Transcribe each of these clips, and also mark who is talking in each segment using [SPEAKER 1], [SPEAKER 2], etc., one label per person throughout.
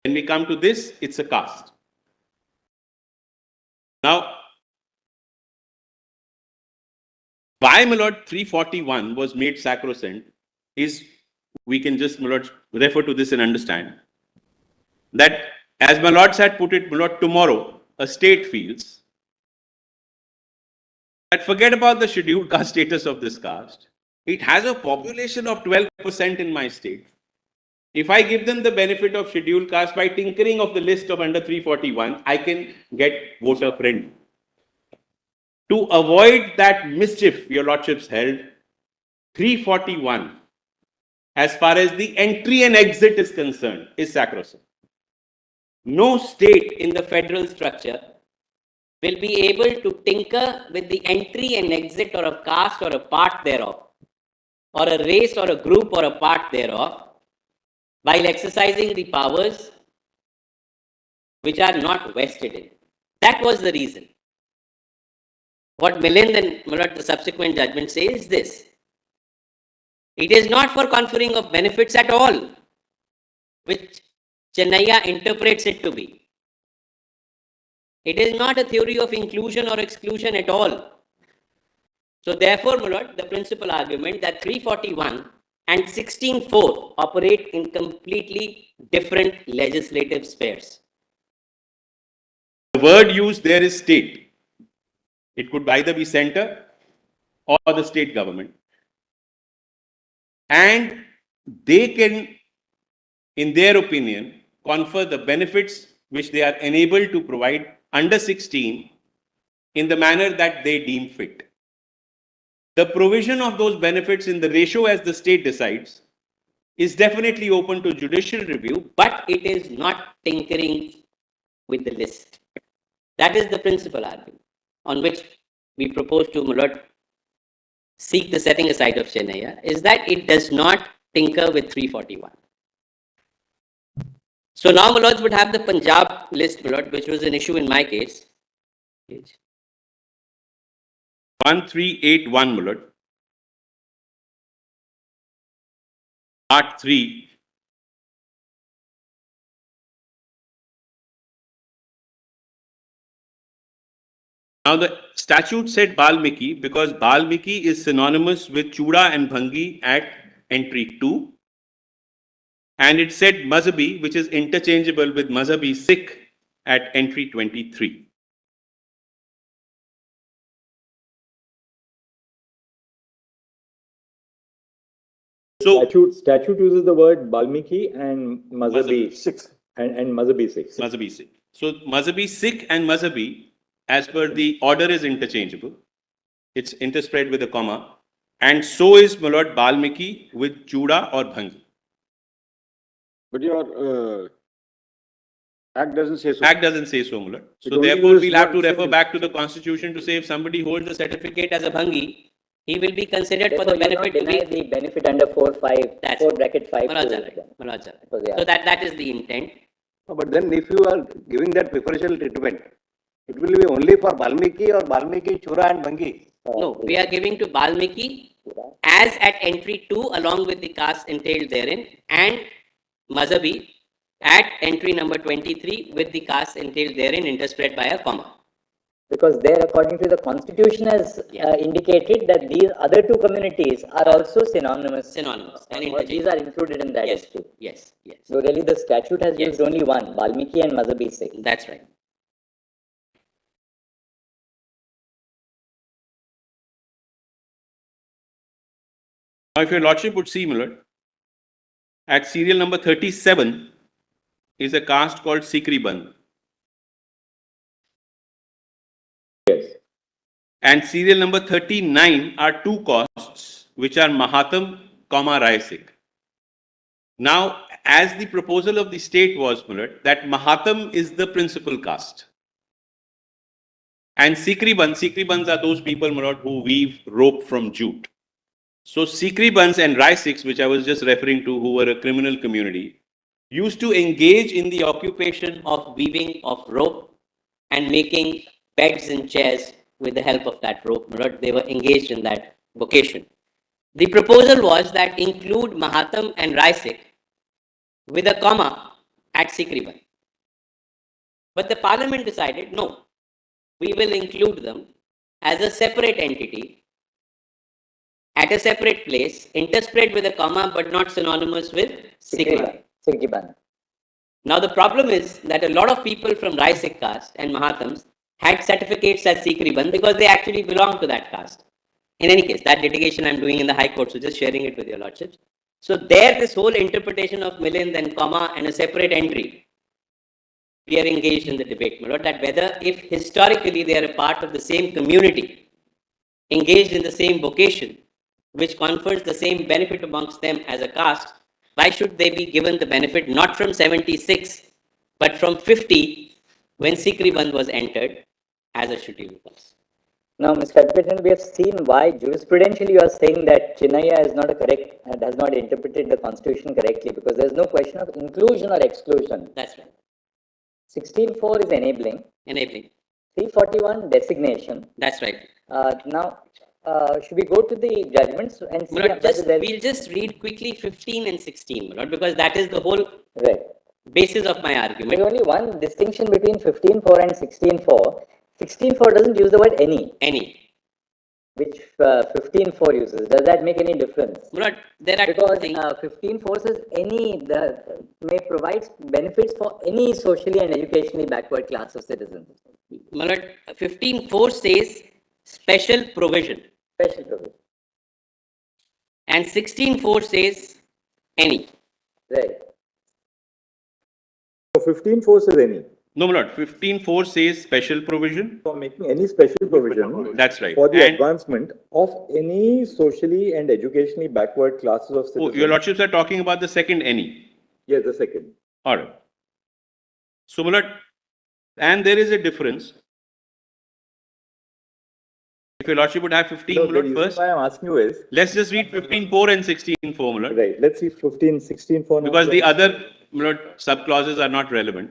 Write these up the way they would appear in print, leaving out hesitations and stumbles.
[SPEAKER 1] When we come to this, it's a caste. Now, why, my lord, 341 was made sacrosanct is, we can just, my lord, refer to this and understand that, as my lords had put it, my lord, tomorrow a state feels that forget about the scheduled caste status of this caste. It has a population of 12% in my state. If I give them the benefit of scheduled caste by tinkering of the list of under 341, I can get voter friendly. To avoid that mischief, your lordships held, 341, as far as the entry and exit is concerned, is sacrosanct. No state in the federal structure will be able to tinker with the entry and exit or a caste or a part thereof, or a race or a group or a part thereof, while exercising the powers which are not vested in. That was the reason. What Milind and the subsequent judgment say is this: it is not for conferring of benefits at all, which Chennaiya interprets it to be. It is not a theory of inclusion or exclusion at all. So therefore, my lord, the principal argument that 341 and 16.4 operate in completely different legislative spheres. The word used there is state. It could either be center or the state government. And they can, in their opinion, confer the benefits which they are enabled to provide under 16 in the manner that they deem fit. The provision of those benefits in the ratio as the state decides is definitely open to judicial review, but it is not tinkering with the list. That is the principal argument on which we propose to, my lord, seek the setting aside of Chennaiya, is that it does not tinker with 341. So now, my lords, would have the Punjab list, my lord, which was an issue in my case. 1381, my lord. Part 3. Now the statute said Balmiki because Balmiki is synonymous with Chuda and Bhangi at entry 2. And it said Mazhabi, which is interchangeable with Mazhabi Sikh at entry 23.
[SPEAKER 2] So statute uses the word Balmiki and Mazhabi Sikh and Mazhabi Sikh.
[SPEAKER 1] Mazhabi Sikh. So Mazhabi Sikh and Mazhabi, as per the order, is interchangeable. It's interspread with a comma. And so is, my lord, Balmiki with Chuda or Bhangi.
[SPEAKER 3] But your Act doesn't say so.
[SPEAKER 1] Act doesn't say so, my lord. So therefore, we'll have to refer back to the Constitution to say if somebody holds a certificate as a Bhangi, he will be considered for the benefit to be
[SPEAKER 4] the benefit under 4.5, 4 bracket 5.
[SPEAKER 1] So that is the intent.
[SPEAKER 3] No, but then if you are giving that preferential treatment, it will be only for Balmiki or Balmiki, Chura and Bhangi.
[SPEAKER 1] No, we are giving to Balmiki as at entry 2 along with the caste entailed therein, and Mazhabi at entry number 23 with the caste entailed therein interspread by a comma.
[SPEAKER 4] Because there, according to the Constitution, has indicated that these other two communities are also synonymous.
[SPEAKER 1] And
[SPEAKER 4] these are included in that issue.
[SPEAKER 1] Yes.
[SPEAKER 4] So really the statute has used only one, Balmiki and Mazhabi Sikh.
[SPEAKER 1] That's right. Now, if your lordship would see, my lord, at serial number 37 is a caste called Sikri Bandh.
[SPEAKER 2] Yes.
[SPEAKER 1] And serial number 39 are two castes, which are Mahatam, Rai Sikh. Now, as the proposal of the state was, my lord, that Mahatam is the principal caste. And Sikri Bandhs are those people, my lord, who weave rope from jute. So Sikri Bandhs and Rai Sikhs, which I was just referring to, who were a criminal community, used to engage in the occupation of weaving of rope and making beds and chairs with the help of that rope. They were engaged in that vocation. The proposal was that include Mahatam and Rai Sikh with a comma
[SPEAKER 5] at Sikriban. But the parliament decided, no, we will include them as a separate entity at a separate place, interspread with a comma, but not synonymous with Sikriban.
[SPEAKER 4] Sikriban.
[SPEAKER 5] Now the problem is that a lot of people from Rai Sikh caste and Mahatams had certificates as Sikriban because they actually belong to that caste. In any case, that litigation I'm doing in the High Court, so just sharing it with your lordships. So there, this whole interpretation of Milind and comma and a separate entry, we are engaged in the debate, my lord, that whether if historically they are a part of the same community, engaged in the same vocation, which confers the same benefit amongst them as a caste, why should they be given the benefit not from 76, but from 50, when Sikriban was entered as a scheduled caste?
[SPEAKER 4] Now, Mr. Advocate, we have seen why jurisprudentially you are saying that Chinnaya is not a correct and has not interpreted the constitution correctly, because there is no question of inclusion or exclusion.
[SPEAKER 5] That's right.
[SPEAKER 4] 16.4 is enabling.
[SPEAKER 5] Enabling.
[SPEAKER 4] 341 designation.
[SPEAKER 5] That's right.
[SPEAKER 4] Now, should we go to the judgments and see?
[SPEAKER 5] My lord, we'll just read quickly 15 and 16, my lord, because that is the whole
[SPEAKER 4] right.
[SPEAKER 5] basis of my
[SPEAKER 4] There's
[SPEAKER 5] argument.
[SPEAKER 4] only one distinction between 15.4 and 16.4. 16.4 doesn't use the word any,
[SPEAKER 5] Any.
[SPEAKER 4] which 15.4 uses. Does that make any difference?
[SPEAKER 5] My lord, there are two
[SPEAKER 4] Because
[SPEAKER 5] things.
[SPEAKER 4] 15.4 says may provide benefits for any socially and educationally backward class of citizens.
[SPEAKER 5] My lord, 15.4 says special provision,
[SPEAKER 4] Special provision.
[SPEAKER 5] and 16.4 says any.
[SPEAKER 4] Right.
[SPEAKER 2] So 15.4 says any.
[SPEAKER 1] No, my lord, 15.4 says special provision.
[SPEAKER 2] For making any special provision
[SPEAKER 1] That's right.
[SPEAKER 2] for the
[SPEAKER 1] And-
[SPEAKER 2] advancement of any socially and educationally backward classes of
[SPEAKER 1] Oh,
[SPEAKER 2] citizens.
[SPEAKER 1] your lordships are talking about the second any.
[SPEAKER 2] Yes, the second.
[SPEAKER 1] All right. So, my lord, and there is a difference. If your lordship would have 15,
[SPEAKER 2] No,
[SPEAKER 1] my
[SPEAKER 2] the
[SPEAKER 1] lord,
[SPEAKER 2] reason
[SPEAKER 1] first,
[SPEAKER 2] why I'm asking you is,
[SPEAKER 1] let's just read 15.4 and 16.4, my lord,
[SPEAKER 2] right, let's see 15, 16.4. now.
[SPEAKER 1] because the other, my lord, sub-clauses are not relevant.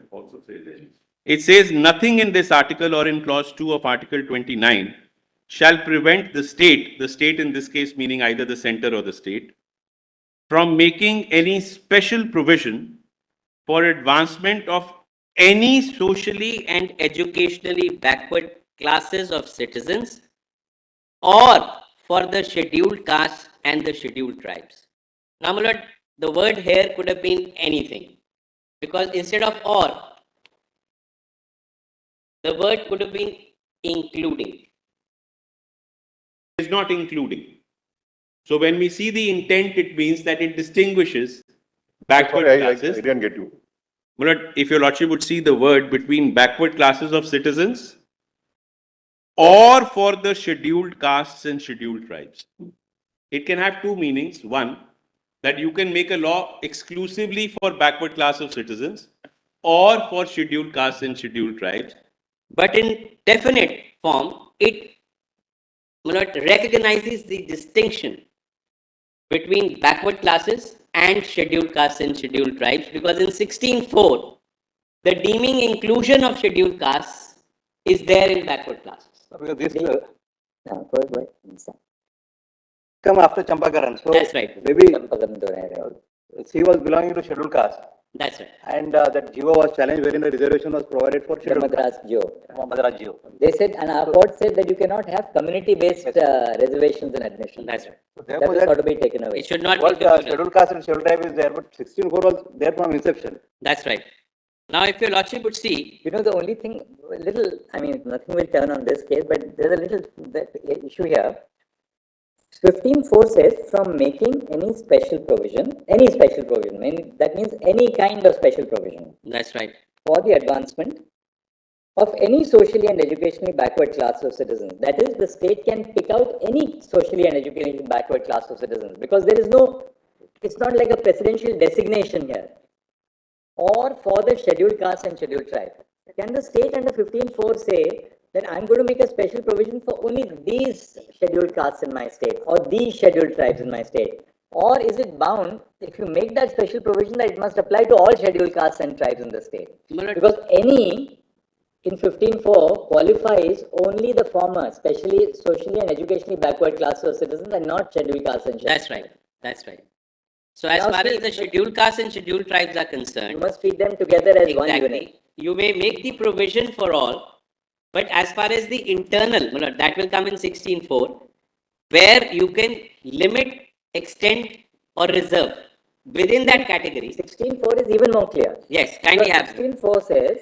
[SPEAKER 1] It says nothing in this article or in clause 2 of article 29 shall prevent the state in this case meaning either the center or the state, from making any special provision for advancement of any socially and educationally backward classes of citizens or for the scheduled castes and the scheduled tribes. Now, my lord, the word here could have been anything, because instead of or, the word could have been including. Is not including. So when we see the intent, it means that it distinguishes backward
[SPEAKER 6] I
[SPEAKER 1] classes.
[SPEAKER 6] didn't get you.
[SPEAKER 1] My lord, if your lordship would see the word between backward classes of citizens or for the scheduled castes and scheduled tribes. It can have two meanings. One, that you can make a law exclusively for backward class of citizens or for scheduled castes and scheduled tribes. But in definite form, it recognizes the distinction between backward classes and scheduled castes and scheduled tribes, because in 16.4, the deeming inclusion of scheduled castes is there in backward classes.
[SPEAKER 3] Because this
[SPEAKER 4] Go ahead.
[SPEAKER 3] come after Champakaran. So
[SPEAKER 5] That's right.
[SPEAKER 3] maybe
[SPEAKER 4] Right.
[SPEAKER 3] she was belonging to scheduled caste,
[SPEAKER 5] That's right.
[SPEAKER 3] and that Jiva was challenged wherein the reservation was provided for
[SPEAKER 4] The
[SPEAKER 3] scheduled caste.
[SPEAKER 4] Madras Geo.
[SPEAKER 3] Madras Jiva.
[SPEAKER 4] They said, and our court said that you cannot have community-based reservations and admission.
[SPEAKER 5] That's right.
[SPEAKER 3] So
[SPEAKER 4] That
[SPEAKER 3] therefore,
[SPEAKER 4] has got
[SPEAKER 3] that
[SPEAKER 4] to be taken away.
[SPEAKER 5] It should not
[SPEAKER 3] was
[SPEAKER 5] be communal.
[SPEAKER 3] scheduled caste and scheduled tribe is there, but 16.4 was there from inception.
[SPEAKER 5] That's right. Now, if your lordship would see,
[SPEAKER 4] You know, the only thing, nothing will turn on this case, but there's a little issue here. 15.4 says from making any special provision, that means any kind of special provision
[SPEAKER 5] that's right.
[SPEAKER 4] for the advancement of any socially and educationally backward class of citizens. That is, the state can pick out any socially and educationally backward class of citizens, because there is no, it's not like a presidential designation here. Or for the scheduled caste and scheduled tribe. Can the state under 15.4 say that I'm going to make a special provision for only these scheduled castes in my state or these scheduled tribes in my state? Or is it bound, if you make that special provision, that it must apply to all scheduled castes and tribes in the state? Because any in 15.4 qualifies only the former, especially socially and educationally backward classes of citizens, and not scheduled castes and scheduled.
[SPEAKER 5] That's right. That's right. So as
[SPEAKER 4] Now
[SPEAKER 5] far as
[SPEAKER 4] see,
[SPEAKER 5] the scheduled castes and scheduled tribes are concerned,
[SPEAKER 4] You must treat them together as one unit.
[SPEAKER 5] exactly, you may make the provision for all, but as far as the internal, that will come in 16.4, where you can limit, extend or reserve within that category.
[SPEAKER 4] 16.4 is even more clear.
[SPEAKER 5] Yes, kindly
[SPEAKER 4] Because
[SPEAKER 5] have.
[SPEAKER 4] 16.4 says,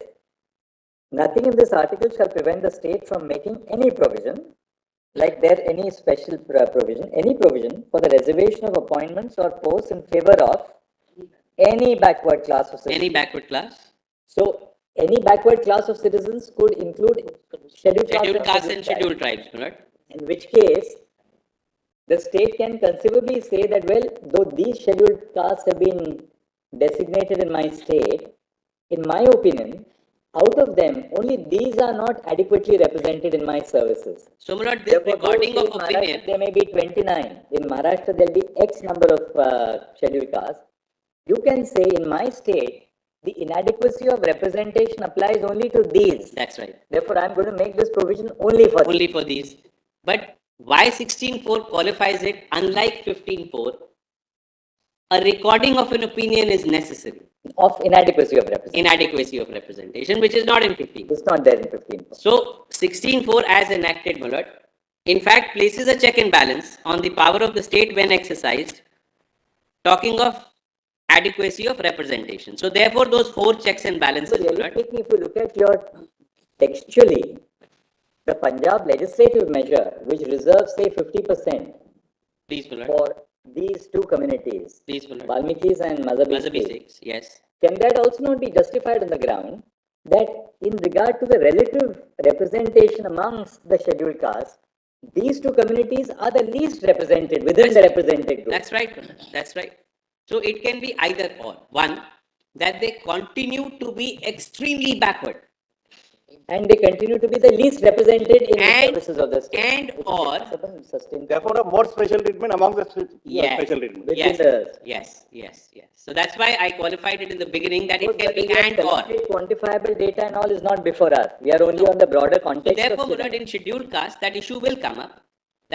[SPEAKER 4] nothing in this article shall prevent the state from making any provision, like there any special provision, any provision for the reservation of appointments or posts in favor of any backward class of citizens.
[SPEAKER 5] Any backward class,
[SPEAKER 4] So, any backward class of citizens could include scheduled
[SPEAKER 5] castes and
[SPEAKER 4] tribes.
[SPEAKER 5] scheduled tribes,
[SPEAKER 4] In which case, the state can conceivably say that, well, though these scheduled castes have been designated in my state, in my opinion, out of them, only these are not adequately represented in my services.
[SPEAKER 5] So, this
[SPEAKER 4] Therefore,
[SPEAKER 5] recording
[SPEAKER 4] though
[SPEAKER 5] of
[SPEAKER 4] in Maharashtra
[SPEAKER 5] opinion,
[SPEAKER 4] there may be 29. In Maharashtra, there will be X number of scheduled castes. You can say, in my state, the inadequacy of representation applies only to these.
[SPEAKER 5] that's right,
[SPEAKER 4] Therefore, I am going to make this provision only for
[SPEAKER 5] only for these. But why 16.4 qualifies it, unlike 15.4, a recording of an opinion is necessary.
[SPEAKER 4] of inadequacy of representation.
[SPEAKER 5] Inadequacy of representation, which is not in 15.
[SPEAKER 4] It's not there in 15.
[SPEAKER 5] So 16.4 as enacted, my lord, in fact places a check and balance on the power of the state when exercised, talking of adequacy of representation. So therefore those 4 checks and balances, my
[SPEAKER 4] Really
[SPEAKER 5] lord,
[SPEAKER 4] speaking, if you look at your textually, the Punjab legislative measure, which reserves say 50%
[SPEAKER 5] please, my lord,
[SPEAKER 4] for these two communities,
[SPEAKER 5] please, my lord,
[SPEAKER 4] Valmikis and Mazhabi
[SPEAKER 5] Mazhabi
[SPEAKER 4] Sikhs,
[SPEAKER 5] 6, yes.
[SPEAKER 4] can that also not be justified on the ground that in regard to the relative representation amongst the scheduled castes, these two communities are the least represented within the represented group?
[SPEAKER 5] That's right, my lord, that's right. So it can be either or. One, that they continue to be extremely backward,
[SPEAKER 4] And they continue to be the least represented in the
[SPEAKER 5] And-
[SPEAKER 4] services of the state.
[SPEAKER 5] and
[SPEAKER 4] which is
[SPEAKER 5] or-
[SPEAKER 4] acceptable and sustainable.
[SPEAKER 3] Therefore, a more special treatment among the
[SPEAKER 5] Yes.
[SPEAKER 3] special treatment.
[SPEAKER 4] Within
[SPEAKER 5] yes,
[SPEAKER 4] the-
[SPEAKER 5] yes. So that's why I qualified it in the beginning that it
[SPEAKER 4] Because
[SPEAKER 5] can be
[SPEAKER 4] the
[SPEAKER 5] and or.
[SPEAKER 4] collected quantifiable data and all is not before us. We are only on the broader
[SPEAKER 5] So
[SPEAKER 4] context.
[SPEAKER 5] therefore,
[SPEAKER 4] of
[SPEAKER 5] my lord, in scheduled caste, that issue will come up.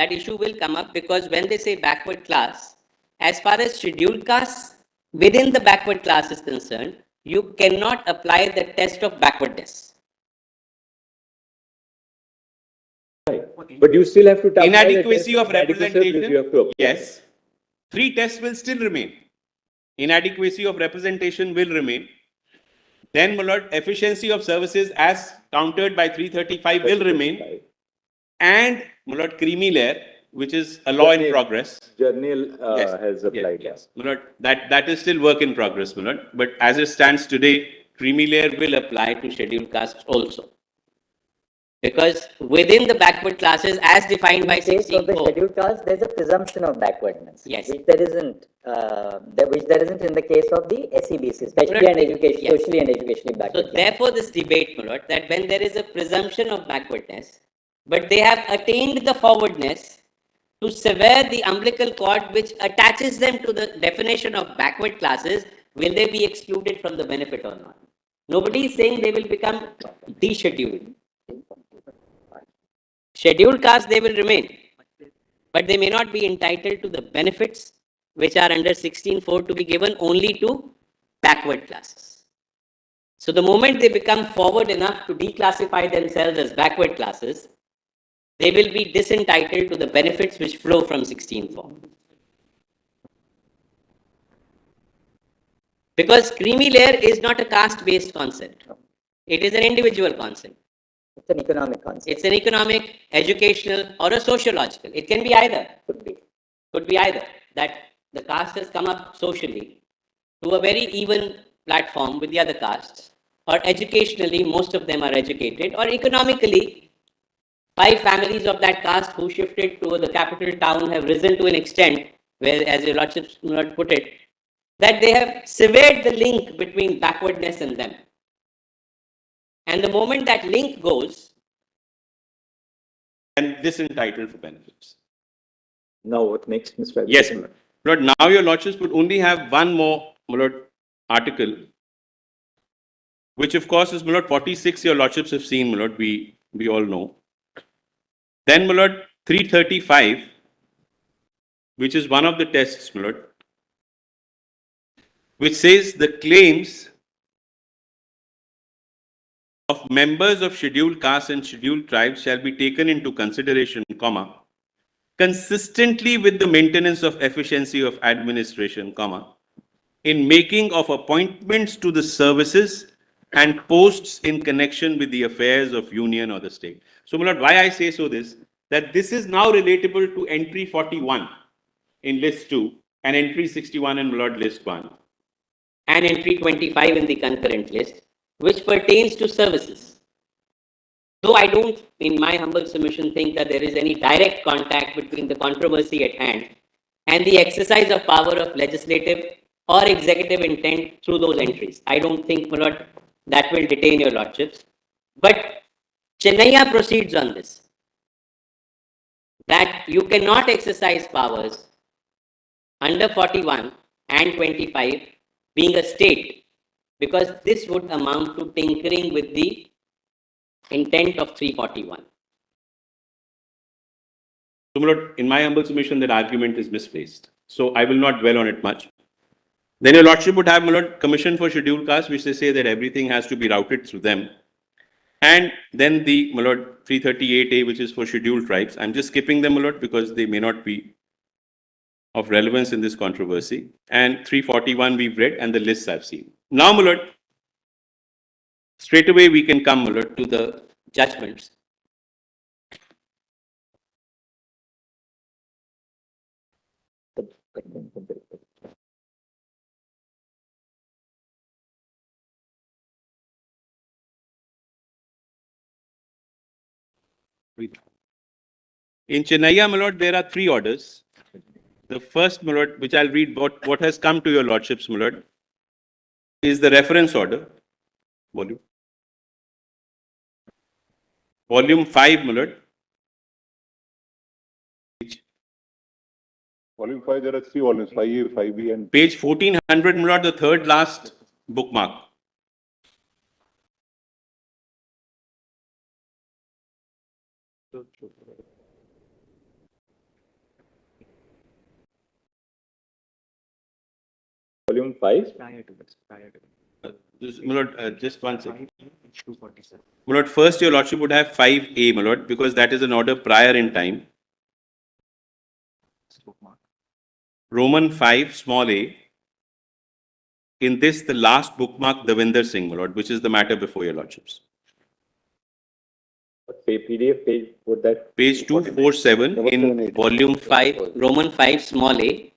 [SPEAKER 5] That issue will come up because when they say backward class, as far as scheduled castes within the backward class is concerned, you cannot apply the test of backwardness.
[SPEAKER 2] But you still have to apply the
[SPEAKER 1] Inadequacy
[SPEAKER 2] test
[SPEAKER 1] of
[SPEAKER 2] inadequacy
[SPEAKER 1] representation,
[SPEAKER 2] you have to apply.
[SPEAKER 1] yes. 3 tests will still remain. Inadequacy of representation will remain. Then, my lord, efficiency of services as countered by 335 will remain. And, my lord, creamy layer, which is a law in progress.
[SPEAKER 2] Journal
[SPEAKER 1] Yes,
[SPEAKER 2] has applied.
[SPEAKER 1] Yes, my lord, that is still work in progress, my lord. But as it stands today, creamy layer will apply to scheduled castes also. Because within the backward classes as defined by
[SPEAKER 4] In case of the
[SPEAKER 5] 16.4,
[SPEAKER 4] scheduled caste, there's a presumption of backwardness.
[SPEAKER 5] Yes.
[SPEAKER 4] Which there isn't, which there isn't in the case of the SEBC, especially
[SPEAKER 5] Correct.
[SPEAKER 4] and education,
[SPEAKER 5] Yes.
[SPEAKER 4] socially and educationally
[SPEAKER 5] so
[SPEAKER 4] backward. classes.
[SPEAKER 5] therefore this debate, my lord, that when there is a presumption of backwardness, but they have attained the forwardness to sever the umbilical cord which attaches them to the definition of backward classes, will they be excluded from the benefit or not? Nobody is saying they will become descheduled. Scheduled castes, they will remain, but they may not be entitled to the benefits which are under 16.4 to be given only to backward classes. So the moment they become forward enough to declassify themselves as backward classes, they will be disentitled to the benefits which flow from 16.4. Because creamy layer is not a caste-based concept. It is an individual concept.
[SPEAKER 4] It's an economic concept.
[SPEAKER 5] It's an economic, educational, or a sociological. It can be either.
[SPEAKER 4] Could be.
[SPEAKER 5] Could be either. That the caste has come up socially to a very even platform with the other castes, or educationally, most of them are educated, or economically, 5 families of that caste who shifted to the capital town have risen to an extent where, as your lordship put it, that they have severed the link between backwardness and them. And the moment that link goes,
[SPEAKER 1] And disentitled for benefits.
[SPEAKER 2] Now what next, Mr.
[SPEAKER 1] Yes, my lord. Lord, now your lordships would only have one more, my lord, article, which of course is, my lord, 46 your lordships have seen, my lord, we all know. Then, my lord, 335, which is one of the tests, my lord, which says the claims of members of scheduled castes and scheduled tribes shall be taken into consideration, comma, consistently with the maintenance of efficiency of administration, comma, in making of appointments to the services and posts in connection with the affairs of union or the state. So, my lord, why I say so that this is now relatable to entry 41 in list 2 and entry 61 in my lord list 1.
[SPEAKER 5] And entry 25 in the concurrent list, which pertains to services. Though I don't, in my humble submission, think that there is any direct contact between the controversy at hand and the exercise of power of legislative or executive intent through those entries. I don't think, my lord, that will detain your lordships. But Chennaiya proceeds on this, that you cannot exercise powers under 41 and 25 being a state, because this would amount to tinkering with the intent of 341.
[SPEAKER 1] So, my lord, in my humble submission, that argument is misplaced. So, I will not dwell on it much. Then your lordship would have, my lord, commission for scheduled castes, which they say that everything has to be routed through them. And then the, my lord, 338A, which is for scheduled tribes. I'm just skipping them, my lord, because they may not be of relevance in this controversy. And 341 we've read, and the lists I've seen. Now, my lord, straight away we can come, my lord, to the
[SPEAKER 5] Judgments.
[SPEAKER 1] In Chennaiya, my lord, there are 3 orders. The first, my lord, which I'll read what has come to your lordships, my lord, is the reference order, volume. Volume 5, my lord.
[SPEAKER 6] Volume 5, there are 3 volumes, 5A, 5B and
[SPEAKER 1] Page 1400, my lord, the third last bookmark.
[SPEAKER 2] Volume 5.
[SPEAKER 1] My lord, just one second. My lord, first your lordship would have 5A, my lord, because that is an order prior in time. Roman 5, small a. In this, the last bookmark, Davinder Singh, my lord, which is the matter before your lordships.
[SPEAKER 2] PDF page, would that?
[SPEAKER 1] Page 247 in volume 5.
[SPEAKER 5] Roman 5, small a.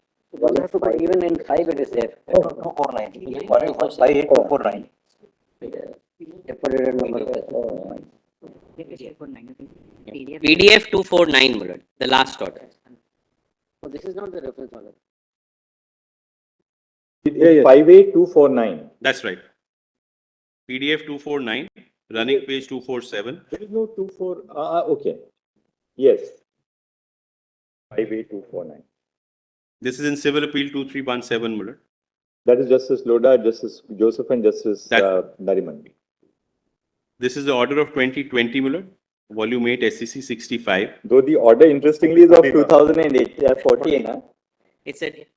[SPEAKER 4] Even in 5 it is there.
[SPEAKER 3] 249. 58249.
[SPEAKER 5] PDF 249, my lord, the last order.
[SPEAKER 4] This is not the reference order.
[SPEAKER 2] 5A 249.
[SPEAKER 1] That's right. PDF 249, running page 247.
[SPEAKER 2] There is no 24. Okay. Yes. 5A 249.
[SPEAKER 1] This is in Civil Appeal 2317, my lord.
[SPEAKER 2] That is Justice Loda, Justice Joseph, and Justice Nariman.
[SPEAKER 1] This is the order of 2020, my lord. Volume 8, SCC 65.
[SPEAKER 2] Though the order, interestingly, is of 2008, 14. Huh?
[SPEAKER 5] It's a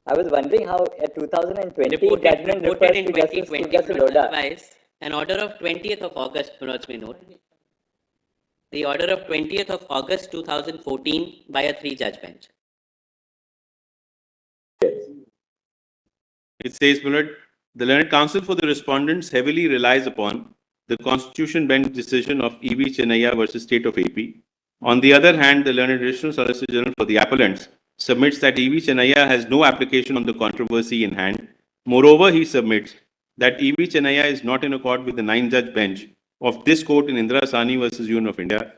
[SPEAKER 4] I was wondering how a 2020
[SPEAKER 5] reported
[SPEAKER 4] judgment refers
[SPEAKER 5] in
[SPEAKER 4] to Justice
[SPEAKER 5] 2020,
[SPEAKER 4] Justice
[SPEAKER 5] my lord,
[SPEAKER 4] Loda.
[SPEAKER 5] otherwise, an order of 20th of August, my lords may note. The order of 20th of August 2014 by a 3-judge bench.
[SPEAKER 2] Yes.
[SPEAKER 1] It says, my lord, the learned counsel for the respondents heavily relies upon the Constitution bench decision of E.V. Chennaiya versus State of AP. On the other hand, the learned additional Solicitor General for the appellants submits that E.V. Chennaiya has no application on the controversy in hand. Moreover, he submits that E.V. Chennaiya is not in accord with the 9-judge bench of this court in Indira Sahni versus Union of India.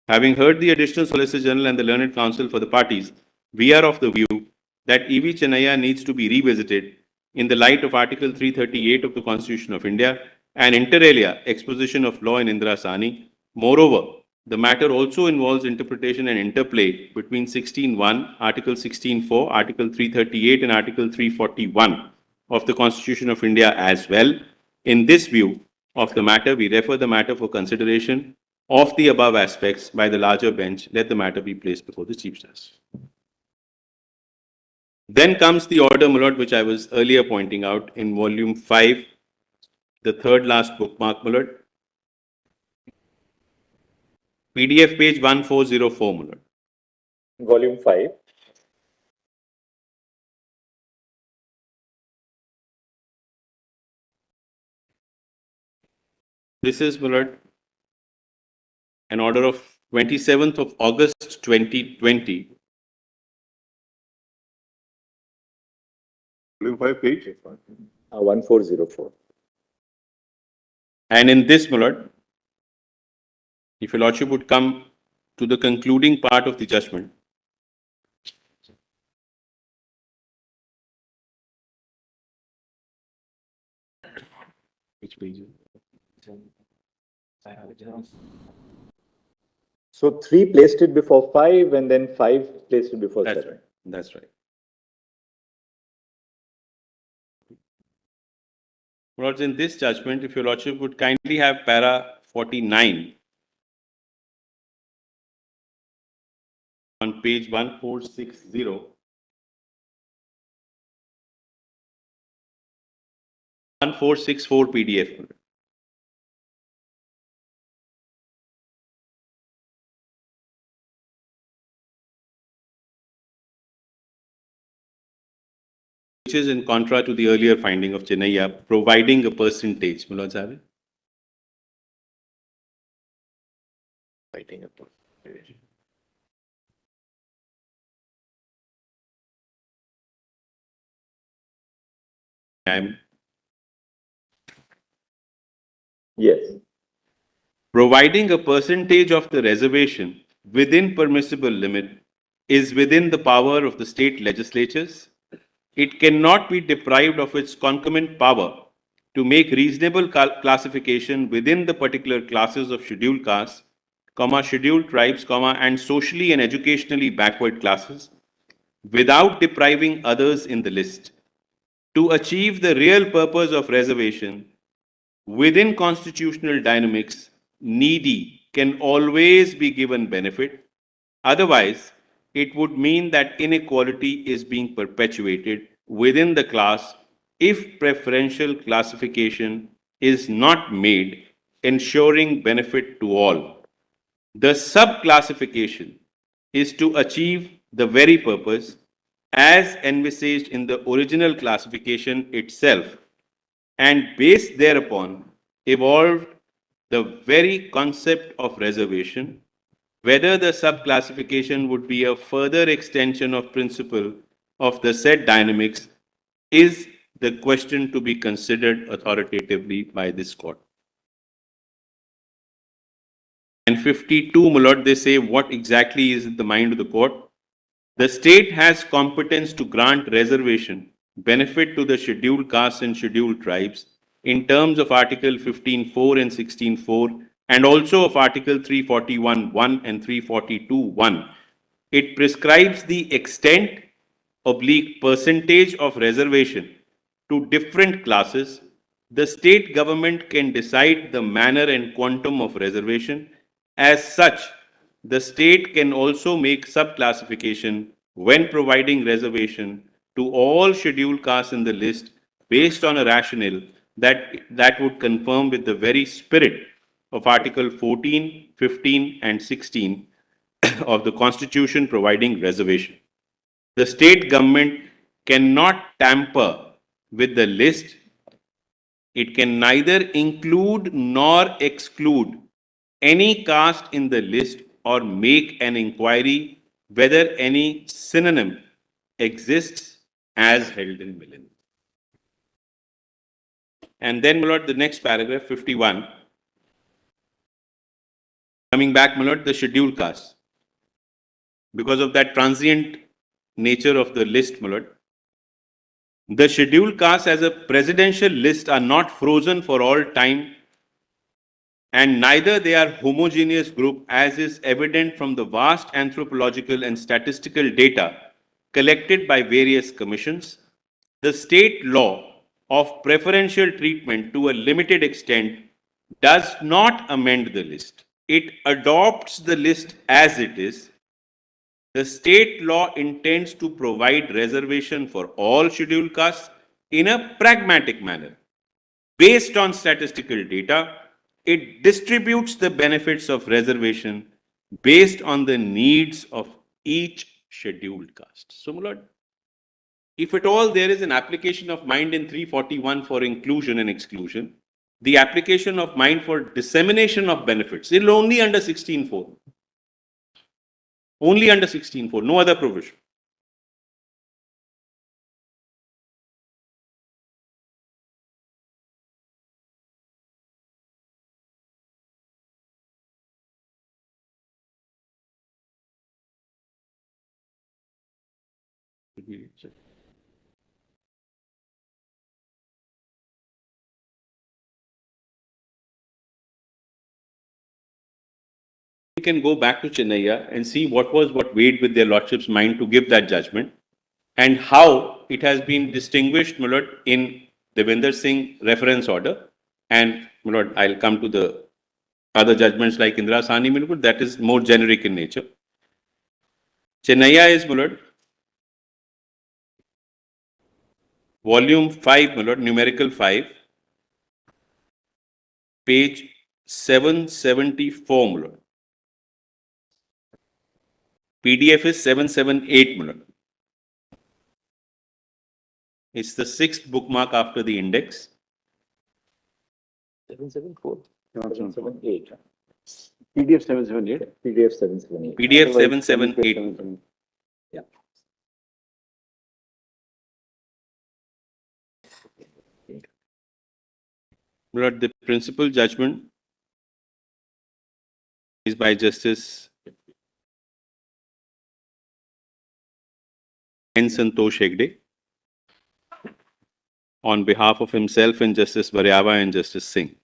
[SPEAKER 1] Having heard the additional Solicitor General and the learned counsel for the parties, we are of the view that E.V. Chennaiya needs to be revisited in the light of Article 338 of the Constitution of India and inter alia exposition of law in Indira Sahni. Moreover, the matter also involves interpretation and interplay between 16.1, Article 16.4, Article 338 and Article 341 of the Constitution of India as well. In this view of the matter, we refer the matter for consideration of the above aspects by the larger bench. Let the matter be placed before the Chief Justice. Then comes the order, my lord, which I was earlier pointing out in volume 5, the third last bookmark, my lord. PDF page 1404, my lord.
[SPEAKER 2] Volume 5.
[SPEAKER 1] This is, my lord, an order of 27th of August 2020.
[SPEAKER 6] Volume 5 page.
[SPEAKER 2] 1404.
[SPEAKER 1] And in this, my lord, if your lordship would come to the concluding part of the judgment, which page?
[SPEAKER 2] So 3 placed it before 5 and then 5 placed it before
[SPEAKER 1] That's
[SPEAKER 2] 7.
[SPEAKER 1] right. That's right. Lords, in this judgment, if your lordship would kindly have para 49 on page 1460. 1464 PDF. Which is in contra to the earlier finding of Chennaiya, providing a percentage. My lords have it? I'm
[SPEAKER 2] Yes.
[SPEAKER 1] providing a percentage of the reservation within permissible limit is within the power of the state legislatures. It cannot be deprived of its concomitant power to make reasonable classification within the particular classes of scheduled castes, scheduled tribes, and socially and educationally backward classes without depriving others in the list. To achieve the real purpose of reservation, within constitutional dynamics, needy can always be given benefit. Otherwise, it would mean that inequality is being perpetuated within the class if preferential classification is not made, ensuring benefit to all. The sub-classification is to achieve the very purpose as envisaged in the original classification itself, and based thereupon evolved the very concept of reservation. Whether the subclassification would be a further extension of principle of the said dynamics is the question to be considered authoritatively by this court. And 52, my lord, they say what exactly is in the mind of the court. The state has competence to grant reservation benefit to the scheduled castes and scheduled tribes in terms of Article 15.4 and 16.4 and also of Article 341.1 and 342.1. It prescribes the extent / percentage of reservation to different classes. The state government can decide the manner and quantum of reservation. As such, the state can also make subclassification when providing reservation to all scheduled castes in the list based on a rationale that would confirm with the very spirit of Article 14, 15, and 16 of the Constitution providing reservation. The state government cannot tamper with the list. It can neither include nor exclude any caste in the list or make an inquiry whether any synonym exists as held in Millen. And then, my lord, the next paragraph, 51. Coming back, my lord, the scheduled caste. Because of that transient nature of the list, my lord, the scheduled castes as a presidential list are not frozen for all time, and neither they are homogeneous group, as is evident from the vast anthropological and statistical data collected by various commissions. The state law of preferential treatment to a limited extent does not amend the list. It adopts the list as it is. the state law intends to provide reservation for all scheduled castes in a pragmatic manner. Based on statistical data, it distributes the benefits of reservation based on the needs of each scheduled caste. So, my lord, if at all there is an application of mind in 341 for inclusion and exclusion, the application of mind for dissemination of benefits is only under 16.4. Only under 16.4, no other provision. We can go back to Chennaiya and see what weighed with their lordship's mind to give that judgment and how it has been distinguished, my lord, in Devinder Singh reference order. And, my lord, I'll come to the other judgments like Indira Sahni, my lord, that is more generic in nature. Chennaiya is, my lord, volume 5, my lord, numerical 5, page 774, my lord. PDF is 778, my lord. It's the 6th bookmark after the index.
[SPEAKER 2] 774.
[SPEAKER 6] No,
[SPEAKER 2] 778.
[SPEAKER 6] PDF 778.
[SPEAKER 2] PDF 778.
[SPEAKER 1] PDF 778.
[SPEAKER 2] Yeah.
[SPEAKER 1] My lord, the principal judgment is by Justice N. Santosh Hegde on behalf of himself and Justice Varyava and Justice Singh.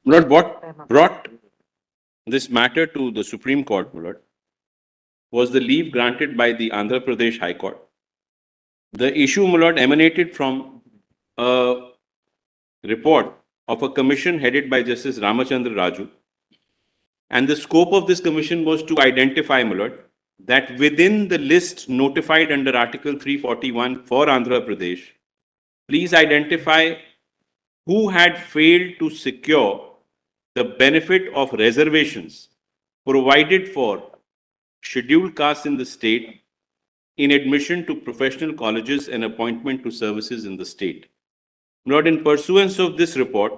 [SPEAKER 1] Lord, what brought this matter to the Supreme Court, Lord, was the leave granted by the Andhra Pradesh High Court. The issue, my lord, emanated from a report of a commission headed by Justice Ramachandra Raju. And the scope of this commission was to identify, my lord, that within the list notified under Article 341 for Andhra Pradesh, please identify who had failed to secure the benefit of reservations provided for scheduled castes in the state in admission to professional colleges and appointment to services in the state. My lord, in pursuance of this report,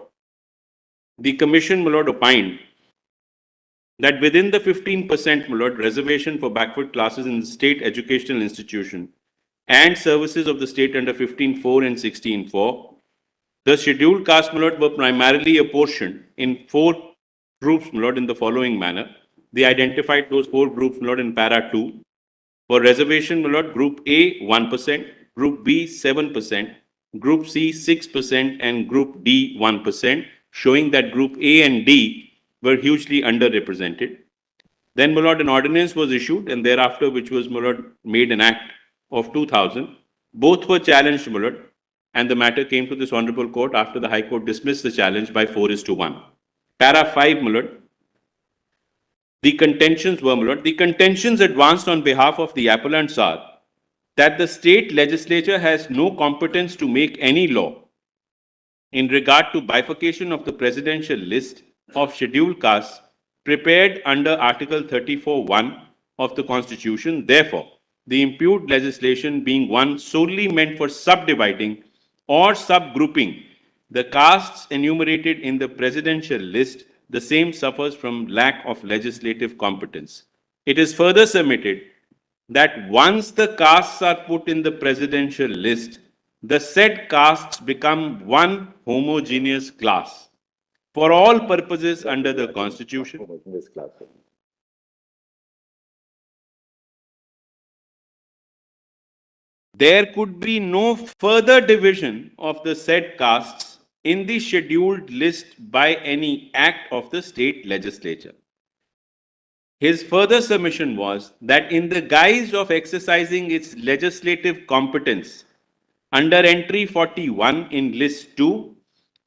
[SPEAKER 1] the commission, my lord, opined that within the 15%, my lord, reservation for backward classes in the state educational institution and services of the state under 15.4 and 16.4, the scheduled caste, my lord, were primarily apportioned in 4 groups, my lord, in the following manner. They identified those 4 groups, my lord, in para 2. For reservation, my lord, group A 1%, group B 7%, group C 6%, and group D 1%, showing that group A and D were hugely underrepresented. Then, my lord, an ordinance was issued, and thereafter, which was, my lord, made an act of 2000. Both were challenged, my lord, and the matter came to this honorable court after the High Court dismissed the challenge by 4:1. Para 5, my lord. The contentions were, my lord, the contentions advanced on behalf of the appellants are that the state legislature has no competence to make any law in regard to bifurcation of the presidential list of scheduled castes prepared under Article 34(1) of the Constitution. Therefore, the impugned legislation being one solely meant for subdividing or subgrouping the castes enumerated in the presidential list, the same suffers from lack of legislative competence. It is further submitted that once the castes are put in the presidential list, the said castes become one homogeneous class for all purposes under the Constitution.
[SPEAKER 2] This class.
[SPEAKER 1] There could be no further division of the said castes in the scheduled list by any act of the state legislature. His further submission was that in the guise of exercising its legislative competence under entry 41 in list 2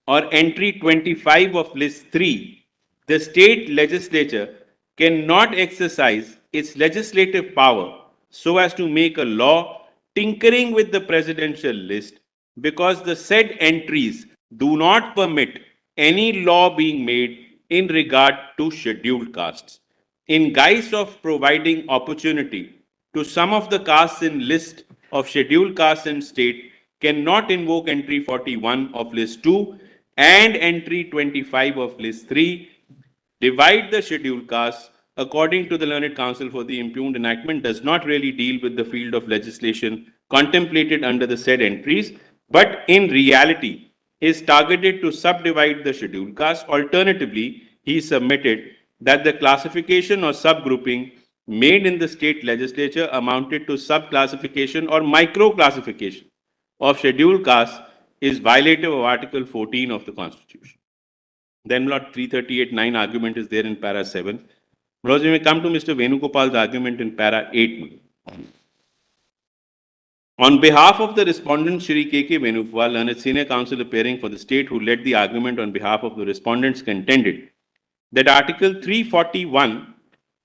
[SPEAKER 1] or entry 25 of list 3, the state legislature cannot exercise its legislative power so as to make a law tinkering with the presidential list, because the said entries do not permit any law being made in regard to scheduled castes. In guise of providing opportunity to some of the castes in list of scheduled castes and state, cannot invoke entry 41 of list 2 and entry 25 of list 3, divide the scheduled castes according to the Learned Counsel for the impugned enactment does not really deal with the field of legislation contemplated under the said entries, but in reality is targeted to subdivide the scheduled caste. Alternatively, he submitted that the classification or subgrouping made in the state legislature amounted to subclassification or micro-classification of scheduled castes is violative of Article 14 of the Constitution. Then, Lord, 338(9) argument is there in para 7. Lord, we may come to Mr. Venugopal's argument in para 8. On behalf of the respondent, Shri K.K. Venugopal, learned senior counsel appearing for the state who led the argument on behalf of the respondents, contended that Article 341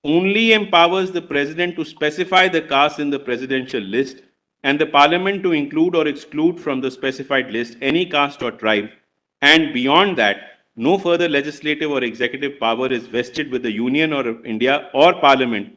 [SPEAKER 1] only empowers the president to specify the castes in the presidential list and the parliament to include or exclude from the specified list any caste or tribe, and beyond that, no further legislative or executive power is vested with the Union or India or Parliament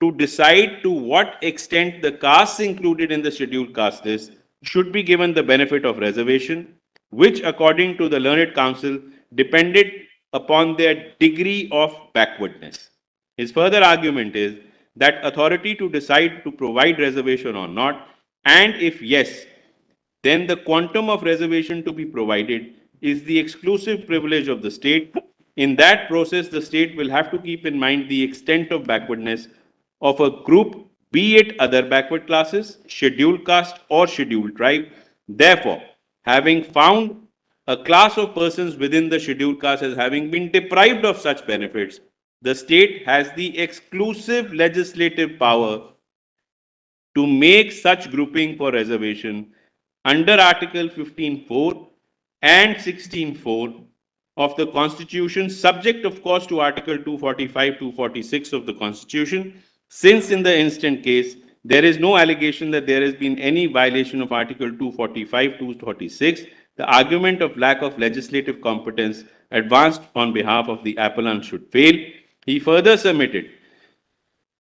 [SPEAKER 1] to decide to what extent the castes included in the scheduled caste list should be given the benefit of reservation, which according to the Learned Counsel depended upon their degree of backwardness. His further argument is that authority to decide to provide reservation or not, and if yes, then the quantum of reservation to be provided is the exclusive privilege of the state. In that process, the state will have to keep in mind the extent of backwardness of a group, be it other backward classes, scheduled caste, or scheduled tribe. Therefore, having found a class of persons within the scheduled caste as having been deprived of such benefits, the state has the exclusive legislative power to make such grouping for reservation under Article 15.4 and 16.4 of the Constitution, subject of course to Article 245, 246 of the Constitution, since in the instant case, there is no allegation that there has been any violation of Article 245, 246. The argument of lack of legislative competence advanced on behalf of the appellant should fail. He further submitted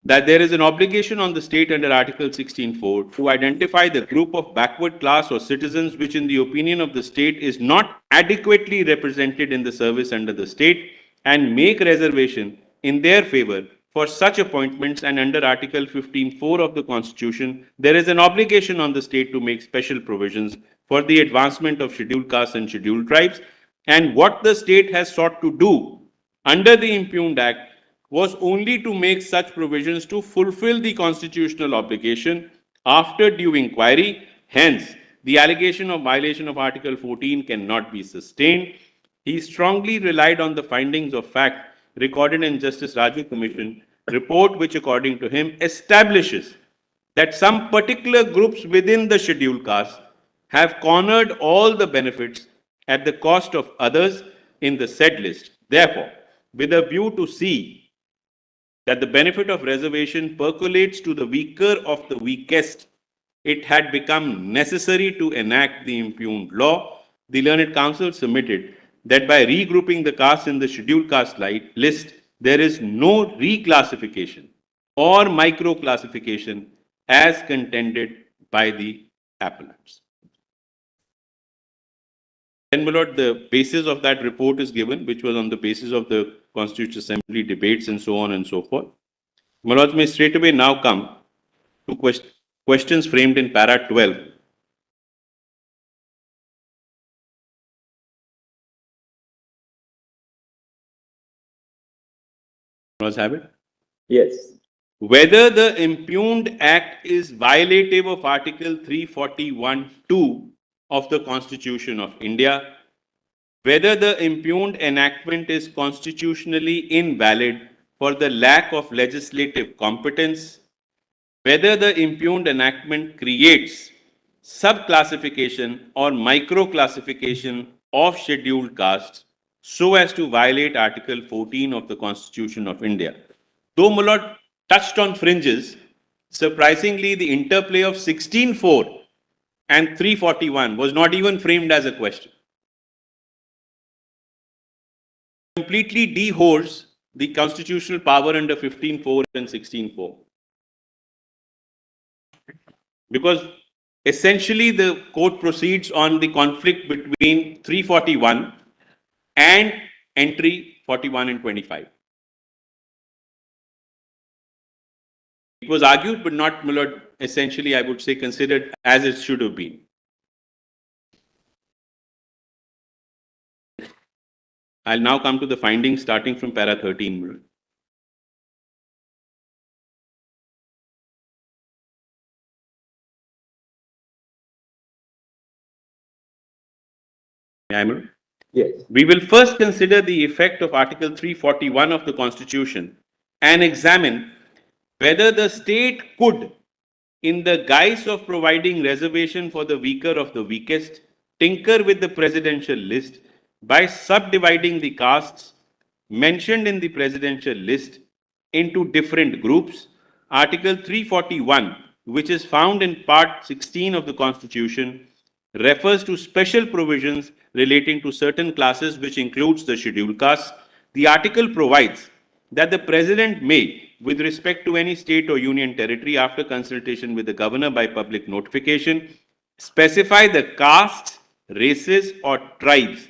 [SPEAKER 1] that there is an obligation on the state under Article 16.4 to identify the group of backward class or citizens which in the opinion of the state is not adequately represented in the service under the state and make reservation in their favor for such appointments, and under Article 15.4 of the Constitution, there is an obligation on the state to make special provisions for the advancement of scheduled castes and scheduled tribes. And what the state has sought to do under the impugned act was only to make such provisions to fulfill the constitutional obligation after due inquiry. Hence, the allegation of violation of Article 14 cannot be sustained. He strongly relied on the findings of fact recorded in Justice Raju Commission report, which according to him establishes that some particular groups within the scheduled caste have cornered all the benefits at the cost of others in the said list. Therefore, with a view to see that the benefit of reservation percolates to the weaker of the weakest, it had become necessary to enact the impugned law. The Learned Counsel submitted that by regrouping the castes in the scheduled caste list, there is no reclassification or microclassification as contended by the appellants. Then, my lord, the basis of that report is given, which was on the basis of the Constitutional Assembly debates and so on and so forth. My lords may straight away now come to questions framed in para 12. My lords have it?
[SPEAKER 2] Yes.
[SPEAKER 1] Whether the impugned act is violative of Article 341(2) of the Constitution of India, whether the impugned enactment is constitutionally invalid for the lack of legislative competence, whether the impugned enactment creates subclassification or microclassification of scheduled castes so as to violate Article 14 of the Constitution of India. Though my lord touched on fringes, surprisingly the interplay of 16.4 and 341 was not even framed as a question. Completely dehors the constitutional power under 15.4 and 16.4. Because essentially the court proceeds on the conflict between 341 and entry 41 and 25. It was argued, but not, my lord, essentially, I would say, considered as it should have been. I'll now come to the findings starting from para 13, my lord. Yeah, my lord.
[SPEAKER 2] Yes.
[SPEAKER 1] We will first consider the effect of Article 341 of the Constitution and examine whether the state could, in the guise of providing reservation for the weaker of the weakest, tinker with the presidential list by subdividing the castes mentioned in the presidential list into different groups. Article 341, which is found in Part 16 of the Constitution, refers to special provisions relating to certain classes, which includes the scheduled castes. The article provides that the president may, with respect to any state or union territory, after consultation with the governor by public notification, specify the castes, races or tribes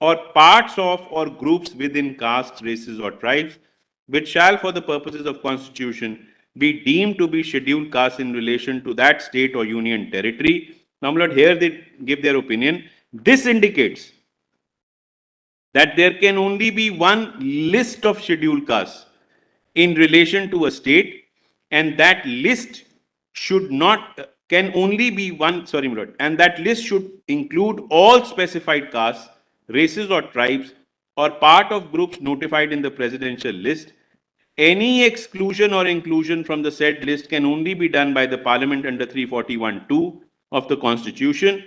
[SPEAKER 1] or parts of or groups within castes, races or tribes which shall, for the purposes of Constitution, be deemed to be scheduled castes in relation to that state or union territory. Now, my lord, here they give their opinion. This indicates that there can only be one list of scheduled castes in relation to a state, and that list should not can only be one, sorry, my lord, and that list should include all specified castes, races or tribes, or part of groups notified in the presidential list. Any exclusion or inclusion from the said list can only be done by the Parliament under 341(2) of the Constitution.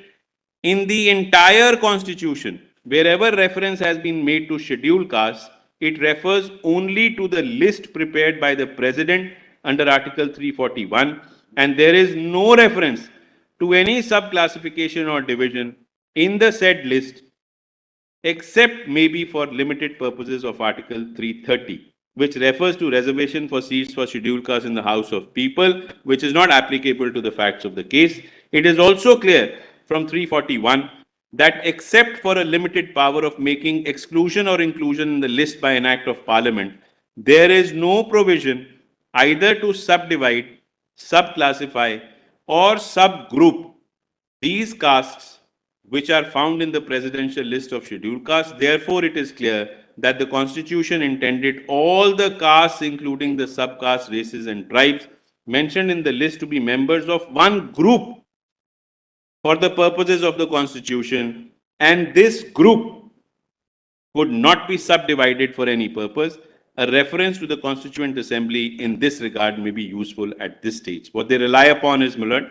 [SPEAKER 1] In the entire Constitution, wherever reference has been made to scheduled castes, it refers only to the list prepared by the President under Article 341, and there is no reference to any sub-classification or division in the said list, except maybe for limited purposes of Article 330, which refers to reservation for seats for scheduled castes in the House of People, which is not applicable to the facts of the case. It is also clear from 341 that except for a limited power of making exclusion or inclusion in the list by an act of Parliament, there is no provision either to subdivide, subclassify, or subgroup these castes which are found in the presidential list of scheduled castes. Therefore, it is clear that the Constitution intended all the castes, including the subcastes, races, and tribes mentioned in the list, to be members of one group for the purposes of the Constitution, and this group could not be subdivided for any purpose. A reference to the Constituent Assembly in this regard may be useful at this stage. What they rely upon is, my lord,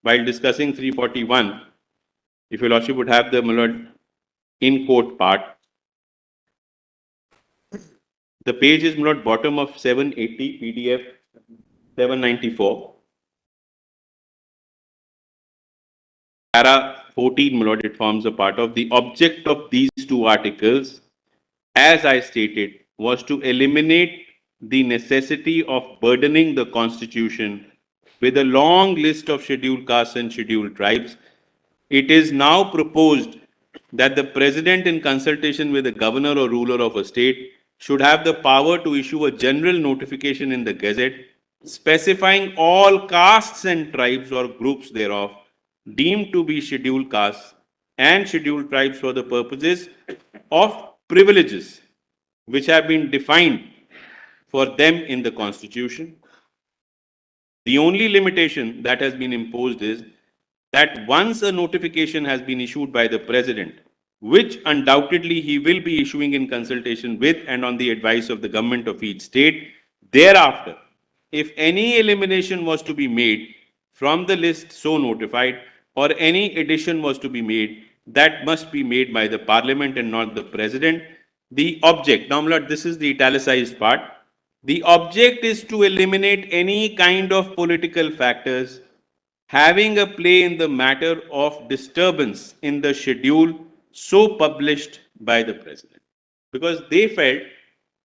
[SPEAKER 1] while discussing 341, if your lordship would have the, my lord, in court part, the page is, my lord, bottom of 780 PDF 794. Para 14, my lord, it forms a part of. The object of these two articles, as I stated, was to eliminate the necessity of burdening the Constitution with a long list of scheduled castes and scheduled tribes. It is now proposed that the President, in consultation with the governor or ruler of a state, should have the power to issue a general notification in the Gazette specifying all castes and tribes or groups thereof deemed to be scheduled castes and scheduled tribes for the purposes of privileges which have been defined for them in the Constitution. The only limitation that has been imposed is that once a notification has been issued by the President, which undoubtedly he will be issuing in consultation with and on the advice of the government of each state, thereafter, if any elimination was to be made from the list so notified, or any addition was to be made, that must be made by the Parliament and not the President. The object, now, my lord, this is the italicized part. The object is to eliminate any kind of political factors having a play in the matter of disturbance in the schedule so published by the President. Because they felt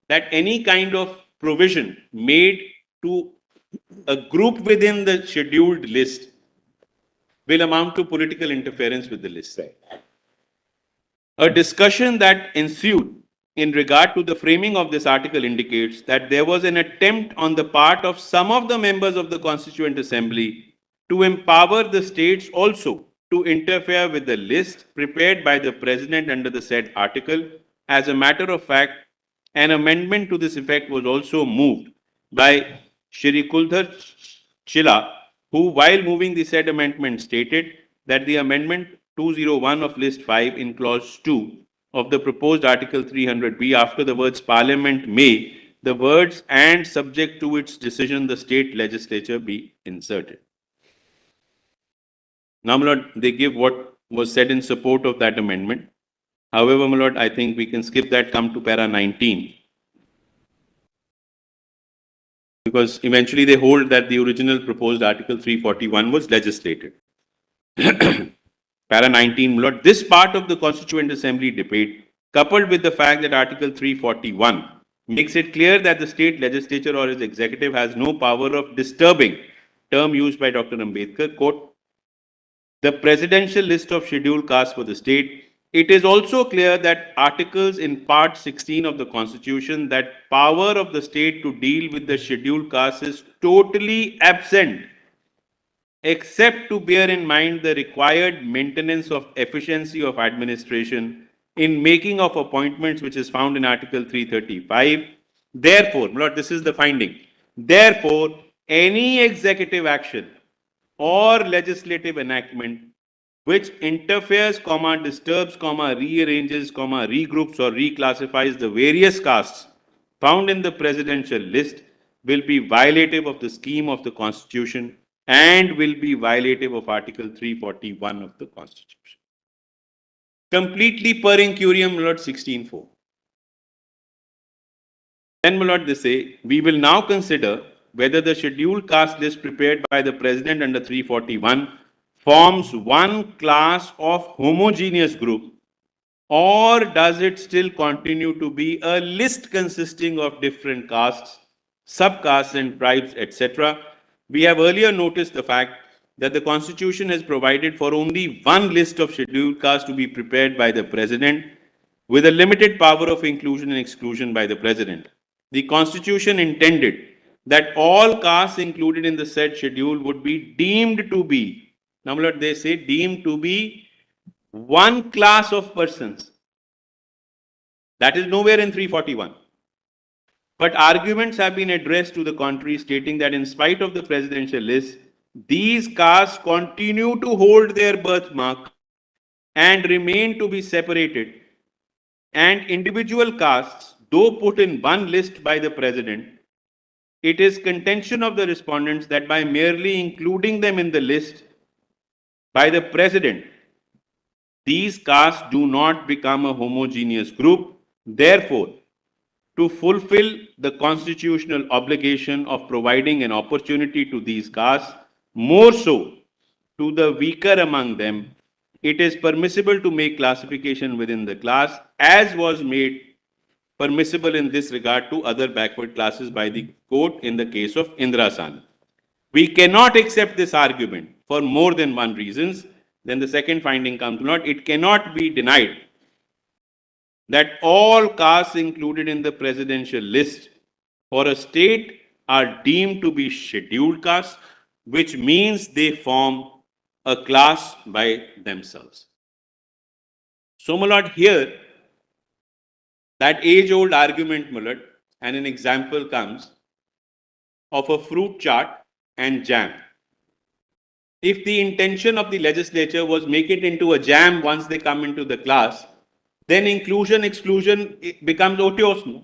[SPEAKER 1] that any kind of provision made to a group within the scheduled list will amount to political interference with the list. A discussion that ensued in regard to the framing of this article indicates that there was an attempt on the part of some of the members of the Constituent Assembly to empower the states also to interfere with the list prepared by the President under the said article. As a matter of fact, an amendment to this effect was also moved by Shri Kuldhar Chilla, who, while moving the said amendment, stated that the amendment 201 of list 5 in clause 2 of the proposed article 300B, after the words Parliament may, the words and subject to its decision the state legislature be inserted. Now, my lord, they give what was said in support of that amendment. However, my lord, I think we can skip that, come to para 19. Because eventually they hold that the original proposed article 341 was legislated. Para 19, my lord, this part of the Constituent Assembly debate, coupled with the fact that article 341 makes it clear that the state legislature or its executive has no power of disturbing, term used by Dr. Ambedkar, quote, the presidential list of scheduled castes for the state. It is also clear that articles in part 16 of the Constitution that power of the state to deal with the scheduled castes is totally absent, except to bear in mind the required maintenance of efficiency of administration in making of appointments, which is found in article 335. Therefore, my lord, this is the finding. Therefore, any executive action or legislative enactment which interferes, disturbs, rearranges, regroups or reclassifies the various castes found in the presidential list will be violative of the scheme of the Constitution and will be violative of Article 341 of the Constitution. Completely per incurium, my lord, 16.4. Then, my lord, they say, we will now consider whether the scheduled caste list prepared by the President under 341 forms one class of homogeneous group, or does it still continue to be a list consisting of different castes, subcastes and tribes, etc. We have earlier noticed the fact that the Constitution has provided for only one list of scheduled castes to be prepared by the President with a limited power of inclusion and exclusion by the President. The Constitution intended that all castes included in the said schedule would be deemed to be, now my lord, they say deemed to be one class of persons. That is nowhere in 341. But arguments have been addressed to the contrary, stating that in spite of the presidential list, these castes continue to hold their birthmark and remain to be separated, and individual castes, though put in one list by the President, it is contention of the respondents that by merely including them in the list by the President, these castes do not become a homogeneous group. Therefore, to fulfill the constitutional obligation of providing an opportunity to these castes, more so to the weaker among them, it is permissible to make classification within the class as was made permissible in this regard to other backward classes by the court in the case of Indrasan. We cannot accept this argument for more than one reasons. Then the second finding comes, not, it cannot be denied that all castes included in the presidential list for a state are deemed to be scheduled castes, which means they form a class by themselves. So, my lord, here, that age-old argument, my lord, and an example comes of a fruit chaat and jam. If the intention of the legislature was make it into a jam once they come into the class, then inclusion, exclusion becomes otiose. No?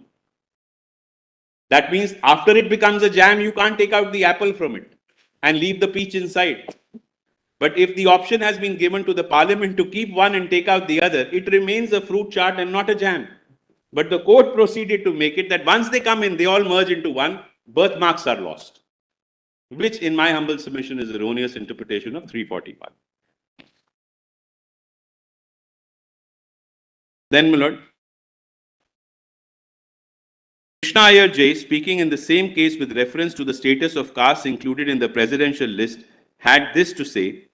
[SPEAKER 1] That means after it becomes a jam, you can't take out the apple from it and leave the peach inside. But if the option has been given to the parliament to keep one and take out the other, it remains a fruit chaat and not a jam. But the court proceeded to make it that once they come in, they all merge into one, birthmarks are lost, which in my humble submission is erroneous interpretation of 341. Then, my lord, Krishna Iyer J, speaking in the same case with reference to the status of castes included in the presidential list, had this to say,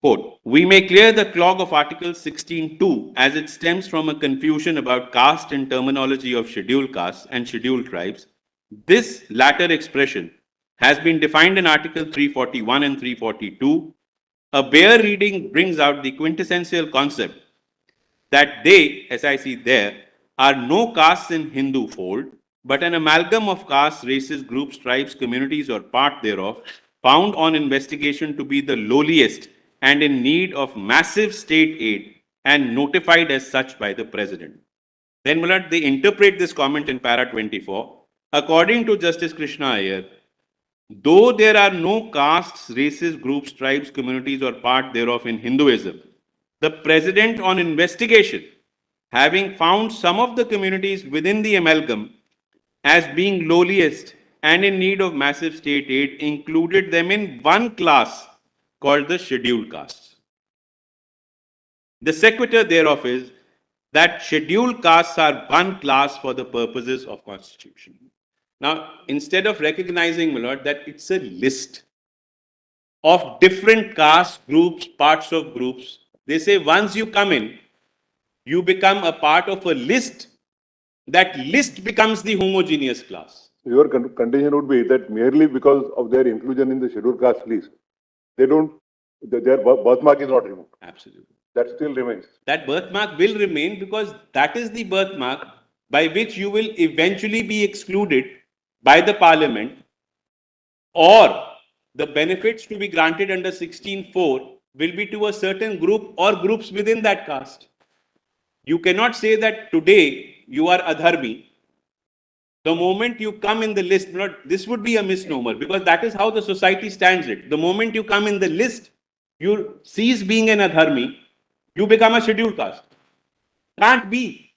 [SPEAKER 1] quote, we may clear the clog of Article 16.2 as it stems from a confusion about caste and terminology of scheduled castes and scheduled tribes. This latter expression has been defined in Article 341 and 342. A bare reading brings out the quintessential concept that they, as I see there, are no castes in Hindu fold, but an amalgam of castes, races, groups, tribes, communities, or part thereof, found on investigation to be the lowliest and in need of massive state aid and notified as such by the President. Then, my lord, they interpret this comment in para 24. According to Justice Krishna Iyer, though there are no castes, races, groups, tribes, communities, or part thereof in Hinduism, the President on investigation, having found some of the communities within the amalgam as being lowliest and in need of massive state aid, included them in one class called the scheduled castes. The sequitur thereof is that scheduled castes are one class for the purposes of Constitution. Now, instead of recognizing, my lord, that it's a list of different caste groups, parts of groups, they say once you come in, you become a part of a list. That list becomes the homogeneous class.
[SPEAKER 7] Your contention would be that merely because of their inclusion in the scheduled caste list, they don't, their birthmark is not removed.
[SPEAKER 1] Absolutely.
[SPEAKER 7] That still remains.
[SPEAKER 1] That birthmark will remain because that is the birthmark by which you will eventually be excluded by the parliament, or the benefits to be granted under 16(4) will be to a certain group or groups within that caste. You cannot say that today you are adharmi. The moment you come in the list, this would be a misnomer because that is how the society stands it. The moment you come in the list, you cease being an adharmi, you become a scheduled caste. Can't be.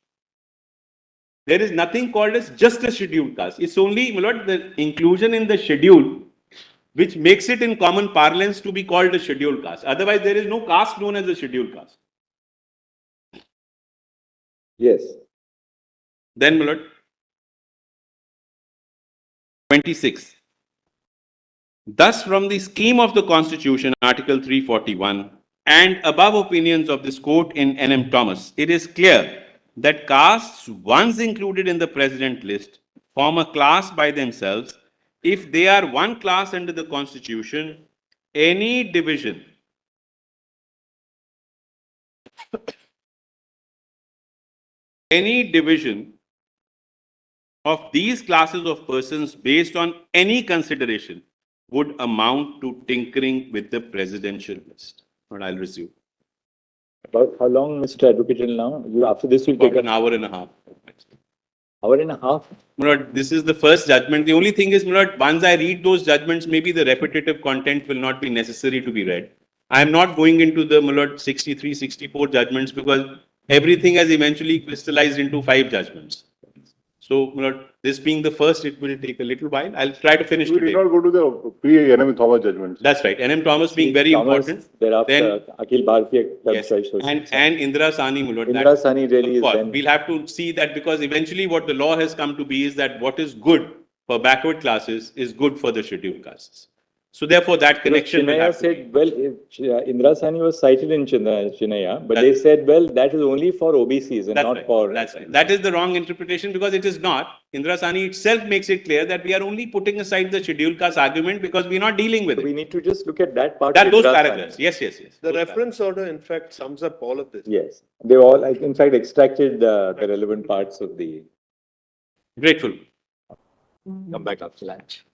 [SPEAKER 1] There is nothing called as just a scheduled caste. It's only, my lord, the inclusion in the schedule which makes it in common parlance to be called a scheduled caste. Otherwise, there is no caste known as a scheduled caste.
[SPEAKER 2] Yes.
[SPEAKER 1] Then, my lord, 26. Thus, from the scheme of the Constitution, Article 341, and above opinions of this court in N.M. Thomas, it is clear that castes once included in the President list form a class by themselves. If they are one class under the Constitution, any division of these classes of persons based on any consideration would amount to tinkering with the presidential list. But I'll resume.
[SPEAKER 2] About how long, Mr. Advocate, till now? After this, we'll take
[SPEAKER 1] About an
[SPEAKER 2] an
[SPEAKER 1] hour and a half.
[SPEAKER 2] hour and a half.
[SPEAKER 1] My lord, this is the first judgment. The only thing is, my lord, once I read those judgments, maybe the repetitive content will not be necessary to be read. I am not going into the, my lord, 63, 64 judgments because everything has eventually crystallized into 5 judgments. So, my lord, this being the first, it will take a little while. I'll try to finish
[SPEAKER 7] We did
[SPEAKER 1] today.
[SPEAKER 7] not go to the pre-NM Thomas judgments.
[SPEAKER 1] That's right. N.M. Thomas being very
[SPEAKER 2] Thomas,
[SPEAKER 1] important.
[SPEAKER 2] Thereafter,
[SPEAKER 1] Then,
[SPEAKER 2] Akhil Bharatiya Club
[SPEAKER 1] yes,
[SPEAKER 2] Choice Social
[SPEAKER 1] and
[SPEAKER 2] Science.
[SPEAKER 1] Indira Sani, my lord.
[SPEAKER 2] Indira Sani really
[SPEAKER 1] Of
[SPEAKER 2] is
[SPEAKER 1] course,
[SPEAKER 2] then.
[SPEAKER 1] we'll have to see that because eventually what the law has come to be is that what is good for backward classes is good for the scheduled castes. So therefore, that connection will
[SPEAKER 2] Chinaya
[SPEAKER 1] have to be.
[SPEAKER 2] said, well, Indira Sani was cited in Chinaya, but
[SPEAKER 1] That's
[SPEAKER 2] they
[SPEAKER 1] right.
[SPEAKER 2] said, well, that is only for OBCs and
[SPEAKER 1] That's
[SPEAKER 2] not
[SPEAKER 1] right.
[SPEAKER 2] for.
[SPEAKER 1] That's right. That is the wrong interpretation because it is not. Indira Sani itself makes it clear that we are only putting aside the scheduled caste argument because we are not dealing with
[SPEAKER 2] We
[SPEAKER 1] it.
[SPEAKER 2] need to just look at that part.
[SPEAKER 1] That
[SPEAKER 2] of
[SPEAKER 1] those
[SPEAKER 2] Indira Sani.
[SPEAKER 1] paragraphs. Yes, yes, yes.
[SPEAKER 6] The
[SPEAKER 1] Those
[SPEAKER 6] reference order, in fact, sums up all of this.
[SPEAKER 2] Yes, they all, in fact, extracted the relevant parts of the.
[SPEAKER 1] paragraphs. Grateful.
[SPEAKER 2] Come back after lunch.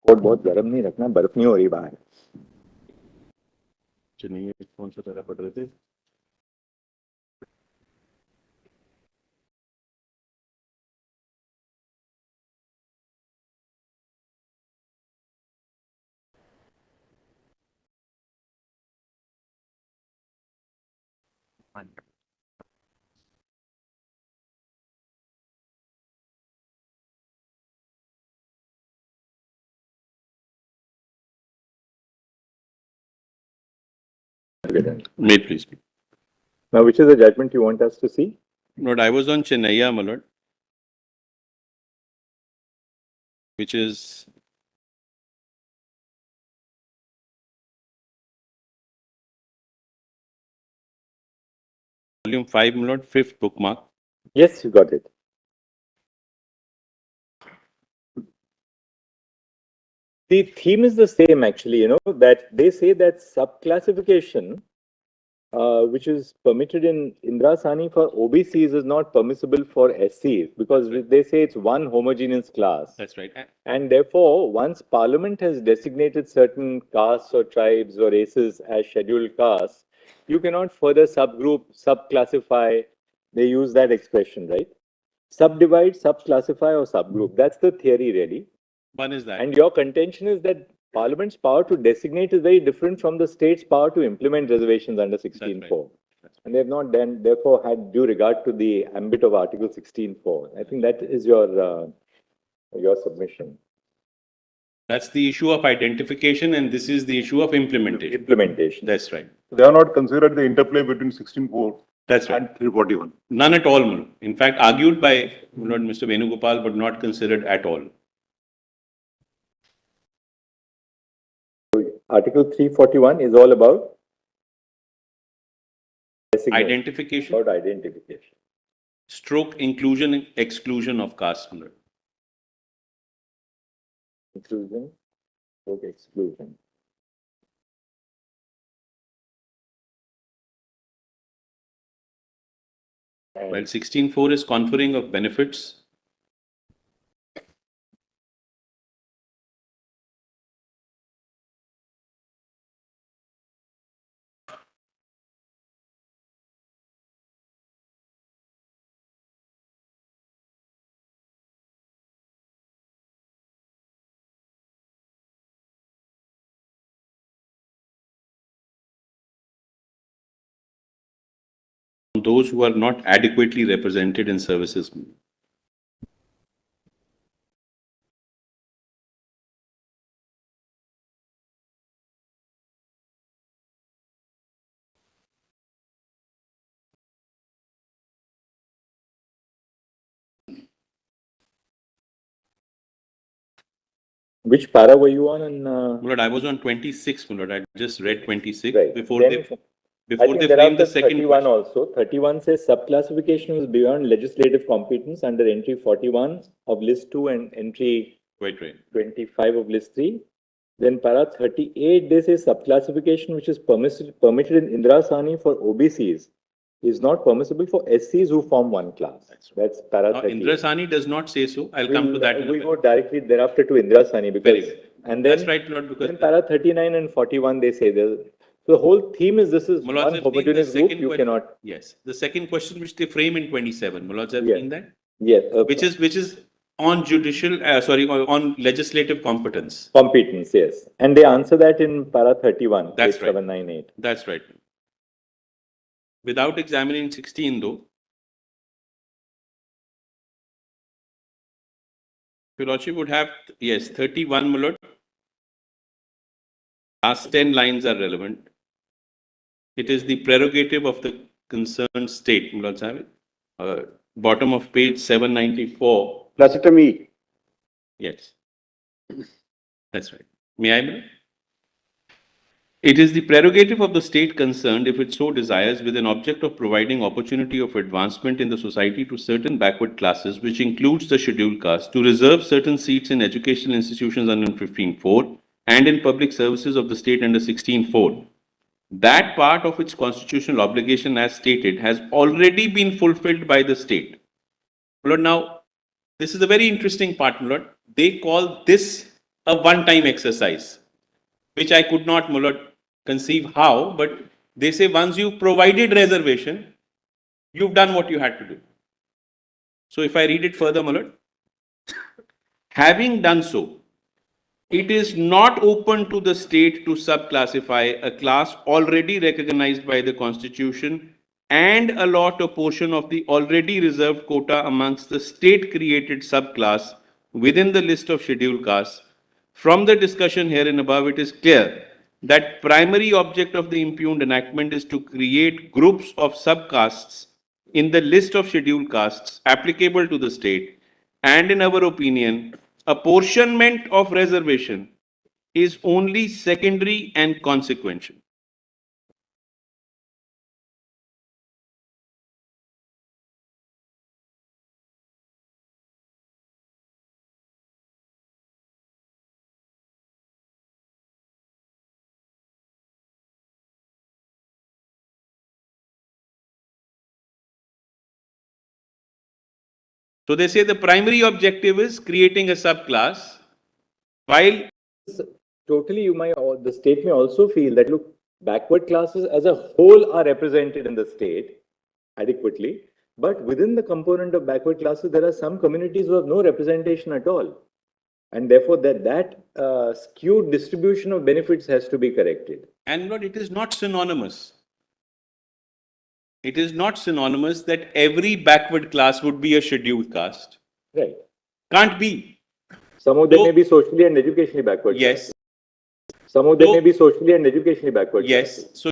[SPEAKER 2] Coat बहुत गर्म नहीं रखना, बर्फ नहीं हो रही बाहर.
[SPEAKER 1] चलिए कौन सा तरह पढ़ रहे थे? May please.
[SPEAKER 2] Now, which is the judgment you want us to see?
[SPEAKER 1] Lord, I was on Chennaiya, my lord, which is volume 5, my lord, 5th bookmark.
[SPEAKER 2] Yes, you got it. The theme is the same, actually, that they say that subclassification, which is permitted in Indrasani for OBCs, is not permissible for SCs because they say it's one homogeneous class.
[SPEAKER 1] That's right.
[SPEAKER 2] And therefore, once Parliament has designated certain castes or tribes or races as scheduled castes, you cannot further subgroup, subclassify. They use that expression, right? Subdivide, subclassify, or subgroup. That's the theory, really.
[SPEAKER 1] One is that.
[SPEAKER 2] And your contention is that Parliament's power to designate is very different from the state's power to implement reservations under 16.4. And they have not then, therefore, had due regard to the ambit of Article 16.4. I think that is your submission.
[SPEAKER 1] That's the issue of identification, and this is the issue of implementation.
[SPEAKER 2] Implementation.
[SPEAKER 1] That's right.
[SPEAKER 7] They are not considered the interplay between 16.4
[SPEAKER 1] That's right.
[SPEAKER 7] and 341.
[SPEAKER 1] None at all, my lord. In fact, argued by Lord Mr. Venugopal, but not considered at all.
[SPEAKER 2] Article 341 is all about designation,
[SPEAKER 1] Identification,
[SPEAKER 2] about identification.
[SPEAKER 1] stroke inclusion and exclusion of caste, my lord.
[SPEAKER 2] Inclusion, or exclusion. And
[SPEAKER 1] While 16.4 is conferring of benefits, those who are not adequately represented in services.
[SPEAKER 2] which para were you on?
[SPEAKER 1] My lord, I was on 26, my lord. I just read 26
[SPEAKER 2] Right.
[SPEAKER 1] before
[SPEAKER 2] Then,
[SPEAKER 1] they
[SPEAKER 2] I
[SPEAKER 1] before
[SPEAKER 2] think
[SPEAKER 1] they
[SPEAKER 2] there
[SPEAKER 1] frame
[SPEAKER 2] are
[SPEAKER 1] the second
[SPEAKER 2] 31
[SPEAKER 1] question.
[SPEAKER 2] also. 31 says subclassification is beyond legislative competence under entry 41 of list 2 and entry
[SPEAKER 1] Quite right.
[SPEAKER 2] 25 of list 3. Then para 38, they say subclassification which is permitted in Indrasani for OBCs is not permissible for SCs who form one class. That's para
[SPEAKER 1] Now,
[SPEAKER 2] 38.
[SPEAKER 1] Indrasani does not say so. I'll come to that in a
[SPEAKER 2] We'll
[SPEAKER 1] bit.
[SPEAKER 2] go directly thereafter to Indrasani because
[SPEAKER 1] Very good.
[SPEAKER 2] and then
[SPEAKER 1] That's right, Lord, because
[SPEAKER 2] then para 39 and 41 they say so the whole theme is this is
[SPEAKER 1] Mullah
[SPEAKER 2] one
[SPEAKER 1] have seen the
[SPEAKER 2] homogeneous group
[SPEAKER 1] second
[SPEAKER 2] you
[SPEAKER 1] question.
[SPEAKER 2] cannot.
[SPEAKER 1] Yes, the second question which they frame in 27. Mullah have
[SPEAKER 2] Yes.
[SPEAKER 1] seen that?
[SPEAKER 2] Yes,
[SPEAKER 1] Which is on judicial, on legislative competence.
[SPEAKER 2] competence, yes. And they answer that in para 31,
[SPEAKER 1] That's
[SPEAKER 2] page
[SPEAKER 1] right.
[SPEAKER 2] 798.
[SPEAKER 1] That's right. Without examining 16 though, Your Lordship would have, yes, 31, my lord. Last 10 lines are relevant. It is the prerogative of the concerned state, my lord Sahib. Bottom of page 794.
[SPEAKER 3] Placetum E.
[SPEAKER 1] Yes. That's right. May I, my lord? It is the prerogative of the state concerned, if it so desires, with an object of providing opportunity of advancement in the society to certain backward classes, which includes the scheduled caste, to reserve certain seats in educational institutions under 15.4 and in public services of the state under 16.4. That part of its constitutional obligation, as stated, has already been fulfilled by the state. Lord, now, this is a very interesting part, my lord. They call this a one-time exercise, which I could not, my lord, conceive how, but they say once you provided reservation, you've done what you had to do. So if I read it further, my lord, having done so, it is not open to the state to subclassify a class already recognized by the Constitution and allot a portion of the already reserved quota amongst the state-created subclass within the list of scheduled castes. From the discussion herein above, it is clear that primary object of the impugned enactment is to create groups of subcastes in the list of scheduled castes applicable to the state, and in our opinion, apportionment of reservation is only secondary and consequential. So they say the primary objective is creating a subclass, while
[SPEAKER 2] Totally, the state may also feel that, look, backward classes as a whole are represented in the state adequately, but within the component of backward classes, there are some communities who have no representation at all. And therefore, that skewed distribution of benefits has to be corrected.
[SPEAKER 1] and Lord, it is not synonymous. It is not synonymous that every backward class would be a scheduled caste.
[SPEAKER 2] Right.
[SPEAKER 1] Can't be.
[SPEAKER 2] Some of them
[SPEAKER 1] So-
[SPEAKER 2] may be socially and educationally backward.
[SPEAKER 1] Yes,
[SPEAKER 2] classes. Some of them
[SPEAKER 1] So-
[SPEAKER 2] may be socially and educationally backward.
[SPEAKER 1] yes.
[SPEAKER 2] classes.
[SPEAKER 1] So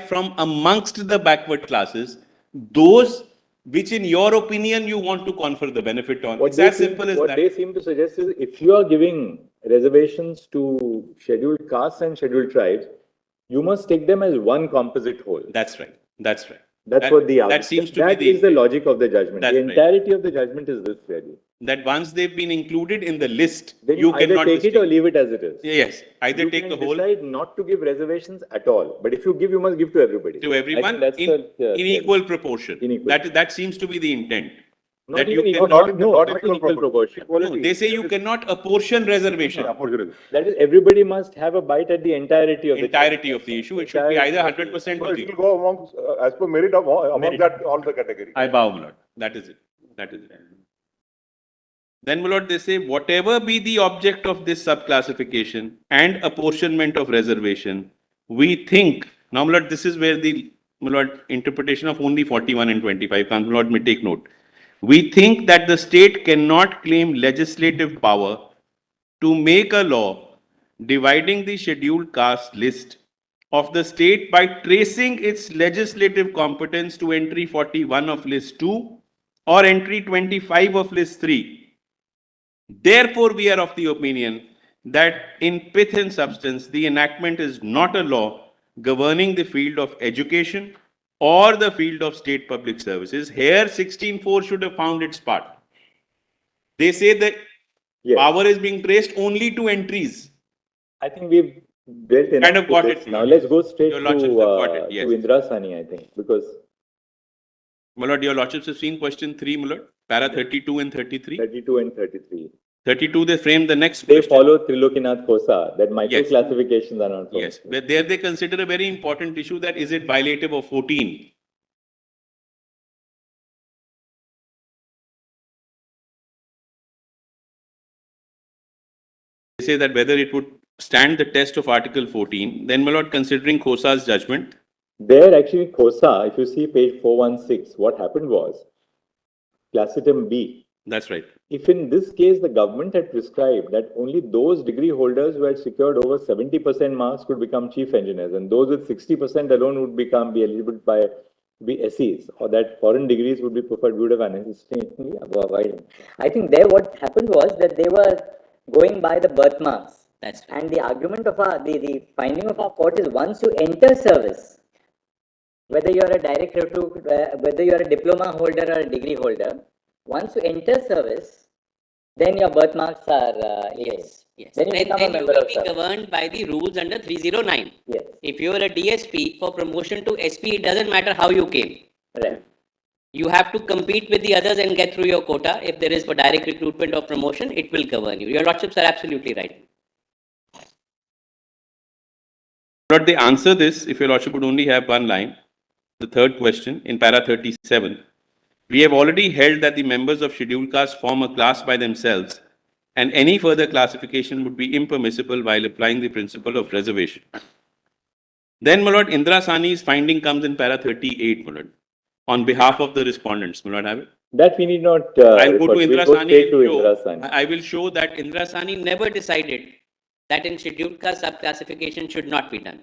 [SPEAKER 1] from amongst the backward classes, those which in your opinion you want to confer the benefit on. It's as simple as
[SPEAKER 2] what
[SPEAKER 1] that.
[SPEAKER 2] they seem to suggest is if you are giving reservations to scheduled castes and scheduled tribes, you must take them as one composite whole.
[SPEAKER 1] That's right. That's right.
[SPEAKER 2] That's
[SPEAKER 1] That-
[SPEAKER 2] what the
[SPEAKER 1] that seems to be
[SPEAKER 2] that
[SPEAKER 1] the-
[SPEAKER 2] is the logic of the judgment.
[SPEAKER 1] That's
[SPEAKER 2] The
[SPEAKER 1] right.
[SPEAKER 2] entirety of the judgment is this, really.
[SPEAKER 1] That once they've been included in the list,
[SPEAKER 2] Then
[SPEAKER 1] you
[SPEAKER 2] either
[SPEAKER 1] cannot
[SPEAKER 2] take it or
[SPEAKER 1] distinguish.
[SPEAKER 2] leave it as it is.
[SPEAKER 1] Yes, either
[SPEAKER 2] You
[SPEAKER 1] take
[SPEAKER 2] can
[SPEAKER 1] the whole
[SPEAKER 2] decide not to give reservations at all. But if you give, you must give to everybody.
[SPEAKER 1] to
[SPEAKER 2] I
[SPEAKER 1] everyone
[SPEAKER 2] think that's
[SPEAKER 1] in equal proportion.
[SPEAKER 2] In equal.
[SPEAKER 1] That seems to be the intent.
[SPEAKER 2] Not
[SPEAKER 1] that
[SPEAKER 2] even
[SPEAKER 1] you
[SPEAKER 2] equal,
[SPEAKER 1] cannot-
[SPEAKER 2] not in equal proportion.
[SPEAKER 1] No, they say you cannot apportion reservation.
[SPEAKER 7] Unfortunately.
[SPEAKER 2] That is, everybody must have a bite at the entirety of the
[SPEAKER 1] Entirety of the issue. It should be either 100%
[SPEAKER 7] So
[SPEAKER 1] or
[SPEAKER 7] it
[SPEAKER 1] zero.
[SPEAKER 7] will go amongst, as per merit among
[SPEAKER 2] Merit.
[SPEAKER 7] that, all the categories.
[SPEAKER 1] I bow, my lord. That is it. That is it. Then, my lord, they say whatever be the object of this subclassification and apportionment of reservation, we think, now, my lord, this is where the, my lord, interpretation of only 41 and 25 comes. My lord may take note. We think that the state cannot claim legislative power to make a law dividing the scheduled caste list of the state by tracing its legislative competence to entry 41 of list 2 or entry 25 of list 3. Therefore, we are of the opinion that in pith and substance, the enactment is not a law governing the field of education or the field of state public services. Here, 16.4 should have found its part. They say that
[SPEAKER 2] Yes.
[SPEAKER 1] power is being traced only to entries.
[SPEAKER 2] I think we've built enough
[SPEAKER 1] Kind of
[SPEAKER 2] to
[SPEAKER 1] got
[SPEAKER 2] this.
[SPEAKER 1] it.
[SPEAKER 2] Now let's go straight
[SPEAKER 1] Your
[SPEAKER 2] to,
[SPEAKER 1] lordships have got it, yes.
[SPEAKER 2] to Indra Sani, I think, because
[SPEAKER 1] My lord, your lordships have seen question 3, my lord, para 32 and 33.
[SPEAKER 2] 32 and 33.
[SPEAKER 1] 32, they frame the next
[SPEAKER 2] They
[SPEAKER 1] question.
[SPEAKER 2] follow Trilokinath Kosa, that micro
[SPEAKER 1] Yes.
[SPEAKER 2] classifications are not
[SPEAKER 1] Yes,
[SPEAKER 2] permissible.
[SPEAKER 1] but there they consider a very important issue, that is it violative of 14? They say that whether it would stand the test of Article 14, then, my lord, considering Khosa's judgment,
[SPEAKER 2] There actually Kosa, if you see page 416, what happened was, Classitum B,
[SPEAKER 1] that's right.
[SPEAKER 2] if in this case the government had prescribed that only those degree holders who had secured over 70% marks could become chief engineers, and those with 60% alone would be eligible by be SEs, or that foreign degrees would be preferred, we would have unnecessarily avoided.
[SPEAKER 4] I think there what happened was that they were going by the birthmarks.
[SPEAKER 5] That's right.
[SPEAKER 4] And the argument of the finding of our court is once you enter service, whether you are a direct recruit, whether you are a diploma holder or a degree holder, once you enter service, then your birthmarks are
[SPEAKER 5] Yes, Yes.
[SPEAKER 4] Then you
[SPEAKER 5] Then,
[SPEAKER 4] become a
[SPEAKER 5] then you
[SPEAKER 4] member
[SPEAKER 5] will
[SPEAKER 4] of
[SPEAKER 5] be
[SPEAKER 4] SAP.
[SPEAKER 5] governed by the rules under 309.
[SPEAKER 4] Yes,
[SPEAKER 5] If you are a DSP, for promotion to SP, it doesn't matter how you came.
[SPEAKER 4] right.
[SPEAKER 5] You have to compete with the others and get through your quota. If there is for direct recruitment or promotion, it will govern you. Your lordships are absolutely right.
[SPEAKER 1] But they answer this, if your lordship would only have one line, the third question in para 37. We have already held that the members of scheduled caste form a class by themselves, and any further classification would be impermissible while applying the principle of reservation. Then, my lord, Indra Sani's finding comes in para 38, my lord, on behalf of the respondents. My lord, have it.
[SPEAKER 2] That we need not.
[SPEAKER 1] I'll go
[SPEAKER 2] refer
[SPEAKER 1] to Indra
[SPEAKER 2] We'll go
[SPEAKER 1] Sani
[SPEAKER 2] straight to
[SPEAKER 1] and
[SPEAKER 2] Indra
[SPEAKER 1] show,
[SPEAKER 2] Sani.
[SPEAKER 1] I will show that
[SPEAKER 5] Indra Sani never decided that in scheduled caste subclassification should not be done.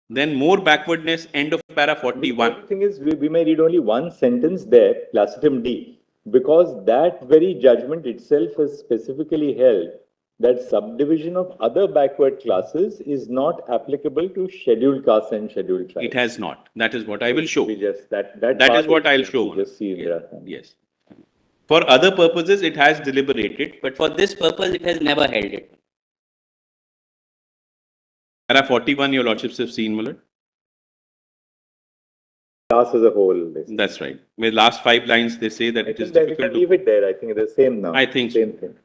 [SPEAKER 1] then more backwardness, end of para
[SPEAKER 2] The
[SPEAKER 1] 41.
[SPEAKER 2] only thing is, we may read only one sentence there, Placitum D, because that very judgment itself has specifically held that subdivision of other backward classes is not applicable to scheduled castes and scheduled tribes.
[SPEAKER 1] It has not. That is what I will show.
[SPEAKER 2] We just, that
[SPEAKER 1] That
[SPEAKER 2] part
[SPEAKER 1] is what I'll
[SPEAKER 2] we
[SPEAKER 1] show.
[SPEAKER 2] Just see Indra Sani.
[SPEAKER 1] Yes. For other purposes, it has deliberated.
[SPEAKER 5] But for this purpose, it has never held it.
[SPEAKER 1] Para 41, your lordships have seen, my lord.
[SPEAKER 2] Class as a whole. basically.
[SPEAKER 1] That's right. With last 5 lines, they say that
[SPEAKER 2] I
[SPEAKER 1] it is
[SPEAKER 2] think that we
[SPEAKER 1] difficult
[SPEAKER 2] can leave
[SPEAKER 1] to.
[SPEAKER 2] it there. I think it's the same now.
[SPEAKER 1] I think so.
[SPEAKER 2] Same thing.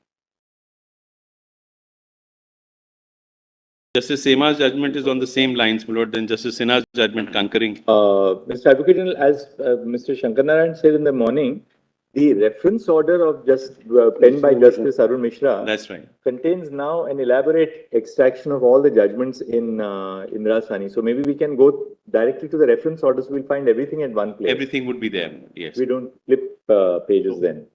[SPEAKER 1] Justice Sema's judgment is on the same lines, my lord, than Justice Sinha's judgment concurring.
[SPEAKER 2] Mr. Advocate General, as Mr. Shankarnarayan said in the morning, the reference order of just penned by Justice Arun Mishra
[SPEAKER 1] That's right.
[SPEAKER 2] contains now an elaborate extraction of all the judgments in Indra Sani. So maybe we can go directly to the reference orders. We'll find everything at one place.
[SPEAKER 1] Everything would be there. Yes.
[SPEAKER 2] We don't flip pages then.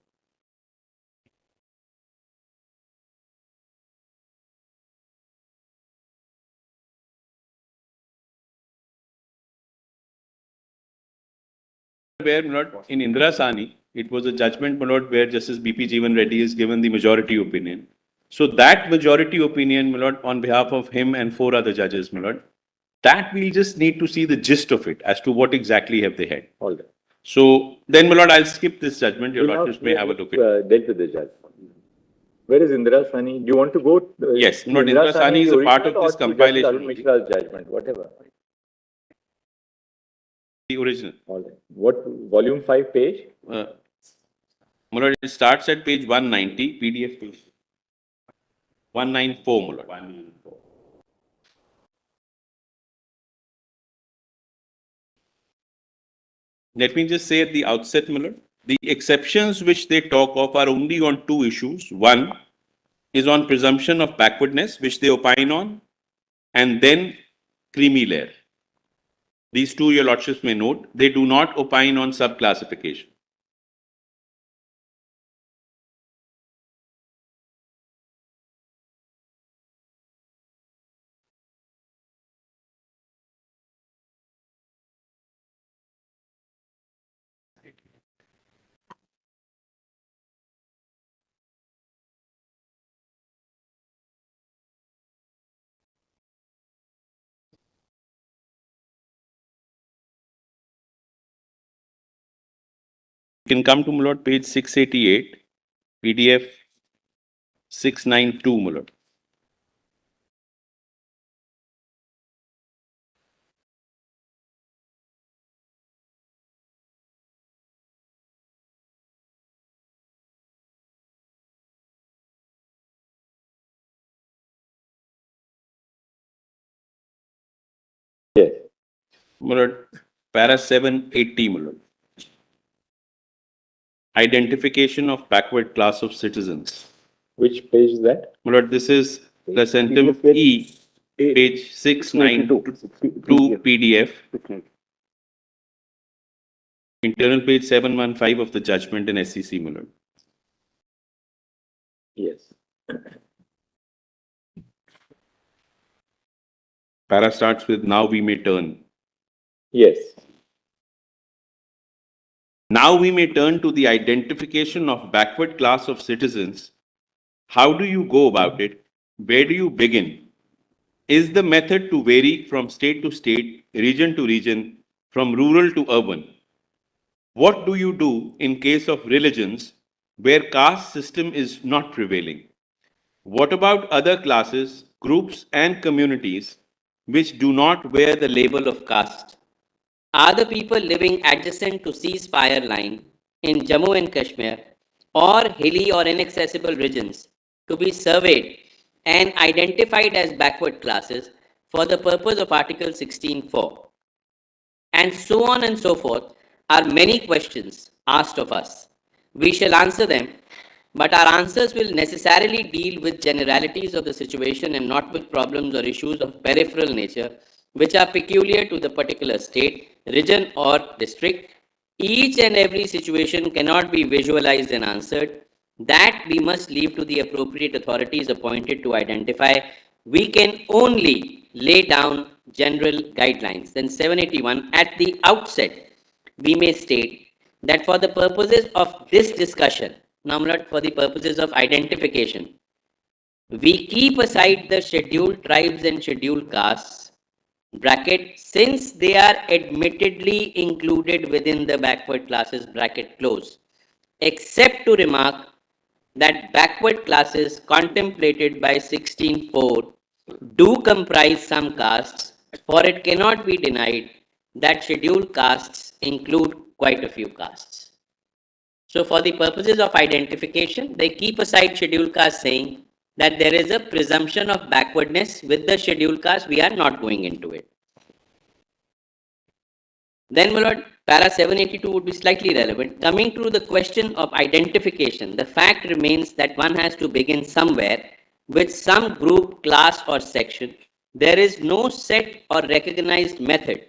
[SPEAKER 1] Where, my lord, in Indra Sani, it was a judgment, my lord, where Justice B.P. Jeevan Reddy is given the majority opinion. So that majority opinion, my lord, on behalf of him and 4 other judges, my lord, that we'll just need to see the gist of it as to what exactly have they had.
[SPEAKER 2] All right.
[SPEAKER 1] So then, my lord, I'll skip this judgment. Your
[SPEAKER 2] We'll now
[SPEAKER 1] lordships may have a look at it.
[SPEAKER 2] dealt with the judge. Where is Indra Sani? Do you want to go?
[SPEAKER 1] Yes, not Indra Sani is a part of
[SPEAKER 2] original
[SPEAKER 1] this
[SPEAKER 2] or to Justice
[SPEAKER 1] compilation
[SPEAKER 2] Arun
[SPEAKER 1] only.
[SPEAKER 2] Mishra's judgment, whatever.
[SPEAKER 1] The original.
[SPEAKER 2] All right. What, volume 5 page?
[SPEAKER 1] My lord, it starts at page 190, PDF page 194, my lord. 194. Let me just say at the outset, my lord, the exceptions which they talk of are only on 2 issues. One is on presumption of backwardness, which they opine on, and then creamy layer. These 2, your lordships may note, they do not opine on subclassification. You can come to, my lord, page 688, PDF 692, my lord.
[SPEAKER 2] Yes.
[SPEAKER 1] My lord, para 780, my lord. Identification of backward class of citizens.
[SPEAKER 2] Which page is that?
[SPEAKER 1] My lord, this is Placentum E, page 692 PDF, internal page 715 of the judgment in SCC, my lord.
[SPEAKER 2] Yes.
[SPEAKER 1] Para starts with, now we may turn.
[SPEAKER 2] Yes.
[SPEAKER 1] Now we may turn to the identification of backward class of citizens. How do you go about it? Where do you begin? Is the method to vary from state to state, region to region, from rural to urban? What do you do in case of religions where caste system is not prevailing? What about other classes, groups, and communities which do not wear the label of caste?
[SPEAKER 5] Are the people living adjacent to ceasefire line in Jammu and Kashmir or hilly or inaccessible regions to be surveyed and identified as backward classes for the purpose of Article 16.4? And so on and so forth are many questions asked of us. We shall answer them, but our answers will necessarily deal with generalities of the situation and not with problems or issues of peripheral nature, which are peculiar to the particular state, region, or district. Each and every situation cannot be visualized and answered. That we must leave to the appropriate authorities appointed to identify. We can only lay down general guidelines. Then 781, at the outset, we may state that for the purposes of this discussion, now not for the purposes of identification, we keep aside the scheduled tribes and scheduled castes bracket since they are admittedly included within the backward classes bracket close, except to remark that backward classes contemplated by 16.4 do comprise some castes, for it cannot be denied that scheduled castes include quite a few castes. So for the purposes of identification, they keep aside scheduled caste, saying that there is a presumption of backwardness with the scheduled caste. We are not going into it. Then, my lord, para 782 would be slightly relevant. Coming to the question of identification, the fact remains that one has to begin somewhere with some group, class, or section. There is no set or recognized method.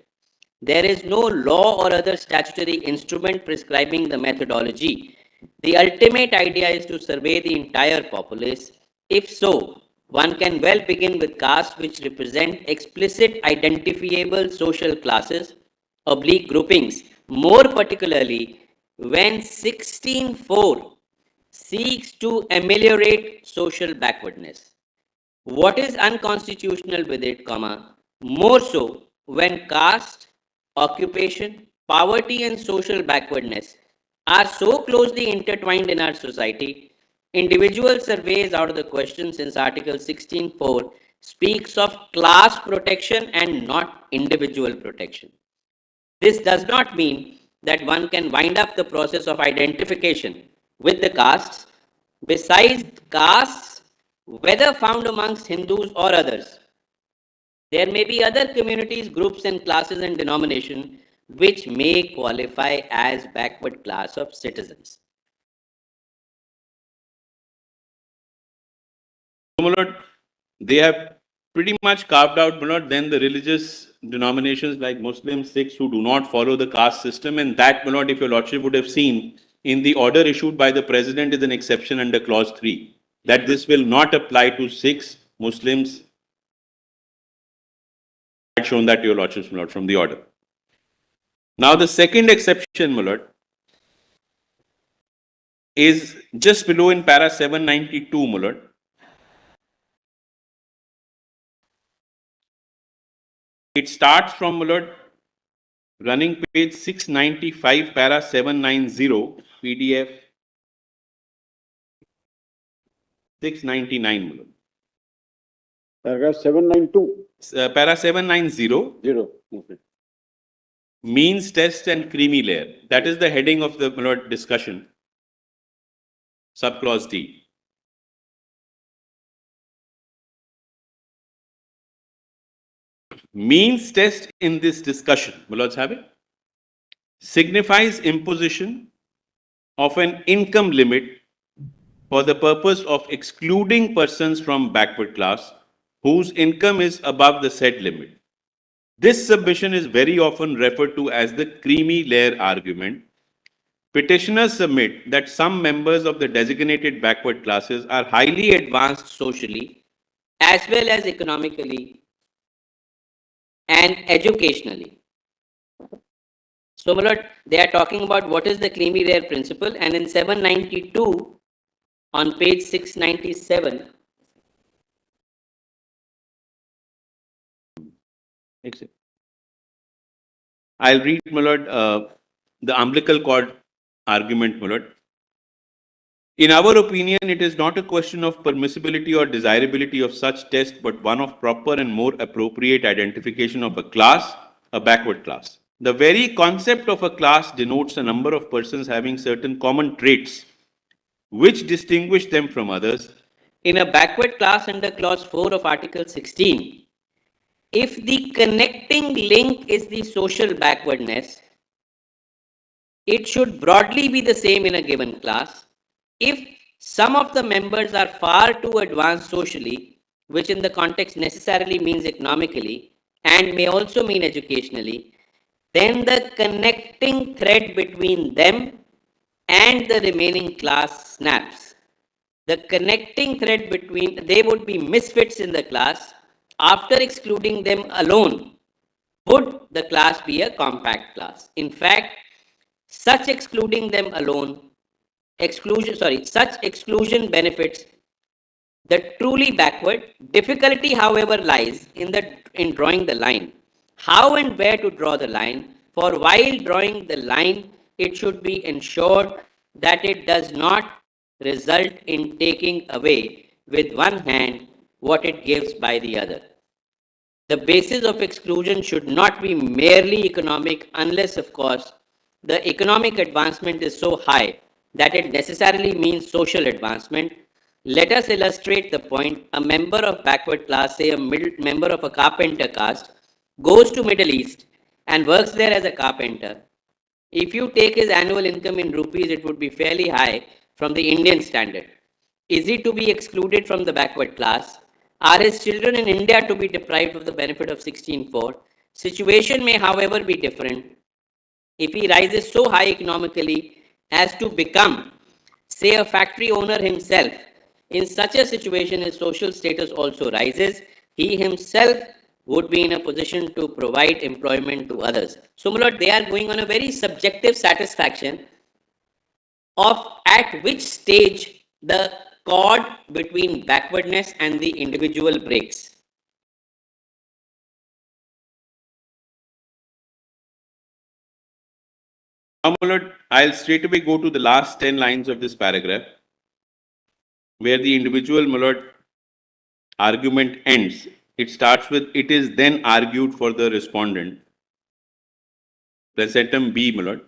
[SPEAKER 5] There is no law or other statutory instrument prescribing the methodology. The ultimate idea is to survey the entire populace. If so, one can well begin with castes which represent explicit identifiable social classes, oblique groupings, more particularly when 16.4 seeks to ameliorate social backwardness. What is unconstitutional with it, comma, more so when caste, occupation, poverty, and social backwardness are so closely intertwined in our society, individual survey is out of the question since Article 16.4 speaks of class protection and not individual protection. This does not mean that one can wind up the process of identification with the castes. Besides castes, whether found amongst Hindus or others, there may be other communities, groups, and classes and denominations which may qualify as backward class of citizens.
[SPEAKER 1] So, my lord, they have pretty much carved out, my lord, then the religious denominations like Muslims, Sikhs who do not follow the caste system, and that, my lord, if your lordship would have seen in the order issued by the president is an exception under clause 3, that this will not apply to Sikhs, Muslims. I had shown that to your lordship, my lord, from the order. Now, the second exception, my lord, is just below in para 792, my lord. It starts from, my lord, running page 695, para 790, PDF 699, my lord.
[SPEAKER 8] Paragraph 792.
[SPEAKER 1] Para 790,
[SPEAKER 8] Zero. Okay.
[SPEAKER 1] means test and creamy layer. That is the heading of the, my lord, discussion. Subclause D. Means test in this discussion, my lords have it, signifies imposition of an income limit for the purpose of excluding persons from backward class whose income is above the said limit. This submission is very often referred to as the creamy layer argument. Petitioners submit that some members of the designated backward classes are highly advanced
[SPEAKER 5] Socially, as well as economically and educationally. So, my lord, they are talking about what is the creamy layer principle, and in 792 on page 697.
[SPEAKER 1] I'll read, my lord, the umbilical cord argument, my lord. In our opinion, it is not a question of permissibility or desirability of such test, but one of proper and more appropriate identification of a class, a backward class. The very concept of a class denotes a number of persons having certain common traits which distinguish them from others.
[SPEAKER 5] In a backward class under clause 4 of Article 16, if the connecting link is the social backwardness, it should broadly be the same in a given class. If some of the members are far too advanced socially, which in the context necessarily means economically and may also mean educationally, then the connecting thread between them and the remaining class snaps. The connecting thread between, they would be misfits in the class. After excluding them alone, would the class be a compact class? In fact, such excluding them alone, such exclusion benefits the truly backward. Difficulty, however, lies in drawing the line. How and where to draw the line? For while drawing the line, it should be ensured that it does not result in taking away with one hand what it gives by the other. The basis of exclusion should not be merely economic, unless, of course, the economic advancement is so high that it necessarily means social advancement. Let us illustrate the point. A member of backward class, say a member of a carpenter caste, goes to Middle East and works there as a carpenter. If you take his annual income in rupees, it would be fairly high from the Indian standard. Is he to be excluded from the backward class? Are his children in India to be deprived of the benefit of 16.4? Situation may, however, be different. If he rises so high economically as to become, say, a factory owner himself, in such a situation his social status also rises. He himself would be in a position to provide employment to others. So, my lord, they are going on a very subjective satisfaction of at which stage the cord between backwardness and the individual breaks.
[SPEAKER 1] Now, my lord, I'll straight away go to the last 10 lines of this paragraph, where the individual, my lord, argument ends. It starts with, it is then argued for the respondent. Presentum B, my lord,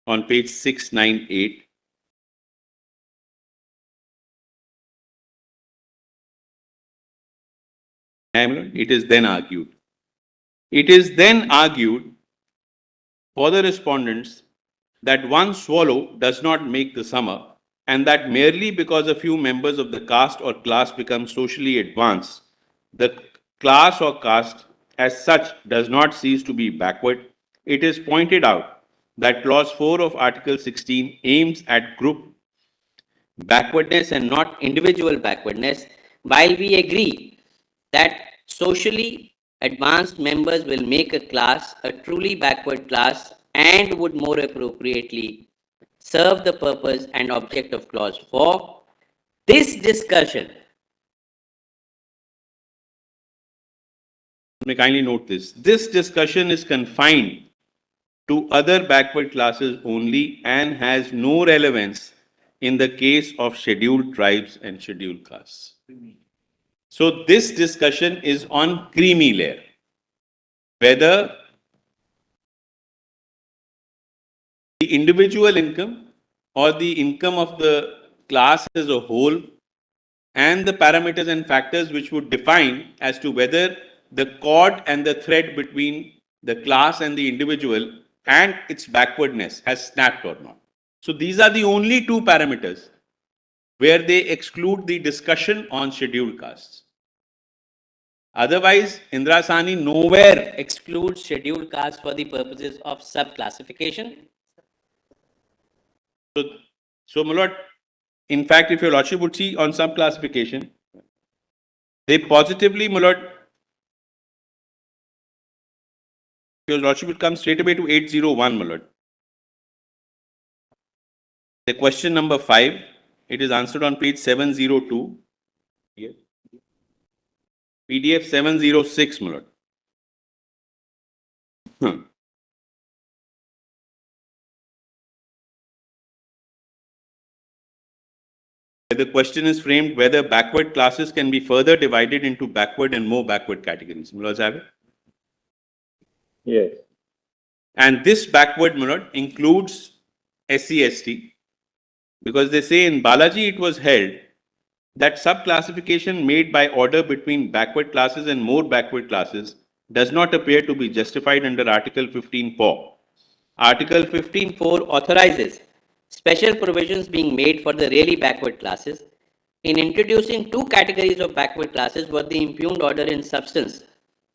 [SPEAKER 1] on page 698. It is then argued. It is then argued for the respondents that one swallow does not make the summer, and that merely because a few members of the caste or class become socially advanced, the class or caste as such does not cease to be backward. It is pointed out that clause 4 of Article 16 aims at group backwardness and not individual backwardness. While we agree that socially advanced members will make a class a truly backward class and would more appropriately serve the purpose and object of clause 4, this discussion, may kindly note this discussion is confined to other backward classes only and has no relevance in the case of scheduled tribes and scheduled castes. So this discussion is on creamy layer, whether the individual income or the income of the class as a whole, and the parameters and factors which would define as to whether the cord and the thread between the class and the individual and its backwardness has snapped or not. So these are the only two parameters where they exclude the discussion on scheduled castes. Otherwise, Indra Sahni nowhere
[SPEAKER 5] excludes scheduled castes for the purposes of subclassification.
[SPEAKER 1] So, my lord, in fact, if your lordship would see on subclassification, they positively, my lord, your lordship will come straight away to 801, my lord. The question number 5, it is answered on page 702. PDF 706, my lord. the question is framed whether backward classes can be further divided into backward and more backward categories. Mulad Sahib?
[SPEAKER 2] Yes.
[SPEAKER 1] And this backward, Mulad, includes SC/ST, because they say in Balaji it was held that sub-classification made by order between backward classes and more backward classes does not appear to be justified under Article 15(4).
[SPEAKER 5] Article 15(4) authorizes special provisions being made for the really backward classes. In introducing two categories of backward classes, what the impugned order in substance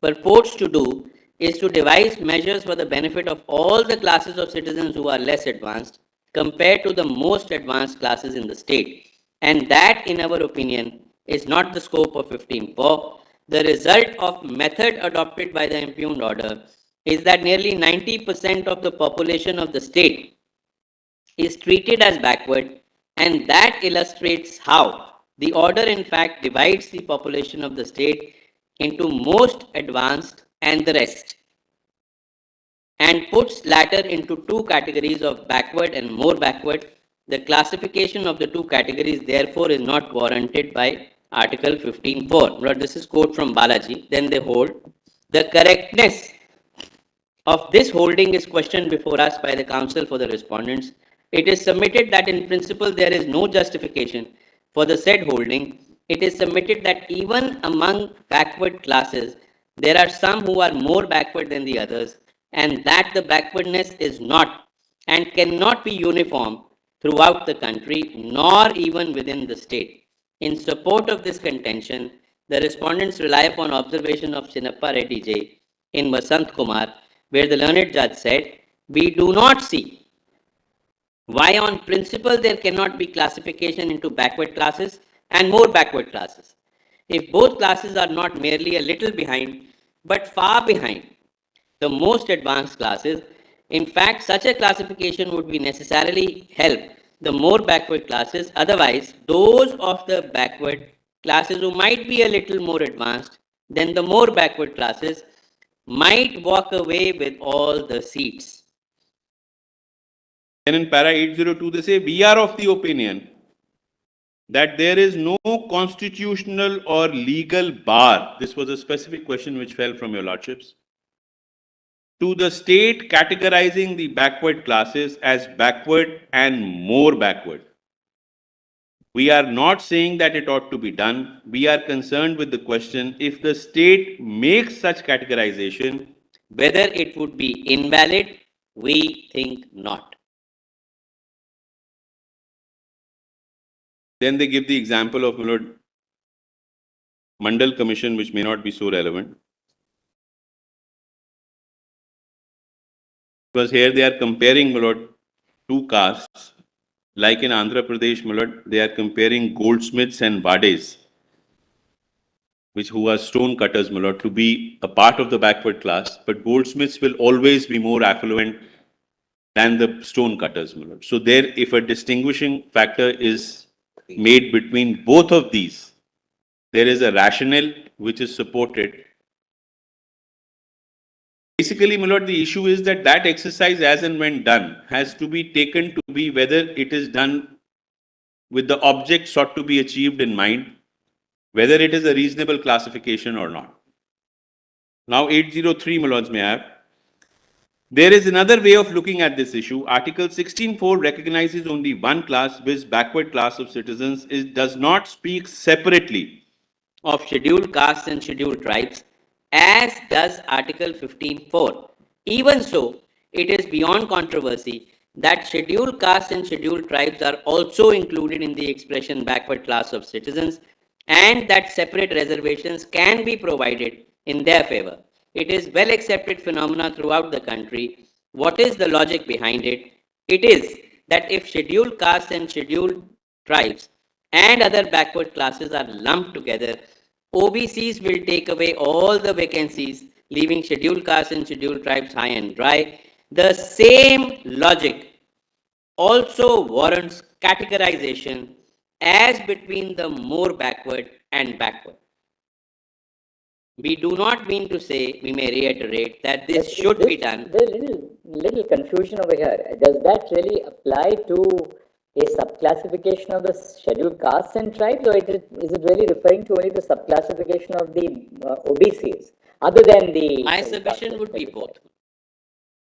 [SPEAKER 5] purports to do is to devise measures for the benefit of all the classes of citizens who are less advanced compared to the most advanced classes in the state. And that, in our opinion, is not the scope of 15(4). The result of method adopted by the impugned order is that nearly 90% of the population of the state is treated as backward, and that illustrates how the order in fact divides the population of the state into most advanced and the rest, and puts latter into two categories of backward and more backward. The classification of the two categories therefore is not warranted by Article 15(4). But this is quote from Balaji. Then they hold the correctness of this holding is questioned before us by the counsel for the respondents. It is submitted that in principle there is no justification for the said holding. It is submitted that even among backward classes, there are some who are more backward than the others, and that the backwardness is not and cannot be uniform throughout the country, nor even within the state. In support of this contention, the respondents rely upon observation of Chinnappa Reddy J. in Vasant Kumar, where the learned judge said, "We do not see why on principle there cannot be classification into backward classes and more backward classes. If both classes are not merely a little behind, but far behind the most advanced classes, in fact, such a classification would be necessarily help the more backward classes. Otherwise, those of the backward classes who might be a little more advanced than the more backward classes might walk away with all the seats."
[SPEAKER 1] And in para 802, they say, we are of the opinion that there is no constitutional or legal bar. This was a specific question which fell from your lordships. To the state categorizing the backward classes as backward and more backward. We are not saying that it ought to be done. We are concerned with the question, if the state makes such categorization,
[SPEAKER 5] Whether it would be invalid, we think not.
[SPEAKER 1] then they give the example of Milord Mandal Commission, which may not be so relevant. Because here they are comparing, Milord, two castes. Like in Andhra Pradesh, Milord, they are comparing goldsmiths and vades, who are stone cutters, Milord, to be a part of the backward class. But goldsmiths will always be more affluent than the stone cutters, Milord. So there, if a distinguishing factor is made between both of these, there is a rationale which is supported. Basically, Milord, the issue is that that exercise, as and when done, has to be taken to be whether it is done with the object sought to be achieved in mind, whether it is a reasonable classification or not. Now, 803, Milords, may I have? There is another way of looking at this issue. Article 16(4) recognizes only one class, which backward class of citizens does not speak separately
[SPEAKER 5] Of scheduled castes and scheduled tribes, as does Article 15(4). Even so, it is beyond controversy that scheduled castes and scheduled tribes are also included in the expression backward class of citizens, and that separate reservations can be provided in their favor. It is well accepted phenomena throughout the country. What is the logic behind it? It is that if scheduled castes and scheduled tribes and other backward classes are lumped together, OBCs will take away all the vacancies, leaving scheduled castes and scheduled tribes high and dry. The same logic also warrants categorization as between the more backward and backward. We do not mean to say, we may reiterate, that this should be done.
[SPEAKER 4] There's little confusion over here. Does that really apply to a subclassification of the scheduled castes and tribes, or is it really referring to only the subclassification of the OBCs, other than the?
[SPEAKER 5] My submission would be both.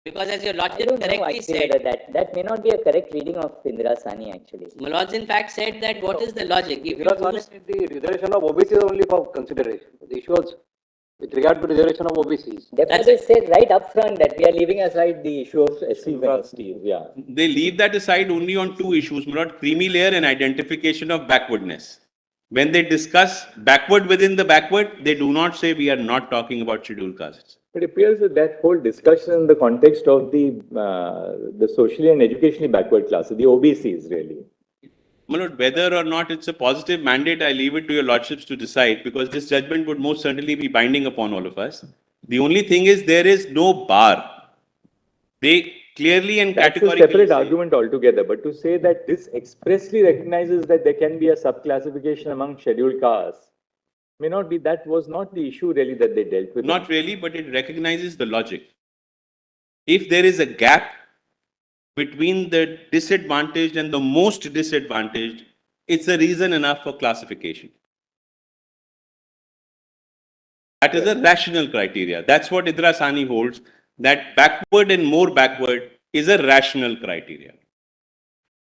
[SPEAKER 5] Because as your
[SPEAKER 4] I
[SPEAKER 5] lordship
[SPEAKER 4] don't know
[SPEAKER 5] correctly
[SPEAKER 4] actually
[SPEAKER 5] said,
[SPEAKER 4] whether that may not be a correct reading of Indira Sani actually.
[SPEAKER 5] my lords in fact said that what is the logic? If you
[SPEAKER 3] Because
[SPEAKER 5] use,
[SPEAKER 3] the reservation of OBC is only for consideration. The issue was with regard to reservation of OBCs.
[SPEAKER 4] Therefore,
[SPEAKER 5] That's
[SPEAKER 4] they
[SPEAKER 5] it.
[SPEAKER 4] said right up front that we are leaving aside the issue of SC and STs.
[SPEAKER 2] Yeah.
[SPEAKER 1] They leave that aside only on two issues, my lord, creamy layer and identification of backwardness. When they discuss backward within the backward, they do not say we are not talking about scheduled castes.
[SPEAKER 2] It appears that that whole discussion in the context of the socially and educationally backward classes, the OBCs really.
[SPEAKER 1] My lord, whether or not it's a positive mandate, I leave it to your lordships to decide, because this judgment would most certainly be binding upon all of us. The only thing is there is no bar. They clearly and
[SPEAKER 2] That's a
[SPEAKER 1] categorically
[SPEAKER 2] separate
[SPEAKER 1] say-
[SPEAKER 2] argument altogether, but to say that this expressly recognizes that there can be a subclassification among scheduled castes may not be, that was not the issue really that they dealt with.
[SPEAKER 1] Not really, but it recognizes the logic. If there is a gap between the disadvantaged and the most disadvantaged, it's a reason enough for classification. That is a rational criteria. That's what Indira Sani holds, that backward and more backward is a rational criteria.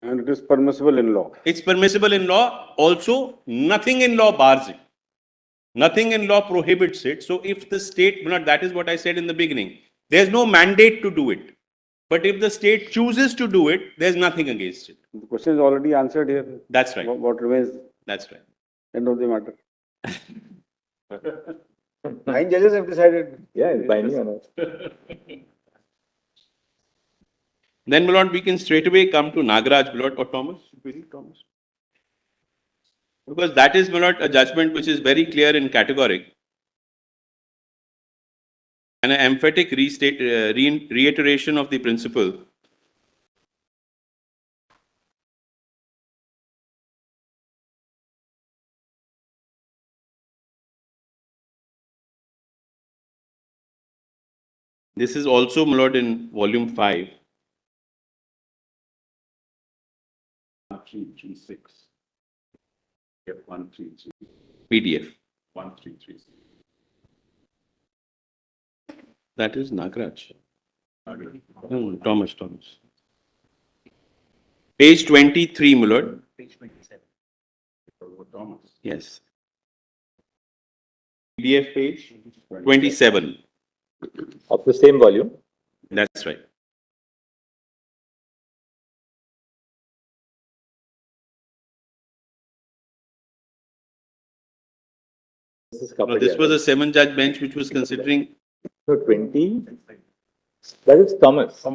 [SPEAKER 8] And it is permissible in law.
[SPEAKER 1] It's permissible in law. Also, nothing in law bars it. Nothing in law prohibits it. So if the state, that is what I said in the beginning, there's no mandate to do it. But if the state chooses to do it, there's nothing against it.
[SPEAKER 8] The question is already answered here.
[SPEAKER 1] That's right.
[SPEAKER 8] What remains,
[SPEAKER 1] That's right.
[SPEAKER 8] end of the matter. 9 judges have decided.
[SPEAKER 2] Yeah, it's binding on us.
[SPEAKER 1] Then, my lord, we can straight away come to Nagaraj, my lord, or Thomas. Should we read Thomas? Because that is, my lord, a judgment which is very clear and categoric. And an emphatic reiteration of the principle. This is also, my lord, in volume 5.
[SPEAKER 9] 1336. Yep, 133.
[SPEAKER 1] PDF.
[SPEAKER 9] 133.
[SPEAKER 1] That is Nagaraj. No, Thomas. Page 23, my lord.
[SPEAKER 5] Page 27.
[SPEAKER 9] Thomas.
[SPEAKER 1] Yes. PDF page 27.
[SPEAKER 2] Of the same volume.
[SPEAKER 1] That's right.
[SPEAKER 2] This is
[SPEAKER 1] Now, this was a 7-judge bench which was considering.
[SPEAKER 2] So 20, that is Thomas.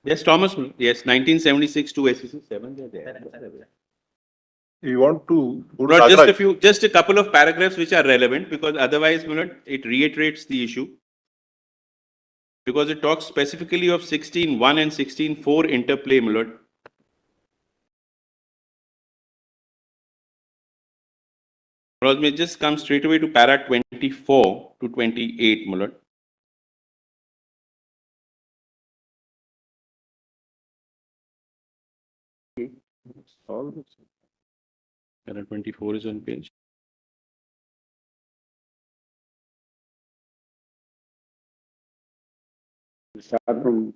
[SPEAKER 1] Yes, Thomas. Yes, 1976 to SEC 7.
[SPEAKER 7] You want to go to
[SPEAKER 1] Not
[SPEAKER 7] Nagaraj?
[SPEAKER 1] just a couple of paragraphs which are relevant, because otherwise, it reiterates the issue. Because it talks specifically of 16.1 and 16.4 interplay, my lord. Because may just come straight away to para 24 to 28, my lord. Para 24 is on page.
[SPEAKER 8] Start from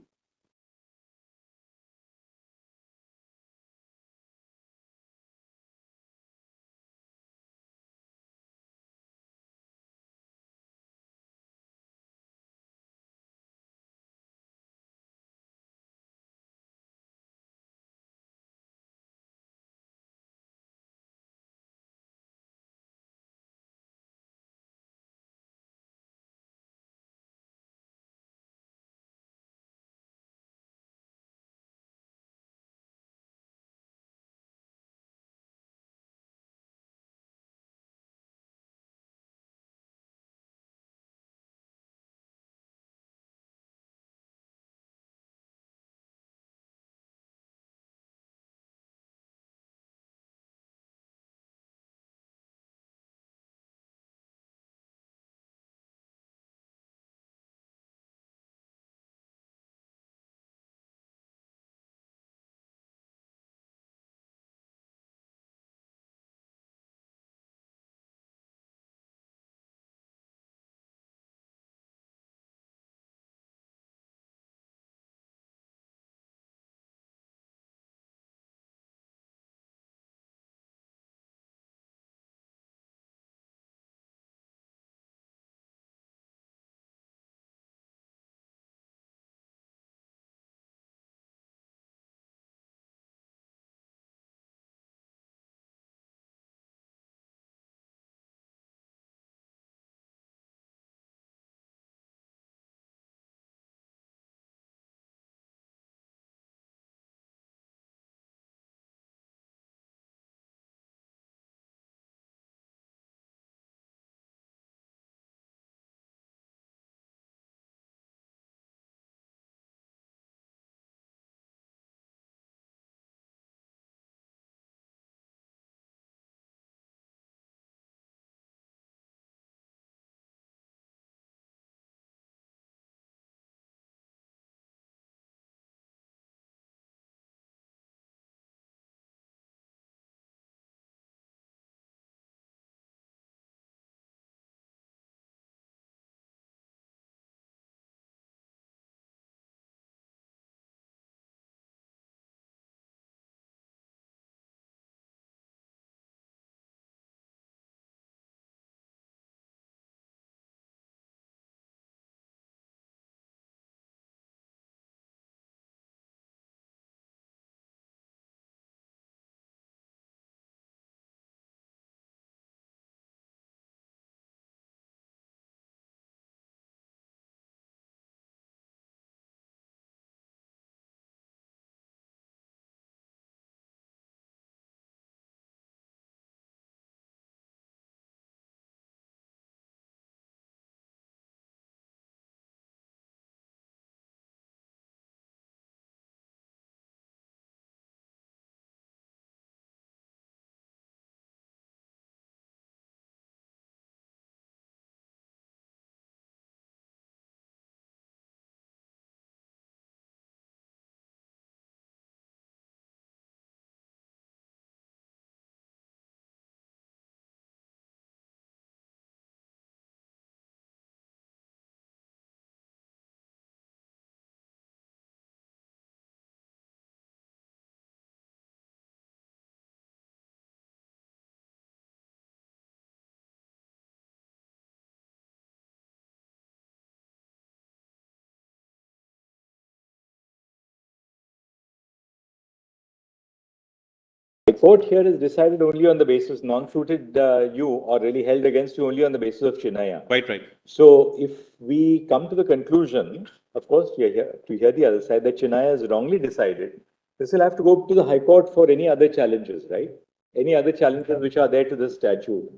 [SPEAKER 2] court here has decided only on the basis non-suited you or really held against you only on the basis of Chinaya.
[SPEAKER 1] Quite right.
[SPEAKER 2] So if we come to the conclusion, of course, to hear the other side, that Chinaya is wrongly decided, this will have to go to the High Court for any other challenges, right? Any other challenges which are there to the statute.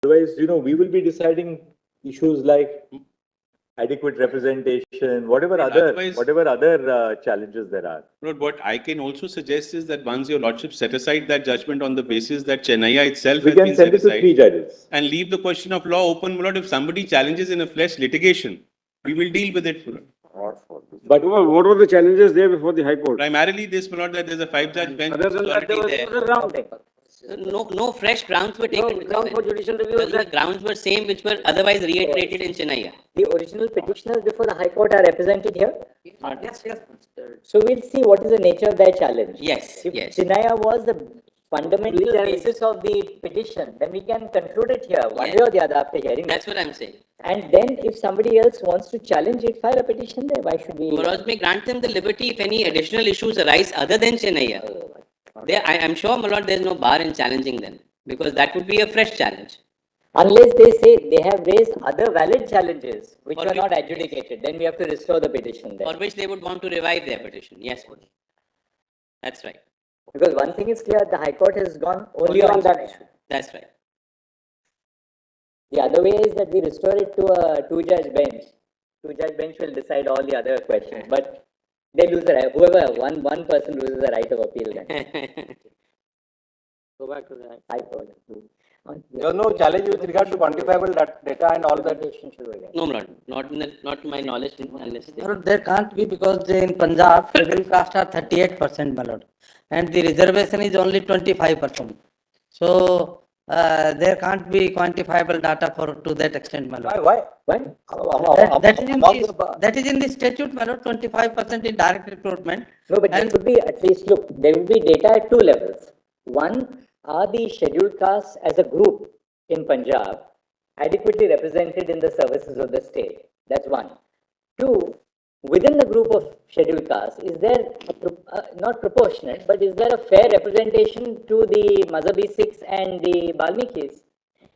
[SPEAKER 2] Otherwise, we will be deciding issues like adequate representation, whatever
[SPEAKER 1] Otherwise-
[SPEAKER 2] other challenges there are.
[SPEAKER 1] But what I can also suggest is that once your lordship set aside that judgment on the basis that Chennai itself
[SPEAKER 2] We
[SPEAKER 1] has
[SPEAKER 2] can
[SPEAKER 1] been
[SPEAKER 2] send
[SPEAKER 1] set
[SPEAKER 2] it to
[SPEAKER 1] aside
[SPEAKER 2] 3 judges.
[SPEAKER 1] and leave the question of law open, my lord. If somebody challenges in a flesh litigation, we will deal with it. My lord.
[SPEAKER 2] But
[SPEAKER 8] What were the challenges there before the High Court?
[SPEAKER 1] Primarily this, my lord, that there's a 5-judge bench.
[SPEAKER 8] Other than that, there was
[SPEAKER 1] there.
[SPEAKER 8] another round.
[SPEAKER 5] No fresh grounds were taken.
[SPEAKER 4] ground for judicial review
[SPEAKER 5] Well,
[SPEAKER 4] is
[SPEAKER 5] the
[SPEAKER 4] that
[SPEAKER 5] grounds were same which were otherwise reiterated in Chennai.
[SPEAKER 4] the original petitioners before the High Court are represented here.
[SPEAKER 5] Yes, yes.
[SPEAKER 4] So we'll see what is the nature of their challenge.
[SPEAKER 5] Yes,
[SPEAKER 4] If
[SPEAKER 5] yes.
[SPEAKER 4] Chinaya was the fundamental basis of the petition, then we can conclude it here, one
[SPEAKER 5] Yes.
[SPEAKER 4] way or the other after hearing
[SPEAKER 5] That's
[SPEAKER 4] it.
[SPEAKER 5] what I'm saying.
[SPEAKER 4] And then if somebody else wants to challenge it, file a petition there, why should we?
[SPEAKER 5] Malaj may grant them the liberty if any additional issues arise other than Chennai. I'm sure, my lord, there's no bar in challenging them because that would be a fresh challenge.
[SPEAKER 4] Unless they say they have raised other valid challenges which
[SPEAKER 5] Or
[SPEAKER 4] were
[SPEAKER 5] we-
[SPEAKER 4] not adjudicated, then we have to restore the petition there.
[SPEAKER 5] For which they would want to revive their petition. Yes, Malaj. That's right.
[SPEAKER 4] Because one thing is clear, the High Court has gone only on that issue.
[SPEAKER 5] That's right.
[SPEAKER 4] The other way is that we restore it to a 2-judge bench. 2-judge bench will decide all the other questions, but they lose the right, one person loses the right of appeal then.
[SPEAKER 8] Go back to the
[SPEAKER 4] High Court.
[SPEAKER 3] There was no challenge with regard to quantifiable data and all that.
[SPEAKER 5] No, my lord, not to my knowledge unless they.
[SPEAKER 10] Lord, there can't be because in Punjab, scheduled caste are 38%, my lord, and the reservation is only 25%. So there can't be quantifiable data to that extent, my lord.
[SPEAKER 3] Why?
[SPEAKER 10] That is in the statute, my lord. 25% in direct recruitment.
[SPEAKER 4] No, but there
[SPEAKER 10] And-
[SPEAKER 4] could be at least, look, there will be data at 2 levels. One, are the scheduled castes as a group in Punjab adequately represented in the services of the state? That's one. 2, within the group of scheduled castes, is there, not proportionate, but is there a fair representation to the Mazhabi Sikhs and the Balmikis?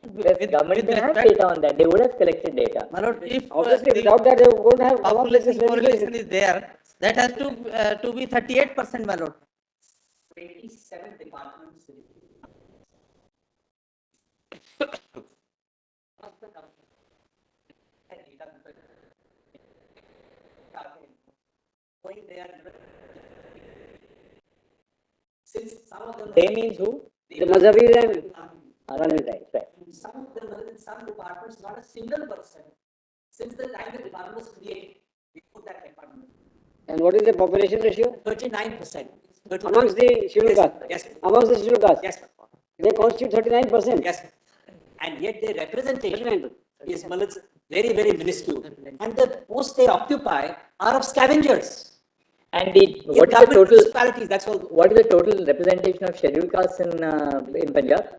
[SPEAKER 4] The government will have data on that, they would have collected data.
[SPEAKER 10] My lord, if
[SPEAKER 8] Obviously,
[SPEAKER 10] the
[SPEAKER 8] without that, they won't have.
[SPEAKER 10] population correlation is there, that has to be 38%, my lord.
[SPEAKER 4] 27 departments. They means who?
[SPEAKER 8] The Mazhabis and
[SPEAKER 4] Right.
[SPEAKER 11] Some of them were in some departments, not a single person. Since the time the department was created, we put that department.
[SPEAKER 8] And what is the population ratio?
[SPEAKER 11] 39%.
[SPEAKER 8] Amongst the scheduled caste?
[SPEAKER 11] Yes.
[SPEAKER 8] Amongst the scheduled caste?
[SPEAKER 11] Yes.
[SPEAKER 8] They constitute 39%?
[SPEAKER 11] Yes. And yet their representation
[SPEAKER 8] 39%.
[SPEAKER 11] is very, very minuscule. And the posts they occupy are of scavengers.
[SPEAKER 4] And the,
[SPEAKER 11] In
[SPEAKER 4] what is the
[SPEAKER 11] government
[SPEAKER 4] total,
[SPEAKER 11] municipalities, that's all.
[SPEAKER 4] what is the total representation of scheduled castes in Punjab?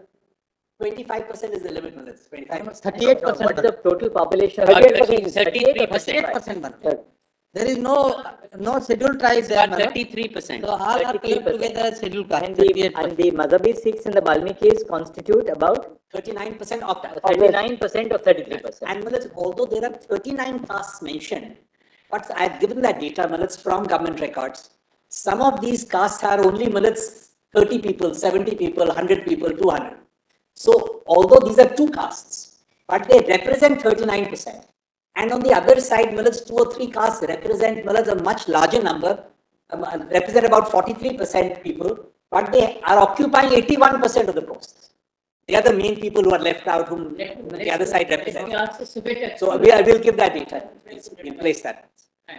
[SPEAKER 11] 25% is the limit, Malaj. 25%.
[SPEAKER 10] 38%.
[SPEAKER 4] What is the total population?
[SPEAKER 10] 33%, my lord. There is no scheduled tribe there, my lord.
[SPEAKER 5] 33%.
[SPEAKER 10] So all are clubbed
[SPEAKER 4] 33%.
[SPEAKER 10] together as scheduled caste,
[SPEAKER 4] And
[SPEAKER 10] 38%.
[SPEAKER 4] the Mazhabi Sikhs and the Balmikis constitute about
[SPEAKER 11] 39% of that.
[SPEAKER 4] 39% of 33%.
[SPEAKER 11] And Malaj, although there are 39 castes mentioned, but I've given that data, Malaj, from government records. Some of these castes are only, Malaj, 30 people, 70 people, 100 people, 200. So although these are 2 castes, but they represent 39%. And on the other side, Malaj, 2 or 3 castes represent, Malaj, a much larger number, represent about 43% people, but they are occupying 81% of the posts. They are the main people who are left out, whom the other side represents. So I will give that data, we'll place that.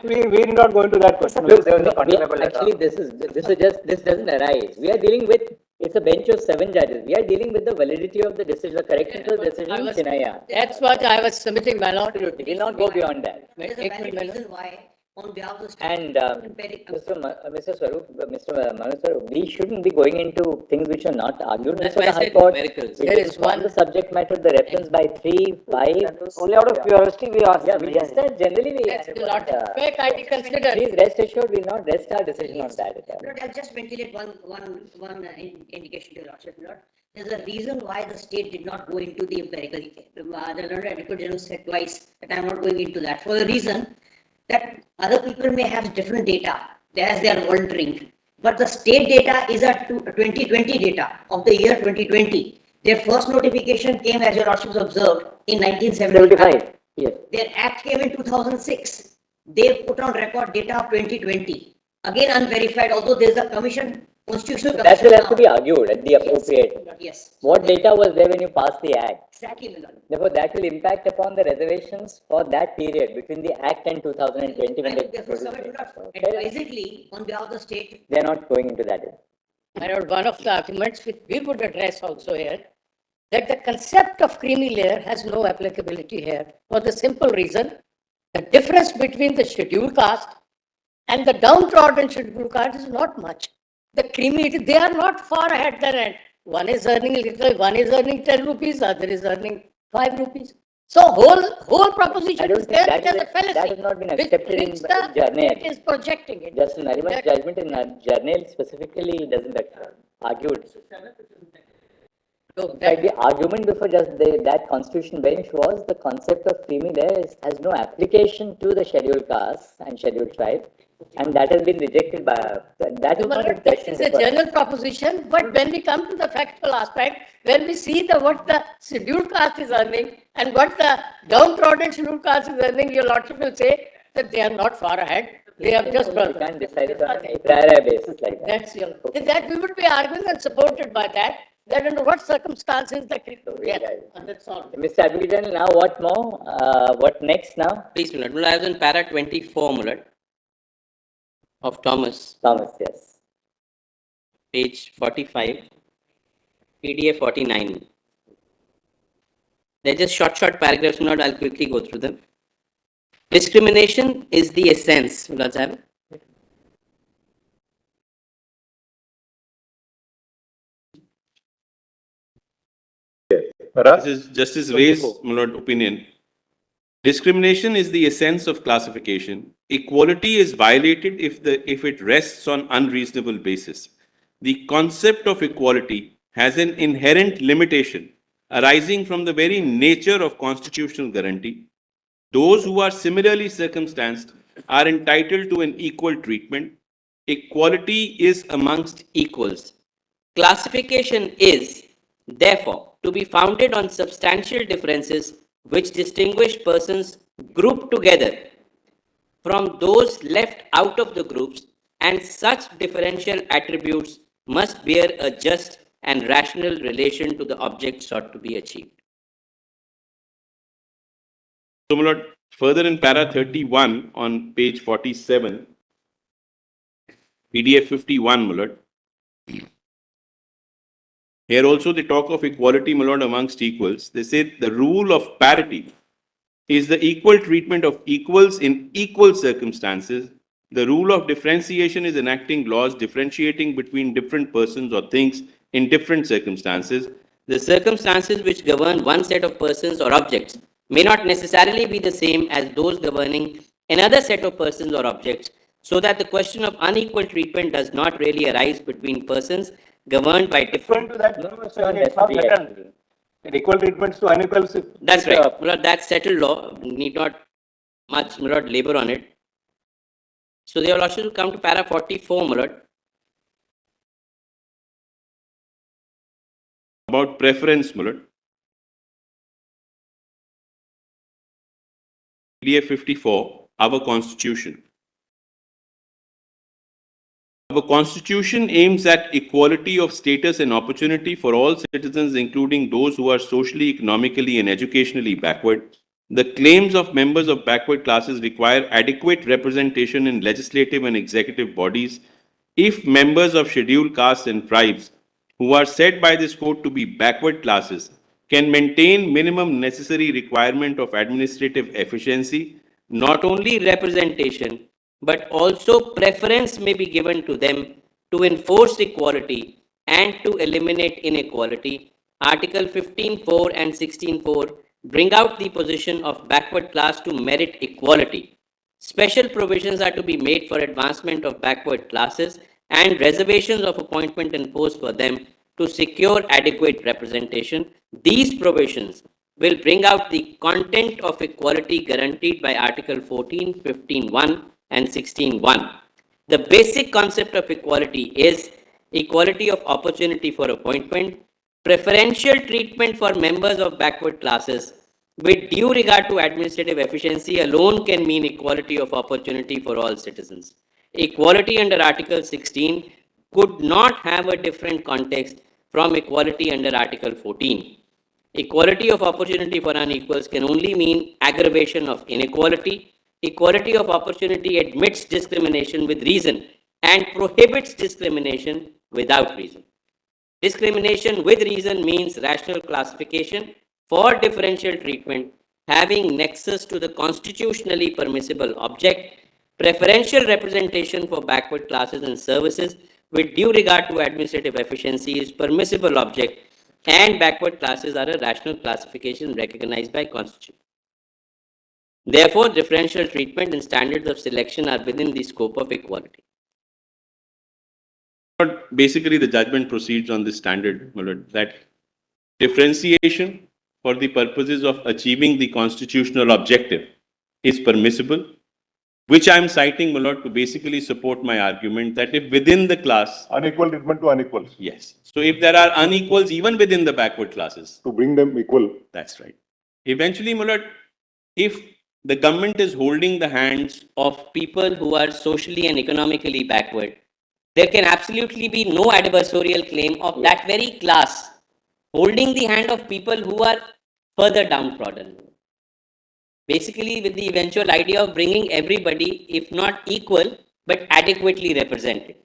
[SPEAKER 3] We need not go into that question.
[SPEAKER 4] Look,
[SPEAKER 3] There was no quantifiable data.
[SPEAKER 4] actually, this doesn't arise. We are dealing with, it's a bench of 7 judges. We are dealing with the validity of the decision, the correctness of the decision in Chinaya.
[SPEAKER 10] That's what I was submitting, my lord.
[SPEAKER 4] Absolutely, we'll not go beyond that.
[SPEAKER 10] Ek minute, my lord.
[SPEAKER 11] Why on behalf of the state.
[SPEAKER 4] And Mr. Swarup, Mr. Manu Swarup, we shouldn't be going into things which are not argued
[SPEAKER 5] That's
[SPEAKER 4] before
[SPEAKER 5] why
[SPEAKER 4] the
[SPEAKER 5] I
[SPEAKER 4] High
[SPEAKER 5] said
[SPEAKER 4] Court.
[SPEAKER 5] numericals.
[SPEAKER 4] It
[SPEAKER 10] There
[SPEAKER 4] is
[SPEAKER 10] is
[SPEAKER 4] on
[SPEAKER 10] one-
[SPEAKER 4] the subject matter, the reference by 3, 5.
[SPEAKER 8] Only out of curiosity we ask.
[SPEAKER 4] Yeah, we just generally we.
[SPEAKER 10] That's not fair, I consider.
[SPEAKER 4] Please rest assured, we'll not rest our decision on that at all.
[SPEAKER 11] Lord, I'll just ventilate one indication to your Lordship, Lord. There's a reason why the state did not go into the empirical. The Lord Advocate General said twice that I'm not going into that, for the reason that other people may have different data as they are volunteering. But the state data is a 2020 data of the year 2020. Their first notification came, as your Lordships observed, in 1975.
[SPEAKER 4] 75, yes.
[SPEAKER 11] Their act came in 2006. They put on record data of 2020. Again unverified, although there is a commission, constitutional
[SPEAKER 4] That
[SPEAKER 11] commission.
[SPEAKER 4] will have to
[SPEAKER 11] now.
[SPEAKER 4] be argued at the appropriate.
[SPEAKER 11] Yes.
[SPEAKER 4] What data was there when you passed the act?
[SPEAKER 11] Exactly, my lord.
[SPEAKER 4] Therefore, that will impact upon the reservations for that period between the act and 2020 when
[SPEAKER 11] I
[SPEAKER 4] they
[SPEAKER 11] would therefore submit,
[SPEAKER 4] produced it.
[SPEAKER 11] Lord,
[SPEAKER 4] Okay.
[SPEAKER 11] advisedly on behalf of the state.
[SPEAKER 4] They're not going into that.
[SPEAKER 10] My lord, one of the arguments which we would address also here, that the concept of creamy layer has no applicability here for the simple reason, the difference between the scheduled caste and the downtrodden scheduled caste is not much. The creamy, they are not far ahead than end. One is earning little, one is earning 10 rupees, other is earning 5 rupees. So whole
[SPEAKER 4] I
[SPEAKER 10] proposition
[SPEAKER 4] don't
[SPEAKER 10] is
[SPEAKER 4] think
[SPEAKER 10] there,
[SPEAKER 4] that
[SPEAKER 10] it is
[SPEAKER 4] is
[SPEAKER 10] a fallacy.
[SPEAKER 4] that has not been
[SPEAKER 10] which-
[SPEAKER 4] accepted in
[SPEAKER 10] which the
[SPEAKER 4] Jarnail.
[SPEAKER 10] state is projecting it.
[SPEAKER 4] Justice Nariman's
[SPEAKER 10] That-
[SPEAKER 4] judgment in Jarnail specifically doesn't argue it.
[SPEAKER 10] So
[SPEAKER 4] In
[SPEAKER 10] that-
[SPEAKER 4] fact, the argument before that constitution bench was the concept of creamy layer has no application to the scheduled caste and scheduled tribe, and that has been rejected by that is not in
[SPEAKER 10] That
[SPEAKER 4] question
[SPEAKER 10] is a
[SPEAKER 4] before.
[SPEAKER 10] general proposition, but when we come to the factual aspect, when we see what the scheduled caste is earning and what the downtrodden scheduled caste is earning, your lordship will say that they are not far ahead. They have just.
[SPEAKER 4] We can't decide it on a priori basis like that.
[SPEAKER 10] That's your, that we would be arguing and supported by that, that under what circumstances the, yeah, and that's all.
[SPEAKER 4] Mr. Advocate General, now what more? What next now?
[SPEAKER 5] Please, Mulad. Mulad, I was in para 24, Mulad, of Thomas,
[SPEAKER 4] Thomas, yes.
[SPEAKER 5] page 45, PDF 49. They're just short paragraphs, Mulad. I'll quickly go through them. Discrimination is the essence, Mulad Sahib.
[SPEAKER 1] This is Justice Ray's opinion. Discrimination is the essence of classification. Equality is violated if it rests on unreasonable basis. The concept of equality has an inherent limitation arising from the very nature of constitutional guarantee. Those who are similarly circumstanced are entitled to an equal treatment. Equality is amongst equals.
[SPEAKER 5] Classification is, therefore, to be founded on substantial differences which distinguish persons grouped together from those left out of the groups, and such differential attributes must bear a just and rational relation to the object sought to be achieved.
[SPEAKER 1] So, my lord, further in para 31 on page 47, PDF 51, my lord. Here also they talk of equality, my lord, amongst equals. They say the rule of parity is the equal treatment of equals in equal circumstances. The rule of differentiation is enacting laws differentiating between different persons or things in different circumstances.
[SPEAKER 5] The circumstances which govern one set of persons or objects may not necessarily be the same as those governing another set of persons or objects, so that the question of unequal treatment does not really arise between persons governed by different.
[SPEAKER 3] To that, it's not certain. Equal treatments to unequal.
[SPEAKER 5] That's right. Well, that's settled law. Need not much labor on it. So they will also come to para 44, Mulad.
[SPEAKER 1] About preference, my lord. PDF 54, our constitution. Our constitution aims at equality of status and opportunity for all citizens, including those who are socially, economically, and educationally backward. The claims of members of backward classes require adequate representation in legislative and executive bodies. If members of scheduled castes and tribes who are said by this court to be backward classes can maintain minimum necessary requirement of administrative efficiency,
[SPEAKER 5] Not only representation, but also preference may be given to them to enforce equality and to eliminate inequality. Article 15.4 and 16.4 bring out the position of backward class to merit equality. Special provisions are to be made for advancement of backward classes and reservations of appointment and post for them to secure adequate representation. These provisions will bring out the content of equality guaranteed by Article 14, 15.1 and 16.1. The basic concept of equality is equality of opportunity for appointment, preferential treatment for members of backward classes with due regard to administrative efficiency alone can mean equality of opportunity for all citizens. Equality under Article 16 could not have a different context from equality under Article 14. Equality of opportunity for unequals can only mean aggravation of inequality. Equality of opportunity admits discrimination with reason and prohibits discrimination without reason. Discrimination with reason means rational classification for differential treatment having nexus to the constitutionally permissible object. Preferential representation for backward classes and services with due regard to administrative efficiency is permissible object, and backward classes are a rational classification recognized by Constitution. Therefore, differential treatment and standards of selection are within the scope of equality.
[SPEAKER 1] Basically, the judgment proceeds on this standard, my lord, that differentiation for the purposes of achieving the constitutional objective is permissible, which I am citing, my lord, to basically support my argument that if within the class,
[SPEAKER 7] Unequal treatment to unequals,
[SPEAKER 1] yes. So if there are unequals even within the backward classes,
[SPEAKER 7] to bring them equal.
[SPEAKER 1] that's right. Eventually, my lord, if the government is holding the hands
[SPEAKER 5] Of people who are socially and economically backward, there can absolutely be no adversarial claim of that very class holding the hand of people who are further downtrodden. Basically, with the eventual idea of bringing everybody, if not equal, but adequately represented.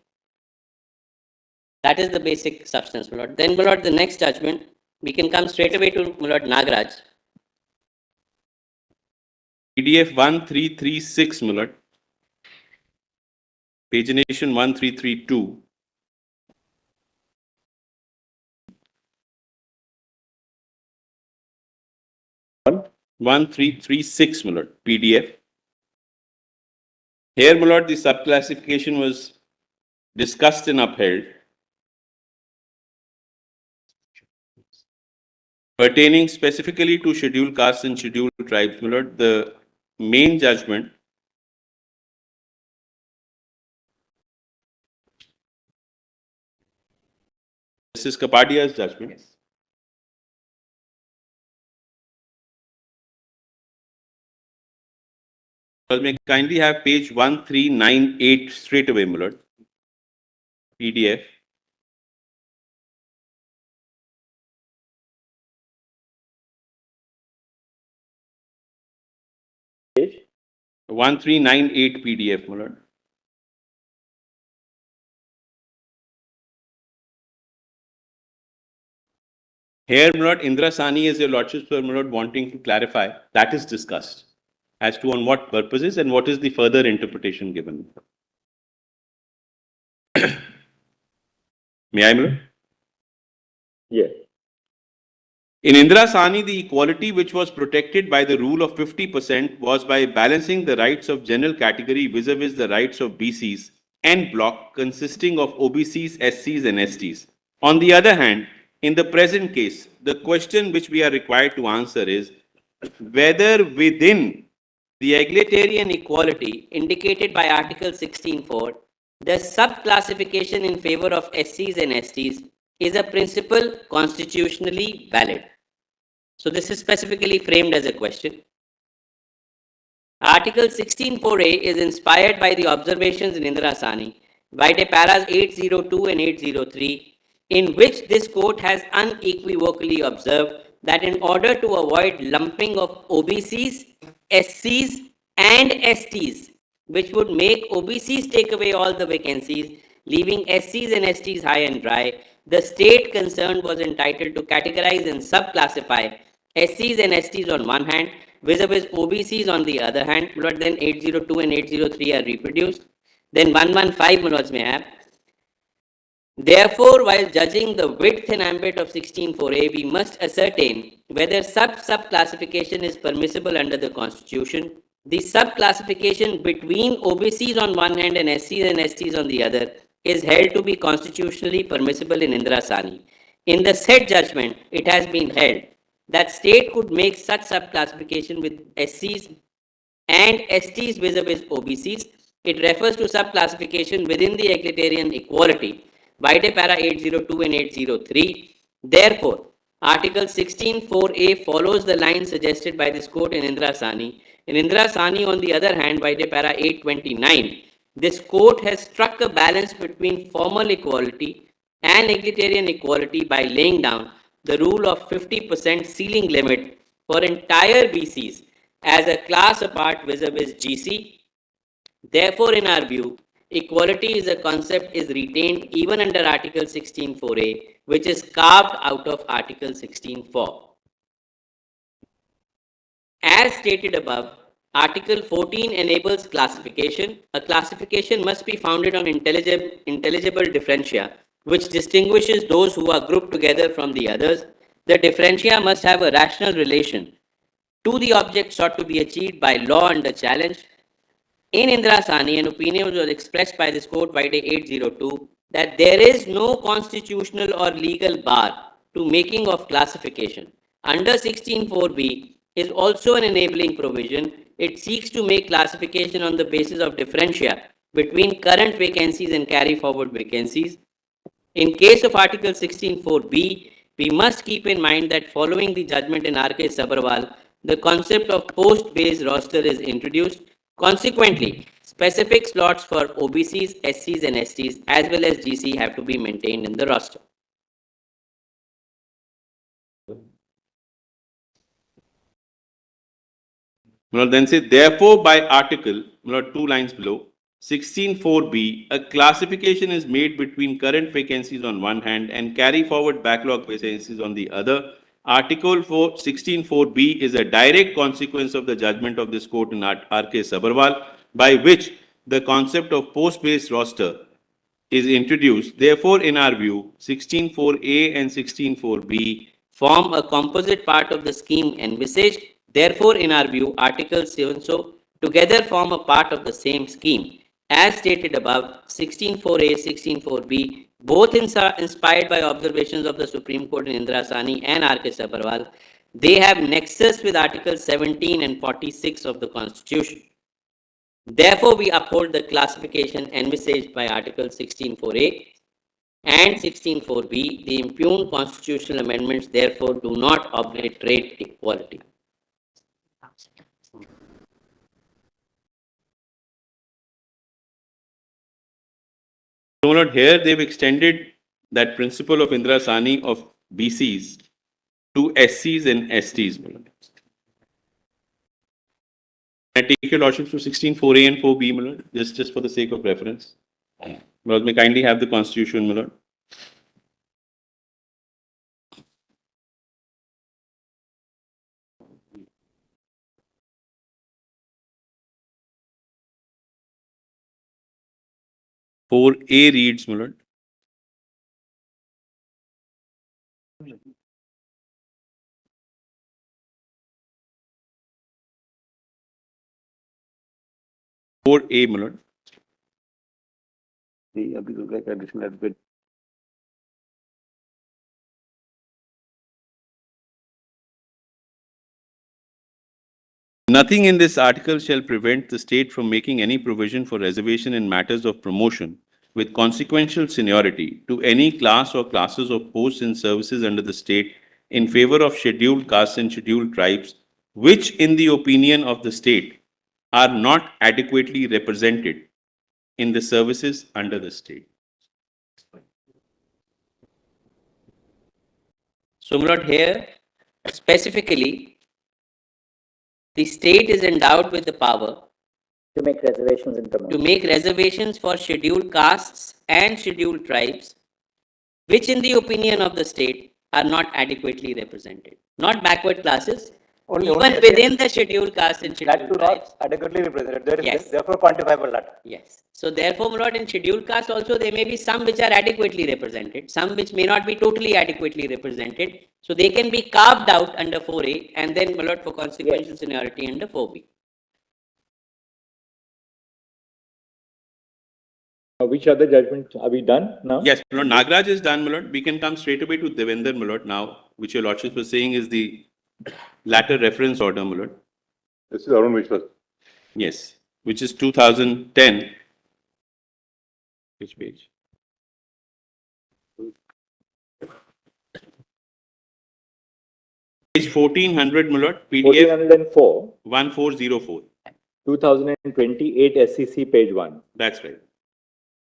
[SPEAKER 5] That is the basic substance, my lord. Then, my lord, the next judgment, we can come straight away to my lord Nagaraj.
[SPEAKER 1] PDF 1336, my lord. Pagination 1332.
[SPEAKER 2] One?
[SPEAKER 1] 1336, my lord, PDF. Here, my lord, the subclassification was discussed and upheld. Pertaining specifically to scheduled castes and scheduled tribes, my lord, the main judgment this is Kapadia's judgment. Well, may I kindly have page 1398 straight away, my lord. PDF.
[SPEAKER 2] Page?
[SPEAKER 1] 1398 PDF, my lord. Here, my lord, Indra Sani, as your lordships were, my lord, wanting to clarify, that is discussed as to on what purposes and what is the further interpretation given. May I, my lord?
[SPEAKER 2] Yes.
[SPEAKER 1] In Indra Sani, the equality which was protected by the rule of 50% was by balancing the rights of general category vis-a-vis the rights of BCs and block consisting of OBCs, SCs and STs. On the other hand, in the present case, the question which we are required to answer is whether within the egalitarian equality indicated by Article 16.4, the subclassification in favor of SCs and STs is a principle constitutionally valid. So this is specifically framed as a question. Article 16.4a is inspired by the observations in Indra Sani by the paras 802 and 803, in which this court has unequivocally observed that in order to avoid lumping of OBCs, SCs and STs, which would make OBCs take away all the vacancies, leaving SCs and STs high and dry, the state concerned was entitled to categorize and subclassify SCs and STs on one hand,
[SPEAKER 5] vis-a-vis OBCs on the other hand, my lord, then 802 and 803 are reproduced. Then 115, my lords, may I have. Therefore, while judging the width and ambit of 16.4a, we must ascertain whether sub-classification is permissible under the Constitution. The sub-classification between OBCs on one hand and SCs and STs on the other is held to be constitutionally permissible in Indira Sani. In the said judgment, it has been held that state could make such sub-classification with SCs and STs vis-a-vis OBCs. It refers to sub-classification within the egalitarian equality by para 802 and 803. Therefore, Article 16.4a follows the line suggested by this court in Indira Sani. In Indira Sani, on the other hand, by para 829, this court has struck a balance between formal equality and egalitarian equality by laying down the rule of 50% ceiling limit for entire BCs as a class apart vis-a-vis GC. Therefore, in our view, equality as a concept is retained even under Article 16.4a, which is carved out of Article 16.4. As stated above, Article 14 enables classification. A classification must be founded on intelligible differentia, which distinguishes those who are grouped together from the others. The differentia must have a rational relation to the object sought to be achieved by law under challenge. In Indira Sani, an opinion was expressed by this court by 802 that there is no constitutional or legal bar to making of classification. Under 16.4b is also an enabling provision. It seeks to make classification on the basis of differentia between current vacancies and carry forward vacancies. In case of Article 16.4b, we must keep in mind that following the judgment in R.K. Sabharwal, the concept of post-based roster is introduced. Consequently, specific slots for OBCs, SCs and STs as well as GC have to be maintained in the roster.
[SPEAKER 1] Well, then say, therefore, by article, 2 lines below, 16.4b, a classification is made between current vacancies on one hand and carry forward backlog vacancies on the other. Article 16.4b is a direct consequence of the judgment of this court in R.K. Sabharwal, by which the concept of post-based roster is introduced. Therefore, in our view, 16.4a and 16.4b form a composite part of the scheme envisaged. Therefore, in our view, Articles 7 so together form a part of the same scheme. As stated above, 16.4a, 16.4b, both inspired by observations of the Supreme Court in Indira Sani and R.K. Sabharwal, they have nexus with Articles 17 and 46 of the Constitution. Therefore, we uphold the classification envisaged by Article 16.4a and 16.4b. The impugned constitutional amendments therefore do not obliterate equality. So, Lord, here they've extended that principle of Indira Sani of BCs to SCs and STs. I take your lordships to 16.4a and 4b, my lord, just for the sake of reference. Lord, may kindly have the Constitution, my lord. For A reads, my lord. For A, my lord. Nothing in this article shall prevent the state from making any provision for reservation in matters of promotion with consequential seniority to any class or classes of posts and services under the state in favor of scheduled castes and scheduled tribes, which in the opinion of the state are not adequately represented in the services under the state.
[SPEAKER 5] So, my lord, here specifically, the state is endowed with the power
[SPEAKER 4] to make reservations in promotion.
[SPEAKER 5] to make reservations for scheduled castes and scheduled tribes, which in the opinion of the state are not adequately represented. Not backward classes, Even within the scheduled caste and
[SPEAKER 3] That
[SPEAKER 5] scheduled
[SPEAKER 3] do not
[SPEAKER 5] tribes.
[SPEAKER 3] adequately represented. There is
[SPEAKER 5] Yes.
[SPEAKER 3] therefore quantifiable data.
[SPEAKER 5] Yes. So therefore, my lord, in scheduled caste also there may be some which are adequately represented, some which may not be totally adequately represented. So they can be carved out under 4A and then, my lord, for consequential seniority under 4B.
[SPEAKER 2] Which other judgment are we done now?
[SPEAKER 1] Yes, my lord, Nagraj is done, my lord. We can come straight away to Devender, my lord, now, which your lordship was saying is the latter reference order, my lord.
[SPEAKER 7] This is Arun Mishra.
[SPEAKER 1] Yes, which is 2010. Which page? Page 1400, my lord, PDF
[SPEAKER 2] 1404,
[SPEAKER 1] 1404.
[SPEAKER 2] 2028 SEC page 1.
[SPEAKER 1] That's right.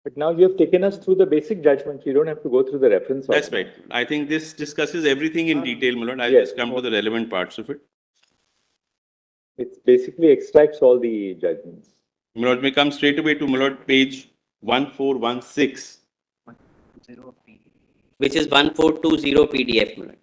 [SPEAKER 2] But now you have taken us through the basic judgment. You don't have to go through the reference.
[SPEAKER 1] That's
[SPEAKER 2] order.
[SPEAKER 1] right. I think this discusses everything in detail, my lord. I'll
[SPEAKER 2] Yes.
[SPEAKER 1] just come to the relevant parts of it.
[SPEAKER 2] It basically extracts all the judgments.
[SPEAKER 1] My lord, may come straight away to my lord, page 1416.
[SPEAKER 5] Which is 1420 PDF, my lord.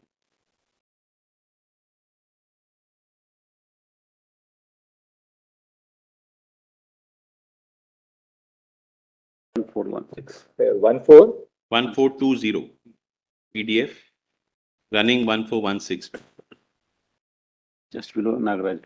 [SPEAKER 2] One four.
[SPEAKER 1] 1420 PDF running 1416.
[SPEAKER 9] Just below Nagaraj.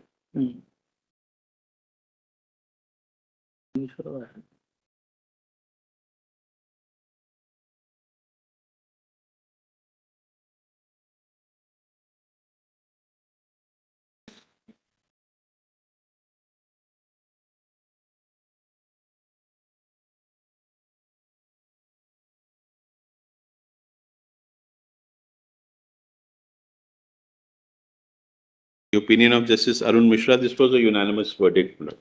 [SPEAKER 1] The opinion of Justice Arun Mishra, this was a unanimous verdict, my lord.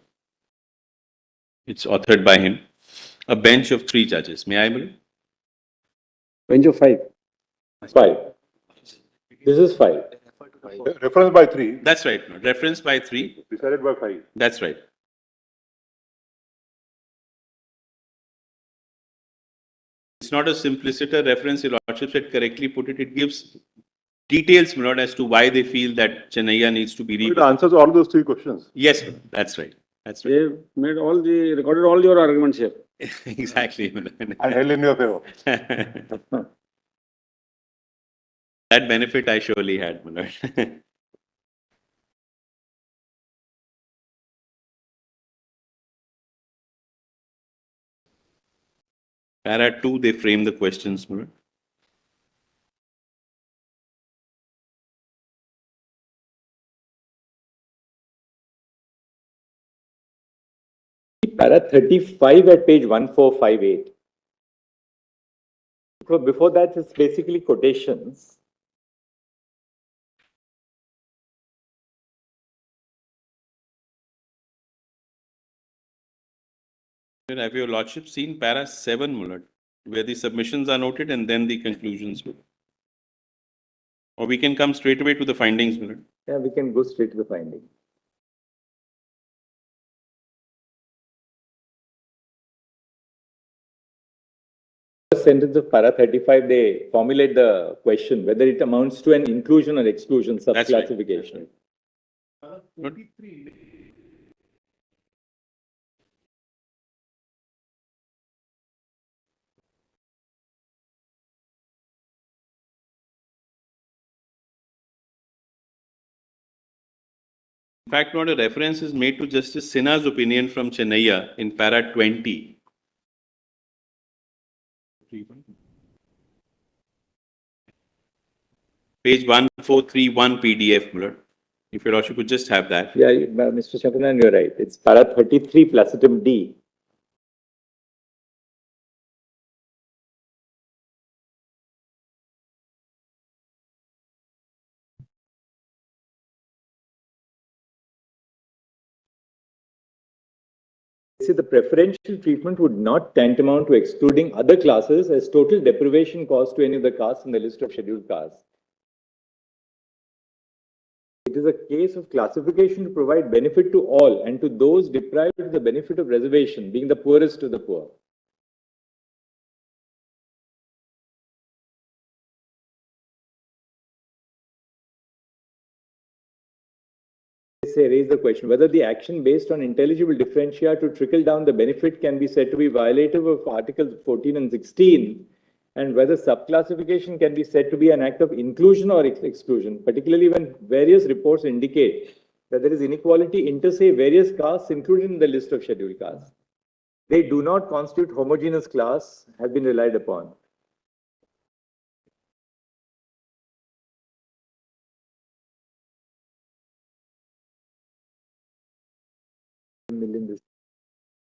[SPEAKER 1] It's authored by him. A bench of 3 judges. May I, my lord?
[SPEAKER 9] Bench of 5.
[SPEAKER 2] 5. This is 5.
[SPEAKER 7] Reference by 3,
[SPEAKER 1] That's right, my lord. Reference by 3.
[SPEAKER 7] decided by 5.
[SPEAKER 1] That's right. It's not a simpliciter reference, your lordship said correctly put it. It gives details, my lord, as to why they feel that Chennaiya needs to be
[SPEAKER 7] It
[SPEAKER 1] revisited.
[SPEAKER 7] answers all those 3 questions.
[SPEAKER 1] Yes, my lord. That's right. That's right.
[SPEAKER 9] They made recorded all your arguments here.
[SPEAKER 1] Exactly, my lord.
[SPEAKER 7] And held in your favor.
[SPEAKER 1] That benefit I surely had, my lord. Para 2, they frame the questions, my lord.
[SPEAKER 2] Para 35 at page 1458. So before that, it's basically quotations.
[SPEAKER 1] Have your lordship seen para 7, my lord, where the submissions are noted and then the conclusions? Or we can come straight away to the findings, my lord.
[SPEAKER 2] Yeah, we can go straight to the finding. First sentence of para 35, they formulate the question whether it amounts to an inclusion or exclusion
[SPEAKER 1] That's right.
[SPEAKER 2] subclassification.
[SPEAKER 1] Not- In fact, not a reference is made to Justice Sinha's opinion from Chennaiya in para 20. Page 1431 PDF, my lord. If your lordship could just have that.
[SPEAKER 2] Yeah, Mr. Shampanan, you're right. It's para 33 placitum D. See, the preferential treatment would not tantamount to excluding other classes as total deprivation caused to any of the castes in the list of scheduled castes. It is a case of classification to provide benefit to all and to those deprived of the benefit of reservation, being the poorest of the poor. raise the question whether the action based on intelligible differentia to trickle down the benefit can be said to be violative of Articles 14 and 16, and whether subclassification can be said to be an act of inclusion or exclusion, particularly when various reports indicate that there is inequality inter se various castes included in the list of scheduled castes. They do not constitute homogeneous class, have been relied upon.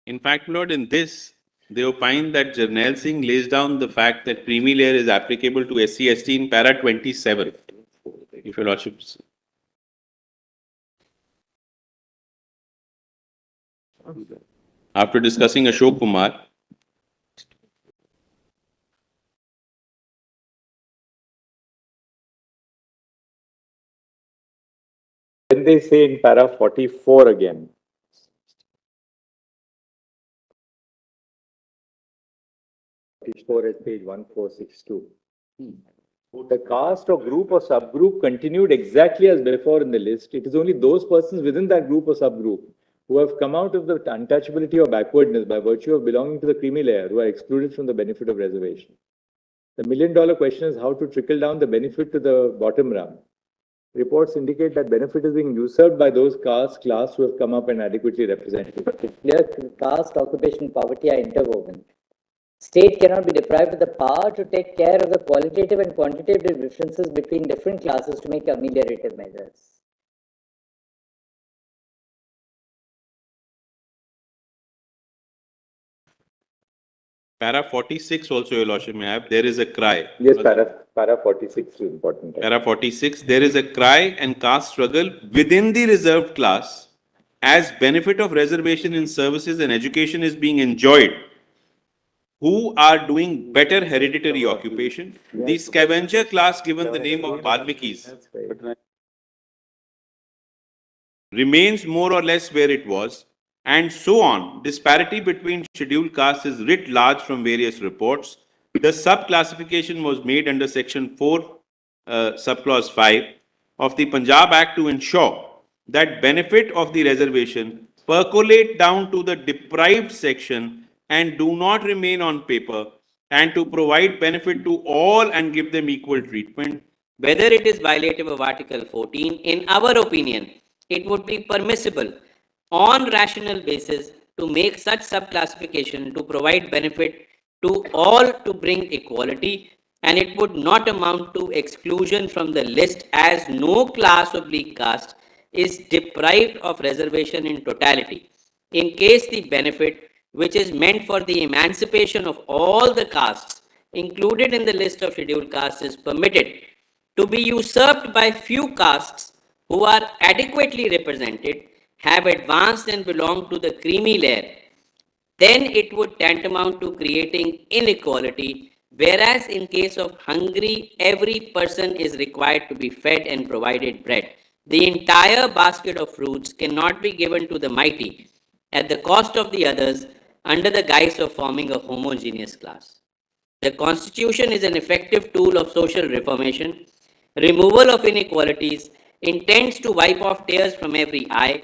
[SPEAKER 1] In fact, Lord, in this, they opine that Jarnail Singh lays down the fact that creamy layer is applicable to SC/ST in para 27. If your lordships. After discussing Ashok Kumar,
[SPEAKER 2] Then they say in para 44 again. At page 1462. The caste or group or subgroup continued exactly as before in the list. It is only those persons within that group or subgroup who have come out of the untouchability or backwardness by virtue of belonging to the creamy layer who are excluded from the benefit of reservation. The $1 million question is how to trickle down the benefit to the bottom rung. Reports indicate that benefit is being usurped by those class who have come up and adequately represented.
[SPEAKER 4] Clear caste, occupation, poverty are interwoven. State cannot be deprived of the power to take care of the qualitative and quantitative differences between different classes to make ameliorative measures.
[SPEAKER 1] para 46 also, your lordship may have, there is a cry.
[SPEAKER 2] Yes, para 46 is important.
[SPEAKER 1] Para 46, there is a cry and caste struggle within the reserved class as benefit of reservation in services and education is being enjoyed. Who are doing better hereditary occupation? The scavenger class given the name of Balmikis remains more or less where it was, and so on. Disparity between scheduled castes is writ large from various reports. The sub-classification was made under section 4, subclause 5 of the Punjab Act to ensure that benefit of the reservation percolate down to the deprived section and do not remain on paper, and to provide benefit to all and give them equal treatment.
[SPEAKER 5] Whether it is violative of Article 14, in our opinion, it would be permissible on rational basis to make such subclassification to provide benefit to all to bring equality, and it would not amount to exclusion from the list as no class or caste is deprived of reservation in totality. In case the benefit which is meant for the emancipation of all the castes included in the list of scheduled castes is permitted to be usurped by few castes who are adequately represented, have advanced and belong to the creamy layer, then it would tantamount to creating inequality, whereas in case of hungry, every person is required to be fed and provided bread. The entire basket of fruits cannot be given to the mighty at the cost of the others under the guise of forming a homogeneous class. The Constitution is an effective tool of social reformation. Removal of inequalities intends to wipe off tears from every eye.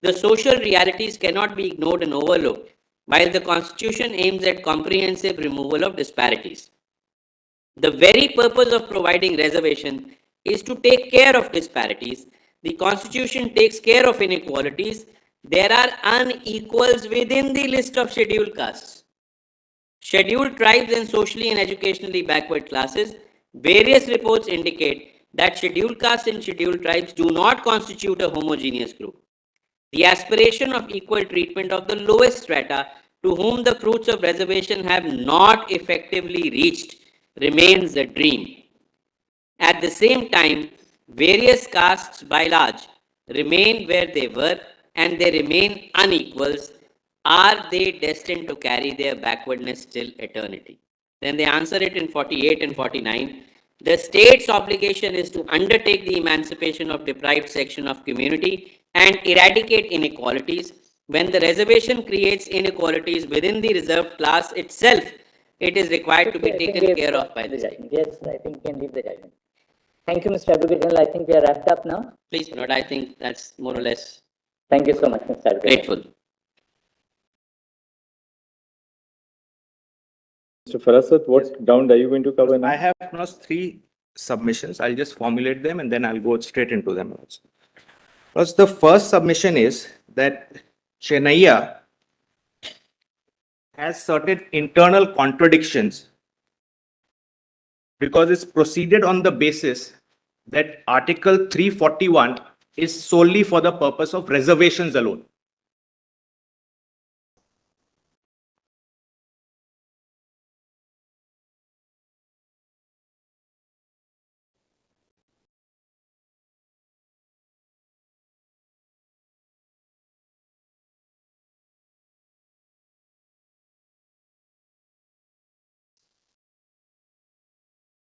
[SPEAKER 5] The social realities cannot be ignored and overlooked, while the Constitution aims at comprehensive removal of disparities. The very purpose of providing reservation is to take care of disparities. The Constitution takes care of inequalities. There are unequals within the list of scheduled castes. Scheduled tribes and socially and educationally backward classes, various reports indicate that scheduled castes and scheduled tribes do not constitute a homogeneous group. The aspiration of equal treatment of the lowest strata to whom the fruits of reservation have not effectively reached remains a dream. At the same time, various castes by large remain where they were and they remain unequals. Are they destined to carry their backwardness till eternity? Then they answer it in 48 and 49. The state's obligation is to undertake the emancipation of deprived section of community and eradicate inequalities. When the reservation creates inequalities within the reserved class itself, it is required to be taken care of by the state.
[SPEAKER 4] Yes, I think you can leave the judgment. Thank you, Mr. Advocate General. I think we are wrapped up now.
[SPEAKER 5] Please, my lord, I think that's more or less
[SPEAKER 4] Thank you so much, Mr. Advocate.
[SPEAKER 5] grateful.
[SPEAKER 2] Mr. Farasat, what ground are you going to cover now?
[SPEAKER 12] I have now 3 submissions. I'll just formulate them and then I'll go straight into them also. First, the first submission is that Chennaiya has certain internal contradictions because it's proceeded on the basis that Article 341 is solely for the purpose of reservations alone.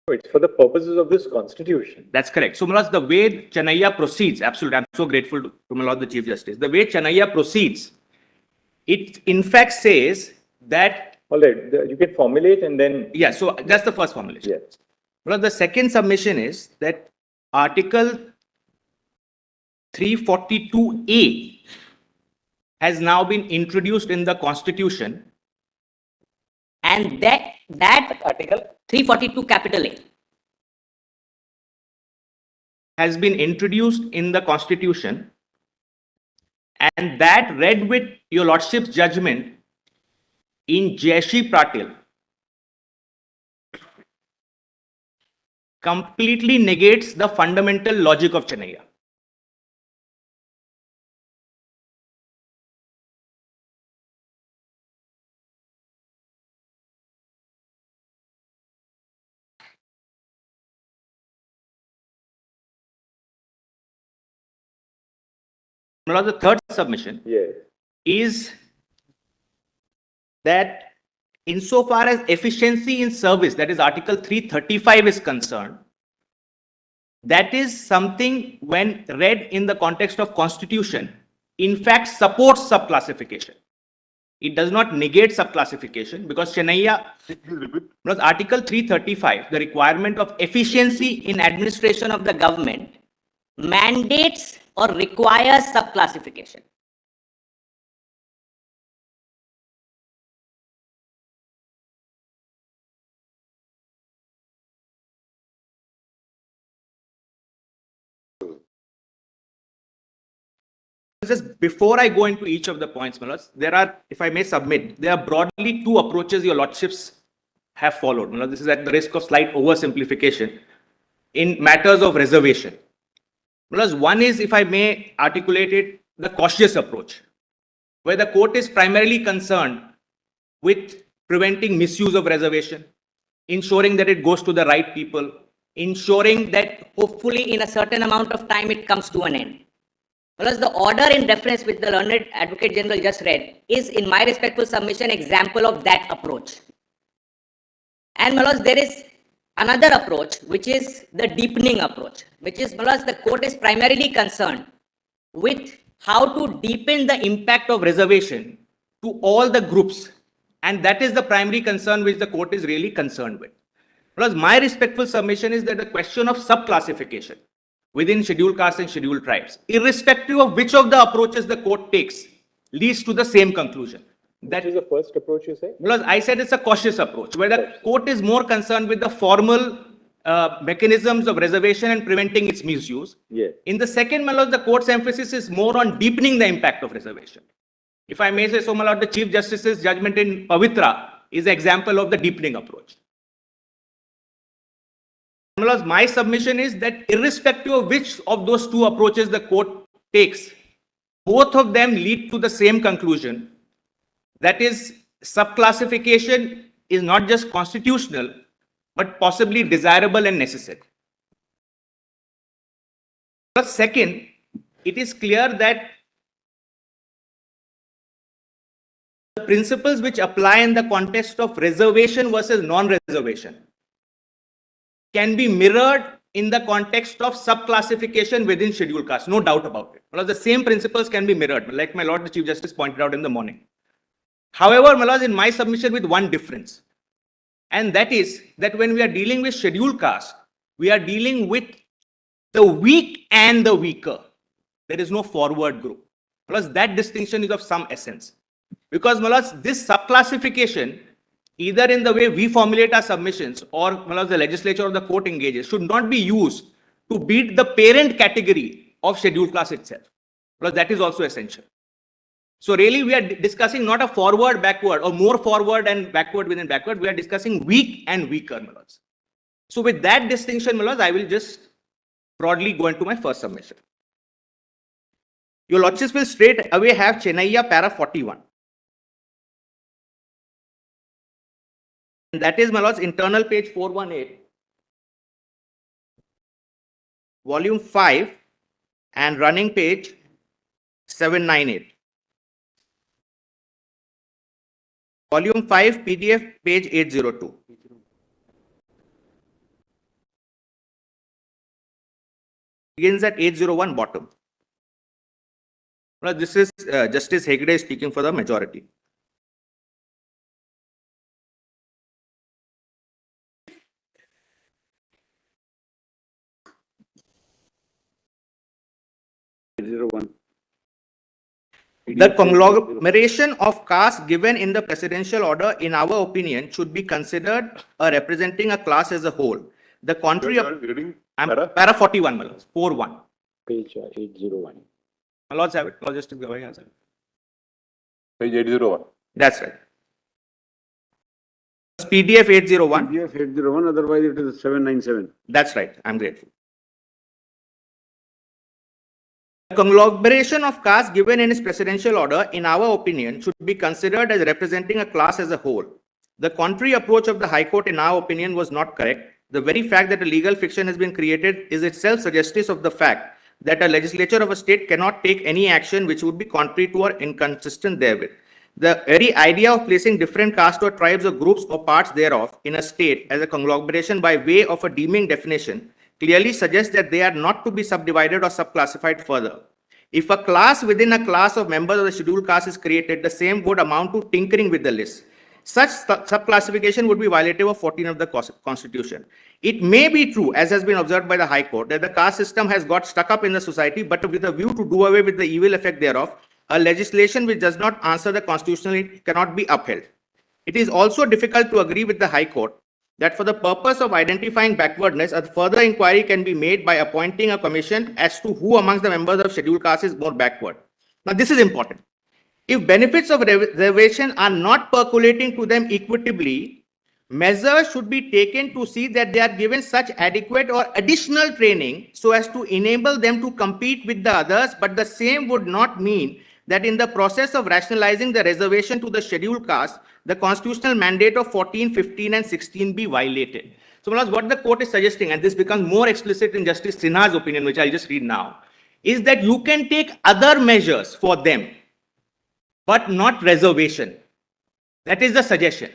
[SPEAKER 2] It's for the purposes of this constitution.
[SPEAKER 12] That's correct. So, my lord, the way Chennaiya proceeds, absolutely, I'm so grateful to my lord the Chief Justice. The way Chennaiya proceeds, it in fact says that.
[SPEAKER 2] All right, you can formulate and then.
[SPEAKER 12] Yeah, so that's the first formulation.
[SPEAKER 2] Yes.
[SPEAKER 12] Well, the second submission is that Article 342A has now been introduced in the Constitution.
[SPEAKER 5] And that article 342 capital A
[SPEAKER 12] has been introduced in the Constitution, and that, read with your lordship's judgment in Jaishi Patil, completely negates the fundamental logic of Chennaiya. Now, the third submission is that insofar as efficiency in service, that is Article 335 is concerned, that is something when read in the context of Constitution, in fact supports subclassification. It does not negate subclassification because Chennaiya, because Article 335, the requirement of efficiency in administration of the government, mandates or requires subclassification. Just before I go into each of the points, Malas, there are, if I may submit, there are broadly 2 approaches your lordships have followed. Malas, this is at the risk of slight oversimplification in matters of reservation. Malas, one is, if I may articulate it, the cautious approach, where the court is primarily concerned with preventing misuse of reservation, ensuring that it goes to the right people, ensuring that
[SPEAKER 5] hopefully in a certain amount of time it comes to an end. Whereas the order in reference which the learned Advocate General just read is, in my respectful submission, example of that approach. And Malas, there is another approach, which is the deepening approach, which is, Malas, the court is primarily concerned with how to deepen the impact of reservation to all the groups. And that is the primary concern which the court is really concerned with. Because my respectful submission is that the question of subclassification within scheduled castes and scheduled tribes, irrespective of which of the approaches the court takes, leads to the same conclusion.
[SPEAKER 2] That is the first approach you say?
[SPEAKER 12] Because I said it's a cautious approach, where the court is more concerned with the formal mechanisms of reservation and preventing its misuse.
[SPEAKER 2] Yes.
[SPEAKER 12] In the second, my lord, the court's emphasis is more on deepening the impact of reservation. If I may say so, my lord, the Chief Justice's judgment in Pavitra is an example of the deepening approach. My submission is that irrespective of which of those 2 approaches the court takes, both of them lead to the same conclusion. That is, subclassification is not just constitutional, but possibly desirable and necessary. But second, it is clear that the principles which apply in the context of reservation versus non-reservation can be mirrored in the context of subclassification within scheduled castes, no doubt about it. Well, the same principles can be mirrored, like my lord the Chief Justice pointed out in the morning. However, my lord, in my submission with one difference, and that is that when we are dealing with scheduled caste, we are dealing with the weak and the weaker. There is no forward group. Plus, that distinction is of some essence. Because this subclassification, either in the way we formulate our submissions or the legislature or the court engages, should not be used to beat the parent category of scheduled class itself. Because that is also essential. So really, we are discussing not a forward, backward, or more forward and backward within backward. We are discussing weak and weaker. So with that distinction, I will just broadly go into my first submission. Your lordships will straight away have Chennaiya para 41. And that is, my lords, internal page 418, volume 5, and running page 798. Volume 5, PDF, page 802. Begins at 801 bottom. Well, this is Justice Hegde speaking for the majority. The conglomeration of castes given in the presidential order, in our opinion, should be considered representing a class as a whole. The contrary of para 41, my lords, 41.
[SPEAKER 2] Page 801.
[SPEAKER 12] My lords have it. Lords, just go ahead.
[SPEAKER 7] Page 801.
[SPEAKER 12] That's right. PDF 801.
[SPEAKER 9] PDF 801, otherwise it is 797.
[SPEAKER 12] That's right. I'm grateful. The conglomeration of castes given in its presidential order, in our opinion, should be considered as representing a class as a whole. The contrary approach of the High Court, in our opinion, was not correct. The very fact that a legal fiction has been created is itself suggestive of the fact that a legislature of a state cannot take any action which would be contrary to or inconsistent therewith. The very idea of placing different castes or tribes or groups or parts thereof in a state as a conglomeration by way of a deeming definition clearly suggests that they are not to be subdivided or subclassified further. If a class within a class of members of the scheduled caste is created, the same would amount to tinkering with the list. Such subclassification would be violative of 14 of the Constitution. It may be true, as has been observed by the High Court, that the caste system has got stuck up in the society, but with a view to do away with the evil effect thereof, a legislation which does not answer the constitutionality cannot be upheld. It is also difficult to agree with the High Court that for the purpose of identifying backwardness, a further inquiry can be made by appointing a commission as to who amongst the members of scheduled caste is more backward. Now, this is important. If benefits of reservation are not percolating to them equitably, measures should be taken to see that they are given such adequate or additional training so as to enable them to compete with the others, but the same would not mean that in the process of rationalizing the reservation to the scheduled caste, the constitutional mandate of 14, 15, and 16 be violated. So, what the court is suggesting, and this becomes more explicit in Justice Sinha's opinion, which I'll just read now, is that you can take other measures for them, but not reservation. That is the suggestion.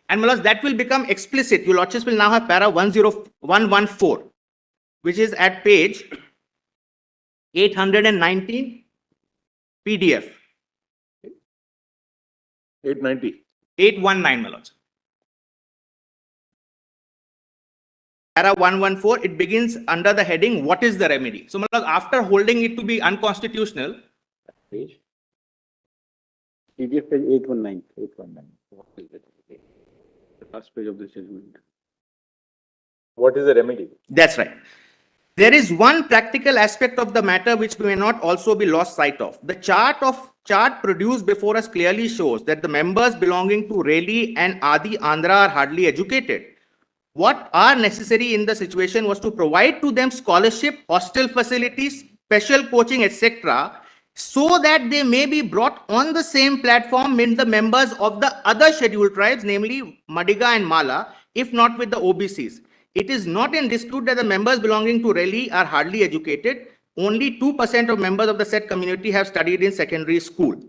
[SPEAKER 12] And that will become explicit. Your lordships will now have para 10114, which is at page 819 PDF.
[SPEAKER 7] 890.
[SPEAKER 12] 819, my lords. Para 114, it begins under the heading, what is the remedy? So, after holding it to be unconstitutional,
[SPEAKER 2] Page?
[SPEAKER 9] PDF page 819. 819. The last page of the judgment.
[SPEAKER 2] What is the remedy?
[SPEAKER 12] that's right. There is one practical aspect of the matter which may not also be lost sight of. The chart produced before us clearly shows that the members belonging to Reli and Adi Andhra are hardly educated. What are necessary in the situation was to provide to them scholarship, hostel facilities, special coaching, etc., so that they may be brought on the same platform with the members of the other scheduled tribes, namely Madiga and Mala, if not with the OBCs. It is not in dispute that the members belonging to Reli are hardly educated. Only 2% of members of the said community have studied in secondary school.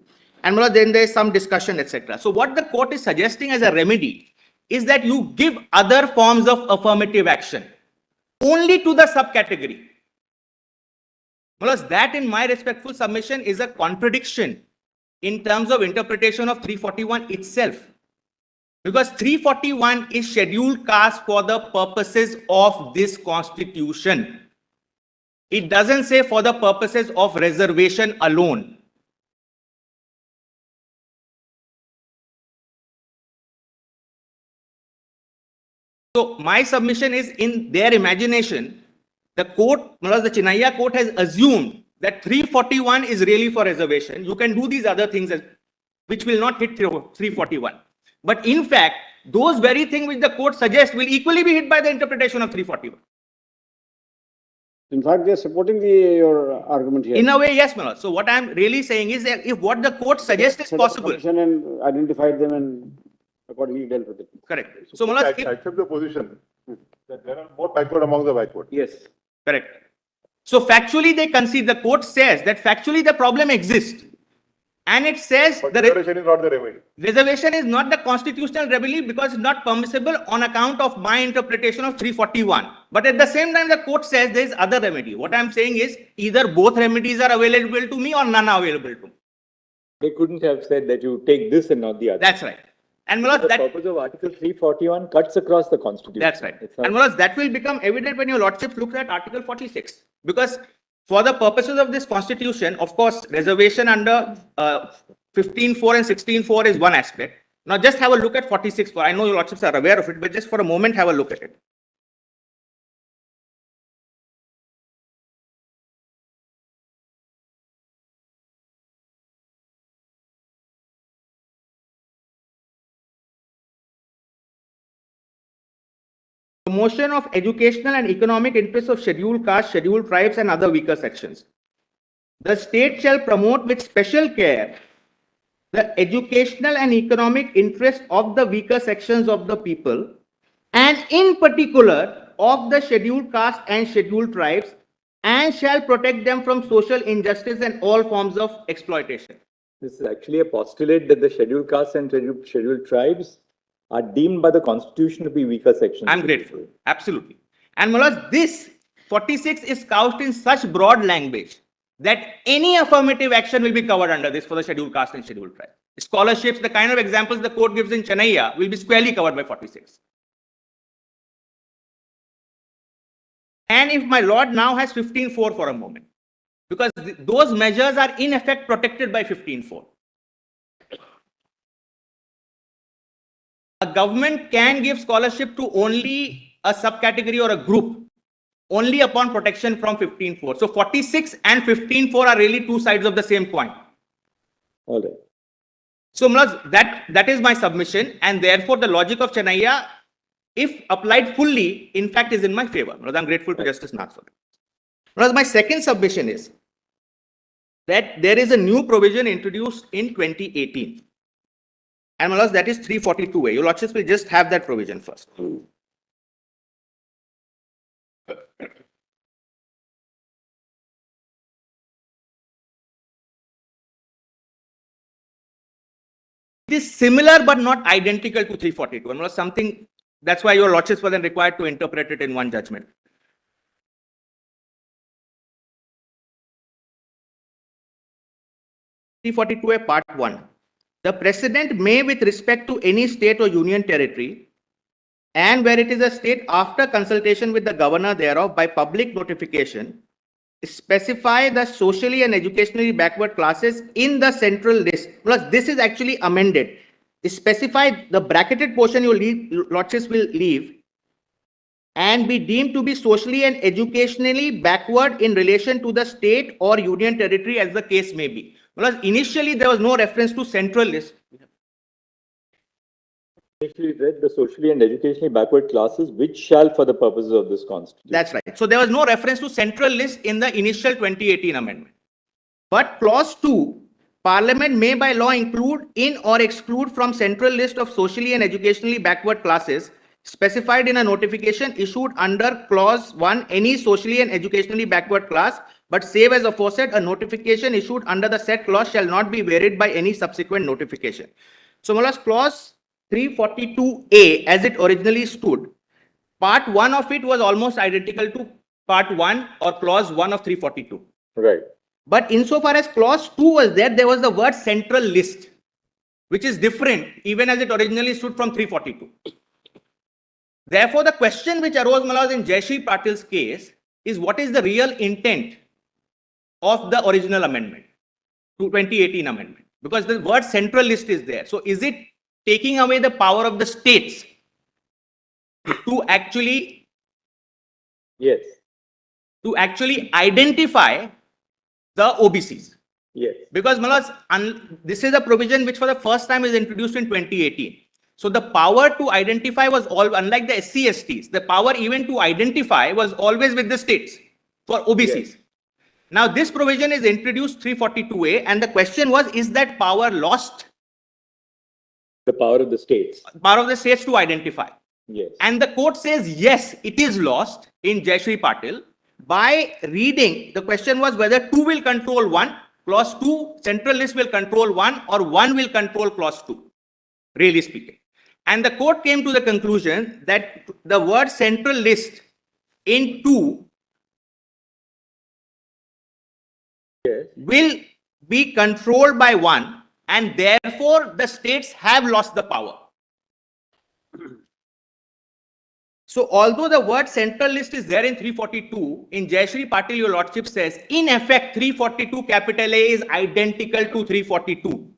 [SPEAKER 12] And then there is some discussion, etc. So what the court is suggesting as a remedy is that you give other forms of affirmative action only to the subcategory. That, in my respectful submission, is a contradiction in terms of interpretation of 341 itself. Because 341 is scheduled caste for the purposes of this constitution. It doesn't say for the purposes of reservation alone. So my submission is, in their imagination, the court, the Chinaya court has assumed that 341 is really for reservation. You can do these other things which will not hit 341. But in fact, those very things which the court suggests will equally be hit by the interpretation of 341.
[SPEAKER 9] In fact, they are supporting your argument here.
[SPEAKER 12] In a way, yes, Manoj. So what I'm really saying is that if what the court suggests is possible.
[SPEAKER 9] And identified them and accordingly dealt with it.
[SPEAKER 12] Correct. So Manoj,
[SPEAKER 7] I accept the position that there are more backward among the backward.
[SPEAKER 12] yes, correct. So factually they concede, the court says that factually the problem exists. And it says
[SPEAKER 7] But
[SPEAKER 12] the
[SPEAKER 7] reservation is not the remedy.
[SPEAKER 12] reservation is not the constitutional remedy because it's not permissible on account of my interpretation of 341. But at the same time, the court says there is other remedy. What I'm saying is either both remedies are available to me or none are available to me.
[SPEAKER 2] They couldn't have said that you take this and not the other.
[SPEAKER 12] That's right. And Manoj,
[SPEAKER 2] The
[SPEAKER 12] that,
[SPEAKER 2] purpose of Article 341 cuts across the Constitution.
[SPEAKER 12] that's right.
[SPEAKER 2] It's not-
[SPEAKER 12] And Manoj, that will become evident when your lordship looks at Article 46. Because for the purposes of this constitution, of course, reservation under 15.4 and 16.4 is one aspect. Now just have a look at 46.4. I know your lordships are aware of it, but just for a moment, have a look at it. Promotion of educational and economic interests of scheduled castes, scheduled tribes, and other weaker sections. The state shall promote with special care the educational and economic interests of the weaker sections of the people, and in particular of the scheduled castes and scheduled tribes, and shall protect them from social injustice and all forms of exploitation.
[SPEAKER 2] This is actually a postulate that the scheduled castes and scheduled tribes are deemed by the Constitution to be weaker sections.
[SPEAKER 12] I'm grateful. Absolutely. And Manoj, this 46 is couched in such broad language that any affirmative action will be covered under this for the scheduled caste and scheduled tribe. Scholarships, the kind of examples the court gives in Chennai will be squarely covered by 46. And if my lord now has 15.4 for a moment, because those measures are in effect protected by 15.4. A government can give scholarship to only a subcategory or a group only upon protection from 15.4. So 46 and 15.4 are really two sides of the same coin.
[SPEAKER 2] All right.
[SPEAKER 12] So Manoj, that is my submission, and therefore the logic of Chennai, if applied fully, in fact is in my favor. Manoj, I'm grateful to Justice Nath for that. Manoj, my second submission is that there is a new provision introduced in 2018. And Manoj, that is 342A. Your lordships will just have that provision first. It is similar but not identical to 342. And something, that's why your lordships were then required to interpret it in one judgment. (342A) Part 1. The President may, with respect to any state or union territory, and where it is a state, after consultation with the governor thereof by public notification, specify the socially and educationally backward classes in the central list. Plus, this is actually amended. Specify the bracketed portion your lordships will leave and be deemed to be socially and educationally backward in relation to the state or union territory as the case may be. Because initially there was no reference to central list.
[SPEAKER 2] Initially read the socially and educationally backward classes, which shall for the purposes of this Constitution.
[SPEAKER 12] That's right. So there was no reference to central list in the initial 2018 amendment. But clause 2, Parliament may by law include in or exclude from central list of socially and educationally backward classes specified in a notification issued under clause 1 any socially and educationally backward class, but save as aforesaid, a notification issued under the said clause shall not be varied by any subsequent notification. So clause 342A as it originally stood, part 1 of it was almost identical to part 1 or clause 1 of 342.
[SPEAKER 2] Right.
[SPEAKER 12] But insofar as clause 2 was there was the word central list, which is different even as it originally stood from 342. Therefore, the question which arose, Manoj, in Jayashree Patil's case is what is the real intent of the original amendment to 2018 amendment, because the word central list is there. So is it taking away the power of the states to actually
[SPEAKER 2] Yes,
[SPEAKER 12] identify the OBCs?
[SPEAKER 2] yes.
[SPEAKER 12] Because Manoj, this is a provision which for the first time is introduced in 2018. So the power to identify was all, unlike the SC STs, the power even to identify was always with the states for OBCs.
[SPEAKER 2] Yes.
[SPEAKER 12] Now this provision is introduced 342A, and the question was, is that power lost?
[SPEAKER 2] The power of the states.
[SPEAKER 12] Power of the states to identify.
[SPEAKER 2] Yes.
[SPEAKER 12] And the court says, yes, it is lost in Jayashree Patil. By reading, the question was whether 2 will control 1, clause 2, central list will control 1, or 1 will control clause 2, really speaking. And the court came to the conclusion that the word central list in 2
[SPEAKER 2] Yes.
[SPEAKER 12] will be controlled by 1, and therefore the states have lost the power. So although the word central list is there in 342, in Jayashree Patil, your lordship says, in effect, 342 capital A is identical to 342.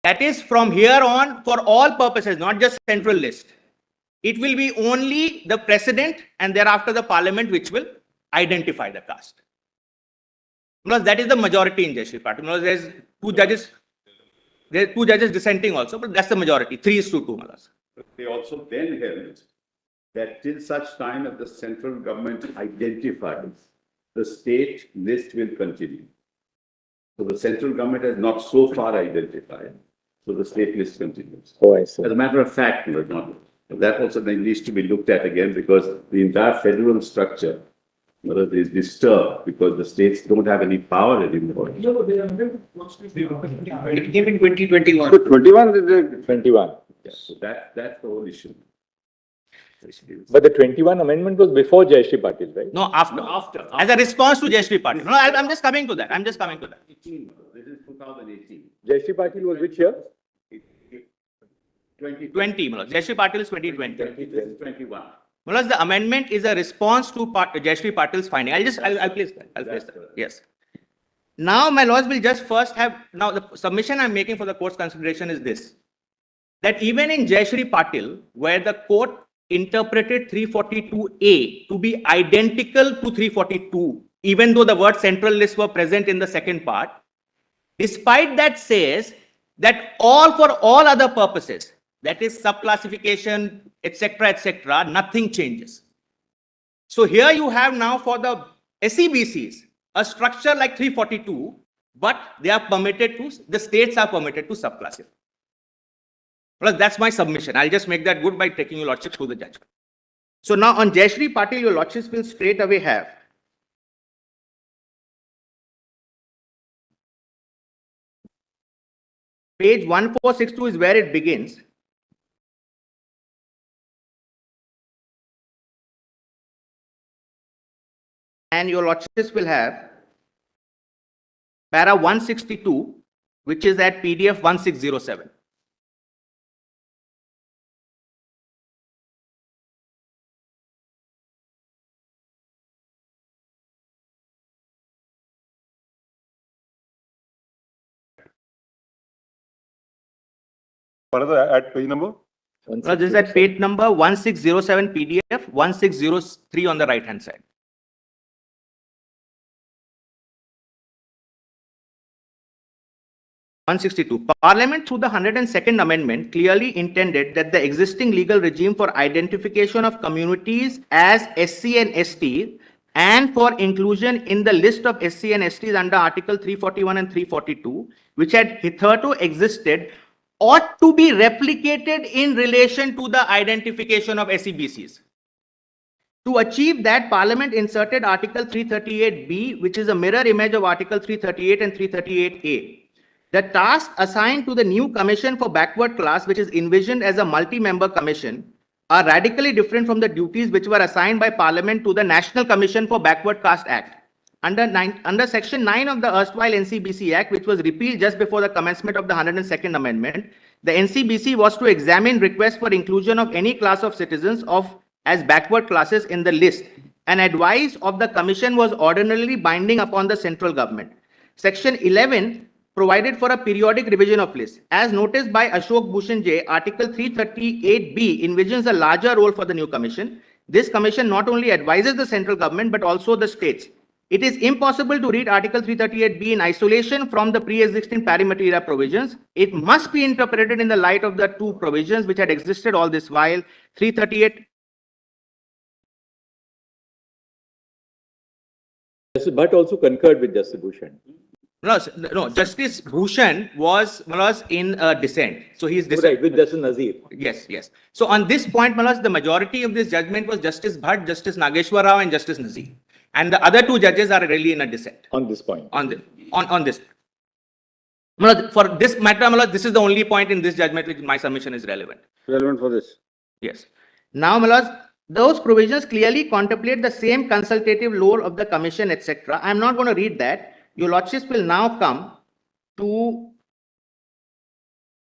[SPEAKER 12] That is, from here on, for all purposes, not just central list, it will be only the president and thereafter the parliament which will identify the caste. Because that is the majority in Jayashree Patil. Because there's two judges dissenting also, but that's the majority, 3:2.
[SPEAKER 13] They also then held that till such time as the central government identifies, the state list will continue. So the central government has not so far identified, so the state list continues.
[SPEAKER 2] Oh, I see.
[SPEAKER 13] As a matter of fact, that also then needs to be looked at again, because the entire federal structure is disturbed because the states don't have any power anymore.
[SPEAKER 9] It came in 2021.
[SPEAKER 13] So 21 is the
[SPEAKER 2] 21.
[SPEAKER 13] yeah, so that's the whole issue.
[SPEAKER 2] But the 21 amendment was before Jayashree Patil, right?
[SPEAKER 12] No, after. As a response to Jayashree Patil. No, I'm just coming to that.
[SPEAKER 13] This is 2018.
[SPEAKER 2] Jayashree Patil was which year?
[SPEAKER 12] 20, Manoj. Jayashree Patil is 2020.
[SPEAKER 13] This is 21.
[SPEAKER 12] Manoj, the amendment is a response to Jayashree Patil's finding. I'll place that.
[SPEAKER 13] That's correct.
[SPEAKER 12] Yes. Now, my lords will just first have, now the submission I'm making for the court's consideration is this, that even in Jayashree Patil, where the court interpreted 342A to be identical to 342, even though the word central list were present in the second part, despite that says that for all other purposes, that is subclassification, etc., nothing changes. So here you have now for the SEBCs, a structure like 342, but they are permitted to, the states are permitted to subclassify. Well, that's my submission. I'll just make that good by taking your lordship through the judgment. So now on Jayashree Patil, your lordships will straight away have page 1462 is where it begins. And your lordships will have para 162, which is at PDF 1607.
[SPEAKER 7] What is the at page number?
[SPEAKER 12] This is at page number 1607 PDF, 1603 on the right hand side. Parliament through the 102nd Amendment clearly intended that the existing legal regime for identification of communities as SC and ST and for inclusion in the list of SC and STs under Article 341 and 342, which had hitherto existed, ought to be replicated in relation to the identification of SEBCs. To achieve that, Parliament inserted Article 338B, which is a mirror image of Article 338 and 338A. The tasks assigned to the new Commission for Backward Class, which is envisioned as a multi-member commission, are radically different from the duties which were assigned by Parliament to the National Commission for Backward Caste Act. Under Section 9 of the erstwhile NCBC Act, which was repealed just before the commencement of the 102nd Amendment, the NCBC was to examine requests for inclusion of any class of citizens as backward classes in the list. An advice of the commission was ordinarily binding upon the central government. Section 11 provided for a periodic revision of lists. As noticed by Ashok Bhushan J, Article 338B envisions a larger role for the new commission. This commission not only advises the central government but also the states. It is impossible to read Article 338B in isolation from the pre-existing pari materia provisions. It must be interpreted in the light of the two provisions which had existed all this while. 338.
[SPEAKER 2] Justice Bhatt also concurred with Justice Bhushan.
[SPEAKER 12] No, Justice Bhushan was in dissent. So he is
[SPEAKER 2] Right, with Justice Nazir.
[SPEAKER 12] Yes. So on this point, the majority of this judgment was Justice Bhatt, Justice Nageshwar Rao, and Justice Nazir. And the other two judges are really in a dissent.
[SPEAKER 2] On this point.
[SPEAKER 12] On this. For this matter, this is the only point in this judgment which my submission is relevant.
[SPEAKER 9] Relevant for this.
[SPEAKER 12] Yes. Now, those provisions clearly contemplate the same consultative role of the commission, etc. I'm not going to read that. Your lordships will now come to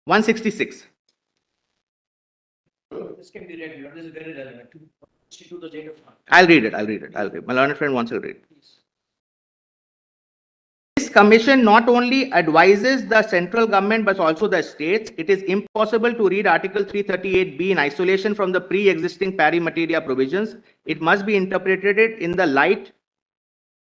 [SPEAKER 12] 166.
[SPEAKER 11] This can be read. This is very relevant.
[SPEAKER 12] I'll read it. My learned friend wants to read. This commission not only advises the central government but also the states. It is impossible to read Article 338B in isolation from the pre-existing pari materia provisions. It must be interpreted in the light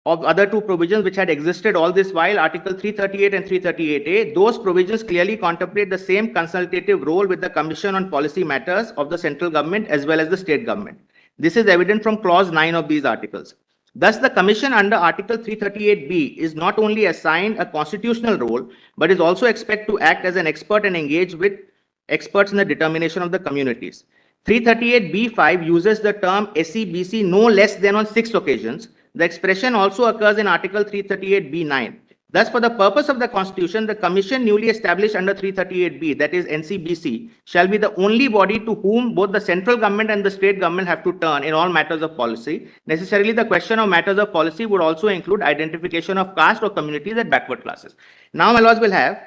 [SPEAKER 12] of other two provisions which had existed all this while, Article 338 and 338A. Those provisions clearly contemplate the same consultative role with the Commission on Policy Matters of the central government as well as the state government. This is evident from clause 9 of these articles. Thus, the Commission under Article 338B is not only assigned a constitutional role, but is also expected to act as an expert and engage with experts in the determination of the communities. 338B5 uses the term SEBC no less than on 6 occasions. The expression also occurs in Article 338B9. Thus, for the purpose of the Constitution, the Commission newly established under 338B, that is NCBC, shall be the only body to whom both the central government and the state government have to turn in all matters of policy. Necessarily, the question of matters of policy would also include identification of caste or communities as backward classes. Now, my lords will have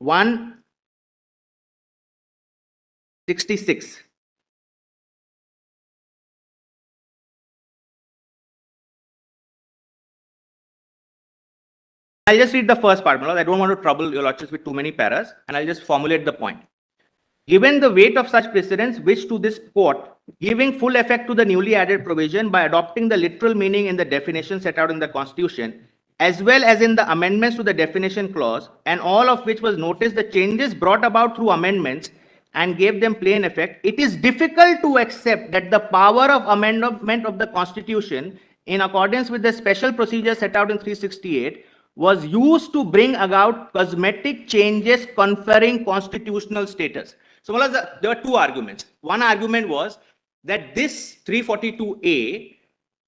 [SPEAKER 12] 166. I'll just read the first part, my lord. I don't want to trouble your lordships with too many paras, and I'll just formulate the point. Given the weight of such precedents, which to this court, giving full effect to the newly added provision by adopting the literal meaning in the definition set out in the Constitution, as well as in the amendments to the definition clause, and all of which was noticed the changes brought about through amendments and gave them plain effect, it is difficult to accept that the power of amendment of the Constitution, in accordance with the special procedure set out in 368, was used to bring about cosmetic changes conferring constitutional status. So, there were two arguments. One argument was that this 342A,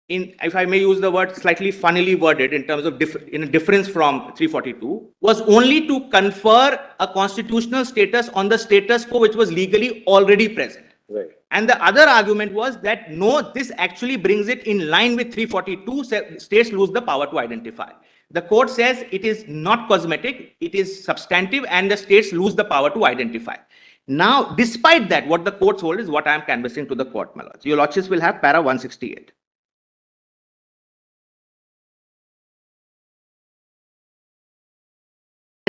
[SPEAKER 12] if I may use the word slightly funnily worded in terms of in a difference from 342, was only to confer a constitutional status on the status quo which was legally already present.
[SPEAKER 2] Right.
[SPEAKER 12] And the other argument was that no, this actually brings it in line with 342, states lose the power to identify. The court says it is not cosmetic, it is substantive, and the states lose the power to identify. Now, despite that, what the courts hold is what I am canvassing to the court, my lords. Your lordships will have para 168.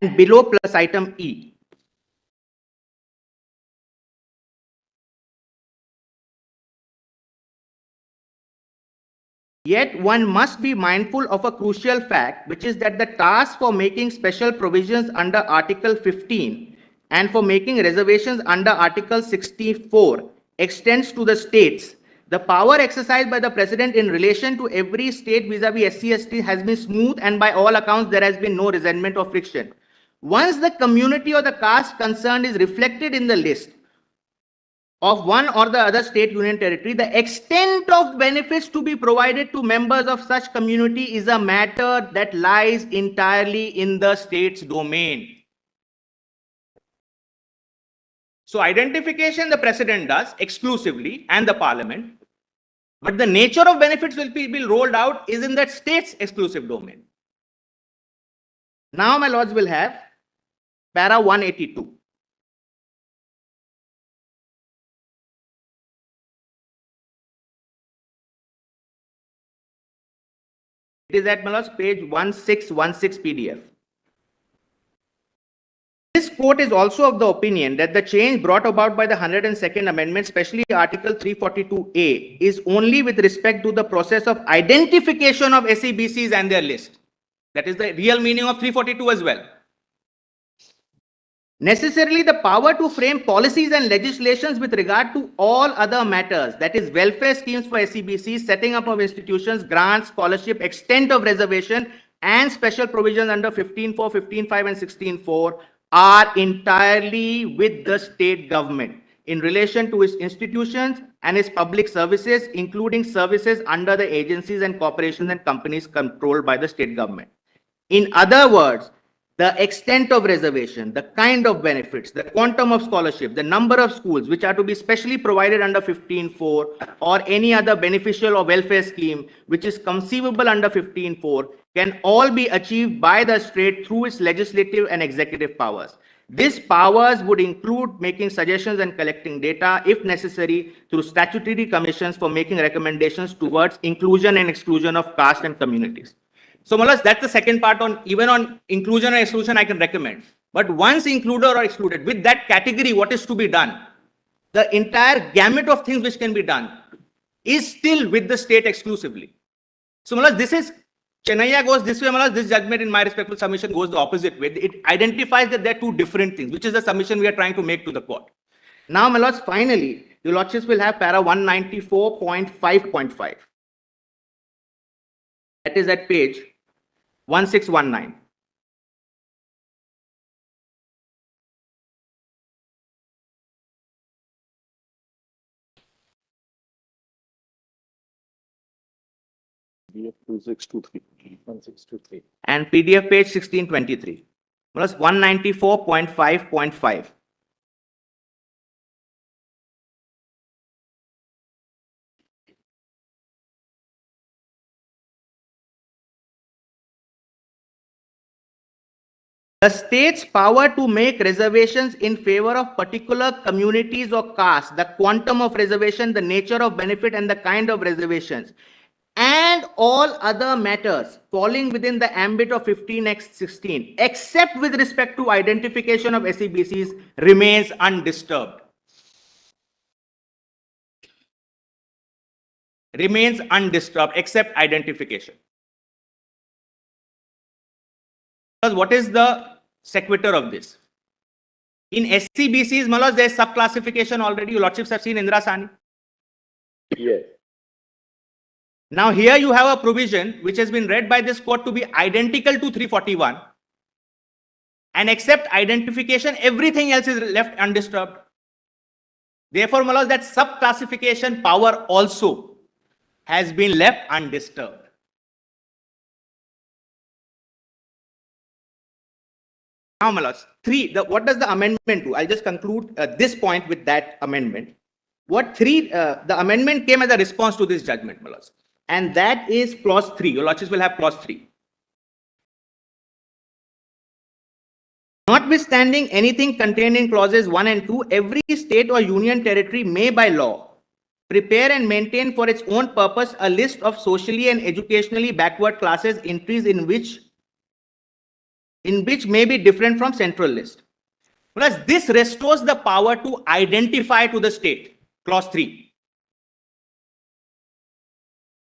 [SPEAKER 12] And below plus item E. Yet one must be mindful of a crucial fact, which is that the task for making special provisions under Article 15 and for making reservations under Article 64 extends to the states. The power exercised by the President in relation to every state vis-a-vis SC/ST has been smooth, and by all accounts there has been no resentment or friction. Once the community or the caste concerned is reflected in the list of one or the other state union territory, the extent of benefits to be provided to members of such community is a matter that lies entirely in the state's domain. So identification the President does exclusively and the Parliament, but the nature of benefits will be rolled out is in that state's exclusive domain. Now my lords will have para 182. It is at page 1616 PDF. This court is also of the opinion that the change brought about by the 102nd Amendment, especially Article 342A, is only with respect to the process of identification of SEBCs and their list. That is the real meaning of 342 as well. Necessarily, the power to frame policies and legislations with regard to all other matters, that is welfare schemes for SEBCs, setting up of institutions, grants, scholarship, extent of reservation, and special provisions under 15.4, 15.5 and 16.4 are entirely with the state government in relation to its institutions and its public services, including services under the agencies and corporations and companies controlled by the state government. In other words, the extent of reservation, the kind of benefits, the quantum of scholarship, the number of schools which are to be specially provided under 15.4 or any other beneficial or welfare scheme which is conceivable under 15.4 can all be achieved by the state through its legislative and executive powers. These powers would include making suggestions and collecting data, if necessary, through statutory commissions for making recommendations towards inclusion and exclusion of caste and communities. So, Malas, that's the second part. On even on inclusion or exclusion, I can recommend. But once included or excluded, with that category, what is to be done? The entire gamut of things which can be done is still with the state exclusively. So, Malas, this is Chennaiya goes this way, Malas. This judgment, in my respectful submission, goes the opposite way. It identifies that there are two different things, which is the submission we are trying to make to the court. Now, Malas, finally, the Lordships will have para 194.5.5. That is at page 1619.
[SPEAKER 9] PDF 1623.
[SPEAKER 12] And PDF page 1623. Plus 194.5.5. The state's power to make reservations in favor of particular communities or castes, the quantum of reservation, the nature of benefit, and the kind of reservations, and all other matters falling within the ambit of 15x16, except with respect to identification of SEBCs, remains undisturbed. Remains undisturbed, except identification. What is the sequitur of this? In SEBCs, Malas, there is subclassification already. Your Lordships have seen Indira Sahni.
[SPEAKER 2] Yes.
[SPEAKER 12] Now here you have a provision which has been read by this court to be identical to 341, and except identification, everything else is left undisturbed. Therefore, Malas, that subclassification power also has been left undisturbed. Now, Malas, what does the amendment do? I'll just conclude this point with that amendment. The amendment came as a response to this judgment, Malas. And that is clause 3. Your Lordships will have clause 3. Notwithstanding anything contained in clauses 1 and 2, every state or union territory may by law prepare and maintain for its own purpose a list of socially and educationally backward classes, entries in which may be different from central list. Whereas this restores the power to identify to the state. Clause 3.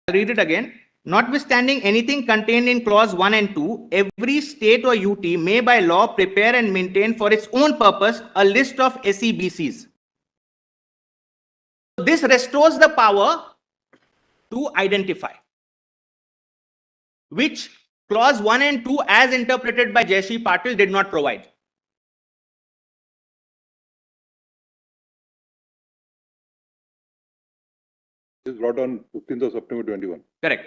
[SPEAKER 12] I'll read it again. Notwithstanding anything contained in clause 1 and 2, every state or UT may by law prepare and maintain for its own purpose a list of SEBCs. This restores the power to identify, which clause 1 and 2 as interpreted by Jayashree Patil did not provide.
[SPEAKER 7] This is brought on 15th of September 21.
[SPEAKER 12] Correct.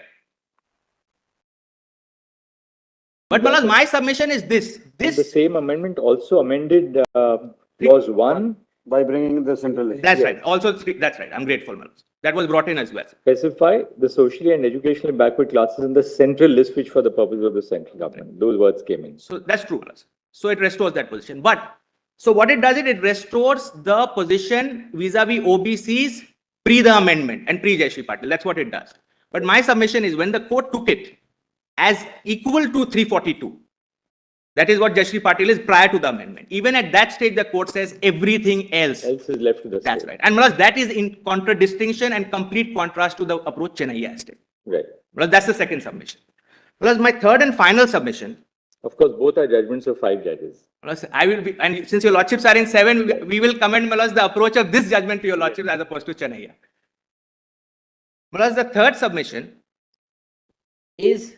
[SPEAKER 12] But Malas, my submission is this.
[SPEAKER 2] The same amendment also amended clause 1
[SPEAKER 3] by bringing the central list.
[SPEAKER 12] That's right. Also, that's right. I'm grateful, Malas. That was brought in as well.
[SPEAKER 2] Specify the socially and educationally backward classes in the central list, which for the purpose of the central government. Those words came in.
[SPEAKER 12] So that's true, Malas. So it restores that position. But so what it does, it restores the position vis-a-vis OBCs pre the amendment and pre Jayashree Patil. That's what it does. But my submission is when the court took it, as equal to 342. That is what Jayashree Patil is prior to the amendment. Even at that stage, the court says everything else.
[SPEAKER 2] Else is left to the
[SPEAKER 12] That's
[SPEAKER 2] state.
[SPEAKER 12] right. And Malaz, that is in contradistinction and complete contrast to the approach Chennai has taken.
[SPEAKER 2] Right.
[SPEAKER 12] Malaz, that's the second submission. Malaz, my third and final submission.
[SPEAKER 2] Of course, both are judgments of 5 judges.
[SPEAKER 12] Malaz, I will be, and since your lordships are in 7, we will commend Malaz the approach of this judgment to your lordships as opposed to Chennai. Malaz, the third submission is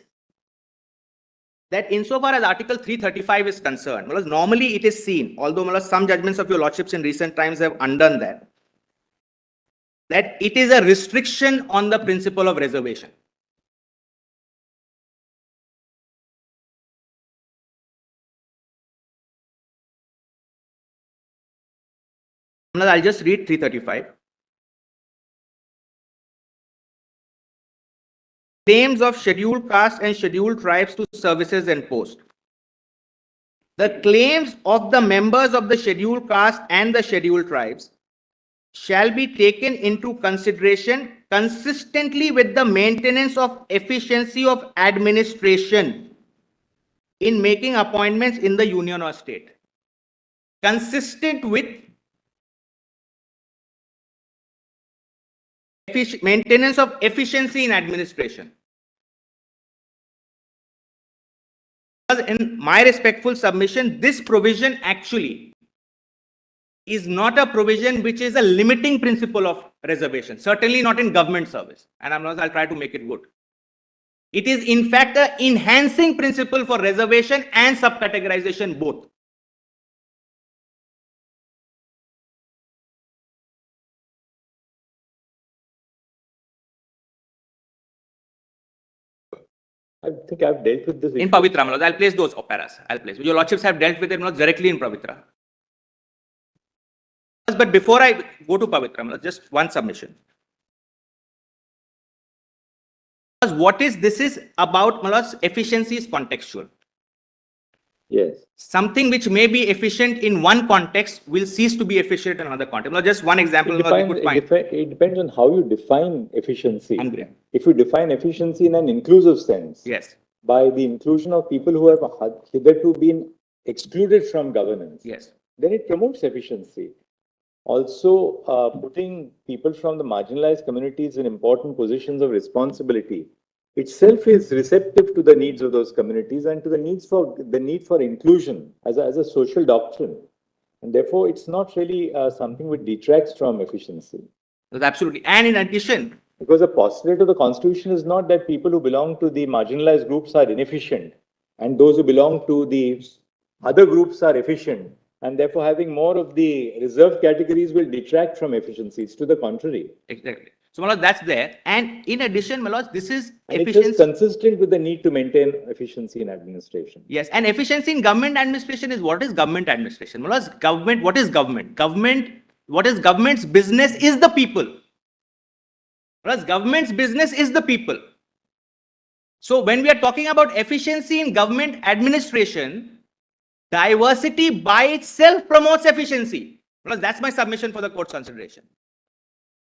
[SPEAKER 12] that insofar as Article 335 is concerned, Malaz, normally it is seen, although Malaz, some judgments of your lordships in recent times have undone that it is a restriction on the principle of reservation. Malaz, I'll just read 335. Claims of scheduled caste and scheduled tribes to services and post. The claims of the members of the scheduled caste and the scheduled tribes shall be taken into consideration consistently with the maintenance of efficiency of administration in making appointments in the union or state. Consistent with maintenance of efficiency in administration. In my respectful submission, this provision actually is not a provision which is a limiting principle of reservation, certainly not in government service. And I'll try to make it good. It is in fact an enhancing principle for reservation and subcategorization both.
[SPEAKER 2] I think I've dealt with this
[SPEAKER 12] In
[SPEAKER 2] issue.
[SPEAKER 12] Pavitra, Malaz, I'll place those paras. I'll place. Your lordships have dealt with it Malaz, directly in Pavitra. But before I go to Pavitra, Malaz, just one submission. What is this is about Malaz, efficiency is contextual.
[SPEAKER 2] Yes.
[SPEAKER 12] Something which may be efficient in one context will cease to be efficient in another context. Malaz, just one example
[SPEAKER 2] It depends on how you define efficiency.
[SPEAKER 12] Angry.
[SPEAKER 2] If you define efficiency in an inclusive sense,
[SPEAKER 12] Yes.
[SPEAKER 2] by the inclusion of people who have hitherto been excluded from governance,
[SPEAKER 12] Yes.
[SPEAKER 2] then it promotes efficiency. Also, putting people from the marginalized communities in important positions of responsibility itself is receptive to the needs of those communities and to the need for inclusion as a social doctrine. And therefore, it's not really something which detracts from efficiency.
[SPEAKER 12] Absolutely. And in addition,
[SPEAKER 2] because the postulate of the Constitution is not that people who belong to the marginalized groups are inefficient and those who belong to the other groups are efficient. And therefore, having more of the reserved categories will detract from efficiencies. To the contrary.
[SPEAKER 12] Exactly. So, Malaz, that's there. And in addition, Malaz, this is
[SPEAKER 2] efficiency. It is consistent with the need to maintain efficiency in administration.
[SPEAKER 12] Yes. And efficiency in government administration is what is government administration? Malaz, government, what is government? What is government's business is the people. Malaz, government's business is the people. So, when we are talking about efficiency in government administration, diversity by itself promotes efficiency. Malaz, that's my submission for the court's consideration.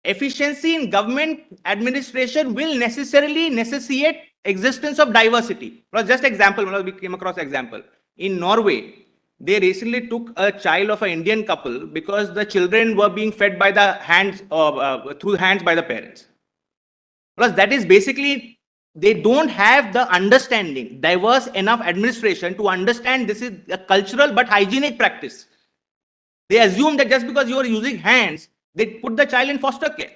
[SPEAKER 12] Efficiency in government administration will necessarily necessitate existence of diversity. Just example, we came across example. In Norway, they recently took a child of an Indian couple because the children were being fed by the hands, through hands by the parents. That is basically, they don't have the understanding, diverse enough administration to understand this is a cultural but hygienic practice. They assume that just because you are using hands, they put the child in foster care.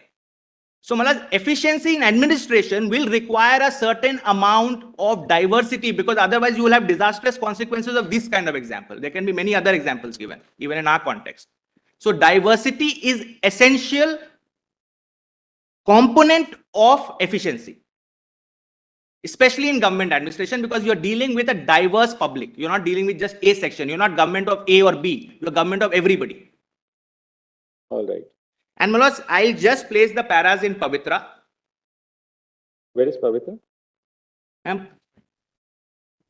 [SPEAKER 12] So, Malaz, efficiency in administration will require a certain amount of diversity because otherwise you will have disastrous consequences of this kind of example. There can be many other examples given, even in our context. So, diversity is essential component of efficiency, especially in government administration because you are dealing with a diverse public. You're not dealing with just a section. You're not government of A or B. You're government of everybody.
[SPEAKER 2] All right.
[SPEAKER 12] And Malaz, I'll just place the paras in Pavitra.
[SPEAKER 2] Where is Pavitra?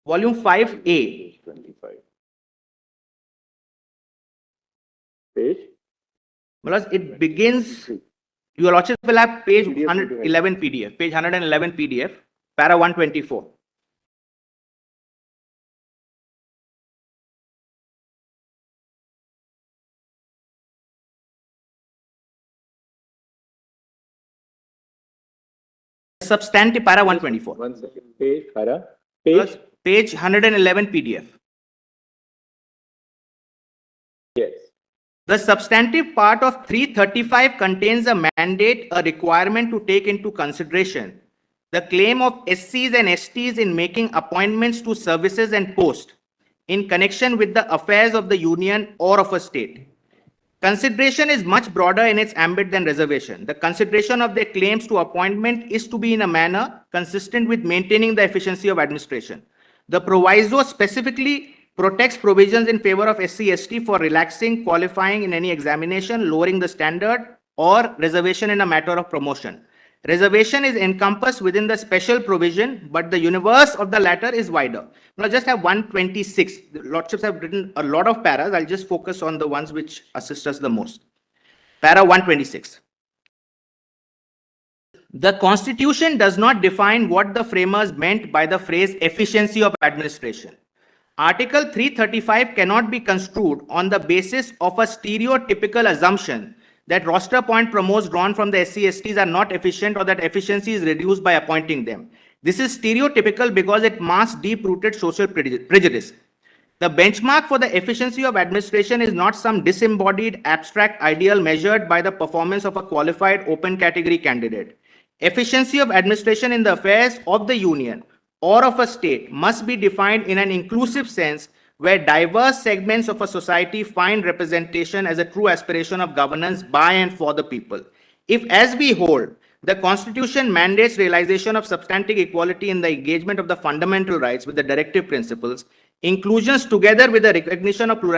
[SPEAKER 12] Volume 5A.
[SPEAKER 2] 25. Page?
[SPEAKER 12] Malaz, it begins, your lordship will have page 111 PDF, page 111 PDF, para 124. substantive, para 124.
[SPEAKER 2] One second, page, para,
[SPEAKER 12] Plus
[SPEAKER 2] page,
[SPEAKER 12] page 111 PDF.
[SPEAKER 2] yes.
[SPEAKER 12] The substantive part of 335 contains a mandate, a requirement to take into consideration the claim of SCs and STs in making appointments to services and posts in connection with the affairs of the union or of a state. Consideration is much broader in its ambit than reservation. The consideration of their claims to appointment is to be in a manner consistent with maintaining the efficiency of administration. The proviso specifically protects provisions in favor of SC/ST for relaxing, qualifying in any examination, lowering the standard, or reservation in a matter of promotion. Reservation is encompassed within the special provision, but the universe of the latter is wider. Now, I just have 126. The Lordships have written a lot of paras. I'll just focus on the ones which assist us the most. Para 126. The Constitution does not define what the framers meant by the phrase efficiency of administration. Article 335 cannot be construed on the basis of a stereotypical assumption that roster point promos drawn from the SC/STs are not efficient or that efficiency is reduced by appointing them. This is stereotypical because it masks deep-rooted social prejudice. The benchmark for the efficiency of administration is not some disembodied abstract ideal measured by the performance of a qualified open category candidate. Efficiency of administration in the affairs of the union or of a state must be defined in an inclusive sense where diverse segments of a society find representation as a true aspiration of governance by and for the people. If, as we hold, the Constitution mandates realization of substantive equality in the engagement of the fundamental rights with the directive principles, inclusions together with the recognition of plurality